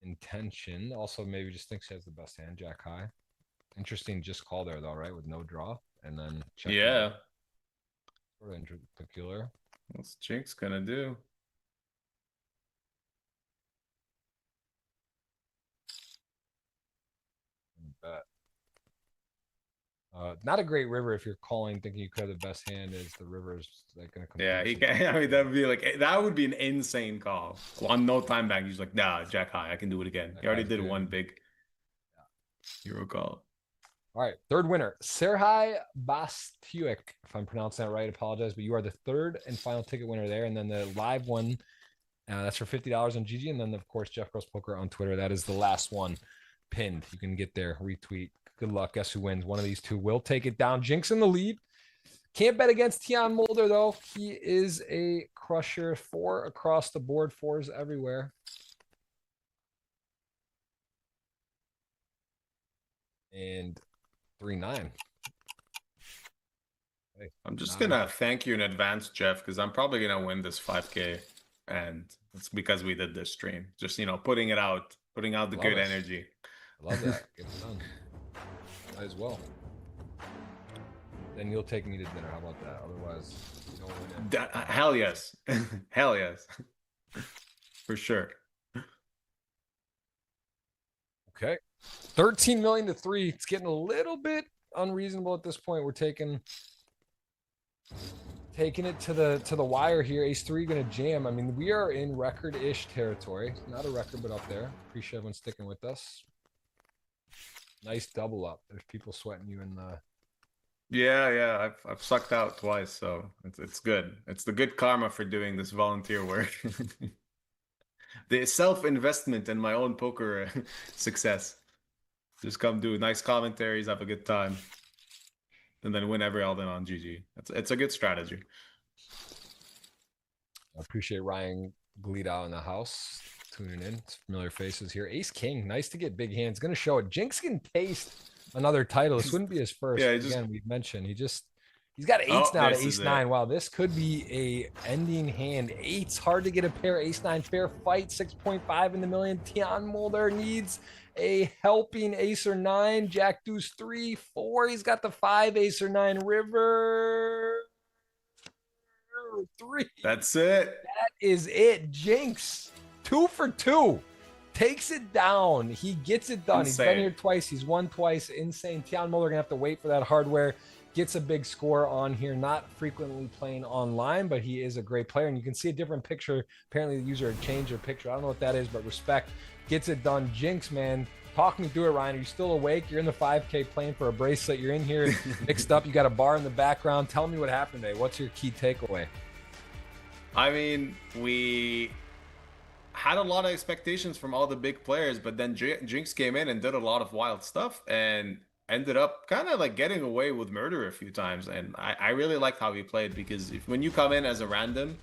intention. Also, maybe just thinks he has the best hand. Jack high. Interesting. Just call there though, right? With no draw, and then check. Yeah. Sort of peculiar. What's Jinx gonna do? Bet. Not a great river if you're calling thinking you could have the best hand. Is the river's like gonna come? Yeah, he can. I mean, that would be like, that would be an insane call on no time bank. He's like, nah, Jack high, I can do it again. He already did one big hero call. All right, third winner, Serhai Bastiuk. If I'm pronouncing that right, I apologize, but you are the third and final ticket winner there. And then the live one, that's for $50 on GG. And then of course Jeff Gross Poker on Twitter. That is the last one pinned. You can get there, retweet. Good luck. Guess who wins? One of these two will take it down. Jinx in the lead. Can't bet against Tian Mulder, though. He is a crusher. 4 across the board. 4s everywhere. And 3-9. Hey, I'm just going to thank you in advance, Jeff, because I'm probably going to win this 5K. And it's because we did this stream. Just, you know, putting out the good energy. I love that. Get it done. Might as well. Then you'll take me to dinner. How about that? Otherwise, you don't win it. Hell yes. Hell yes. For sure. Okay. 13 million to 3. It's getting a little bit unreasonable at this point. We're taking it to the wire here. Ace 3 gonna jam. I mean, we are in record-ish territory. Not a record, but up there. Appreciate everyone sticking with us. Nice double up. There's people sweating you in the. Yeah. I've sucked out twice, so it's good. It's the good karma for doing this volunteer work. The self-investment in my own poker success. Just come do nice commentaries, have a good time, and then win every all in on GG. It's a good strategy. I appreciate Ryan Gleedow in the house tuning in. It's familiar faces here. Ace King, nice to get big hands. Going to show it. Jinx can taste another title. This wouldn't be his first. Yeah, again, we've mentioned he's got 8s now to Ace 9. Wow, this could be a ending hand. 8's hard to get a pair. Ace 9 fair fight. 6.5 in the million. Tian Mulder needs a helping ace or 9. Jack deuce 3, 4. He's got the 5 ace or 9 river. 3. That's it. That is it. Jinx 2 for 2. Takes it down. He gets it done. Insane. He's been here twice. He's won twice. Insane. Tian Mulder gonna have to wait for that hardware. gets a big score on here, not frequently playing online, but he is a great player. And you can see a different picture. Apparently the user had changed their picture. I don't know what that is, but respect. Gets it done. Jinx, man, talk me through it, Ryan. Are you still awake? You're in the 5K playing for a bracelet. You're in here mixed up. You got a bar in the background. Tell me what happened today. What's your key takeaway? I mean, we had a lot of expectations from all the big players, but then Jinx came in and did a lot of wild stuff and ended up kind of like getting away with murder a few times. And I really liked how he played, because when you come in as a random,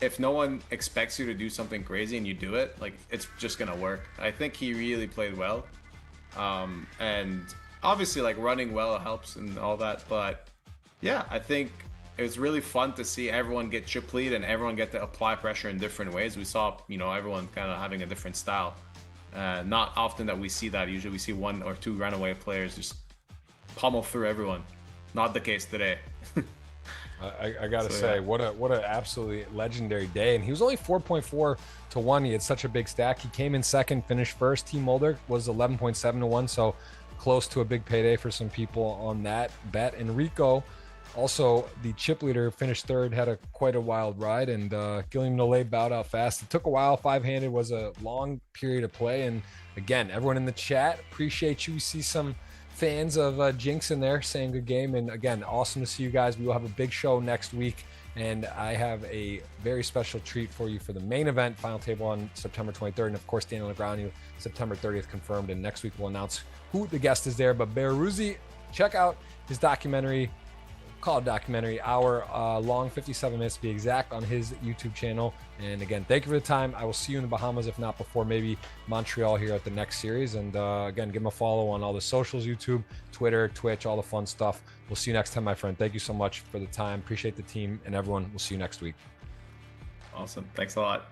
if no one expects you to do something crazy and you do it, like, it's just gonna work. I think he really played well. And obviously, like, running well helps and all that, but yeah, I think it was really fun to see everyone get chip lead and everyone get to apply pressure in different ways. We saw, you know, everyone kind of having a different style. Not often that we see that. Usually we see one or two runaway players just pummel through everyone. Not the case today. I gotta say, yeah. what an absolutely legendary day. And he was only 4.4 to 1. He had such a big stack. He came in second, finished first. Team Mulder was 11.7 to 1, so close to a big payday for some people on that bet. Enrico, also the chip leader, finished third, had quite a wild ride, and Gilliam Nolay bowed out fast. It took a while. 5-handed was a long period of play. And again, everyone in the chat, appreciate you. We see some fans of Jinx in there saying good game. And again, awesome to see you guys. We will have a big show next week, and I have a very special treat for you for the main event, Final Table, on September 23rd. And of course, Daniel Negreanu, September 30th confirmed. And next week we'll announce who the guest is there. But Beruzzi, check out his documentary, called documentary, hour long, 57 minutes to be exact, on his YouTube channel. And again, thank you for the time. I will see you in the Bahamas, if not before, maybe Montreal here at the next series. And again, give him a follow on all the socials, YouTube, Twitter, Twitch, all the fun stuff. We'll see you next time, my friend. Thank you so much for the time. Appreciate the team and everyone. We'll see you next week. Awesome. Thanks a lot.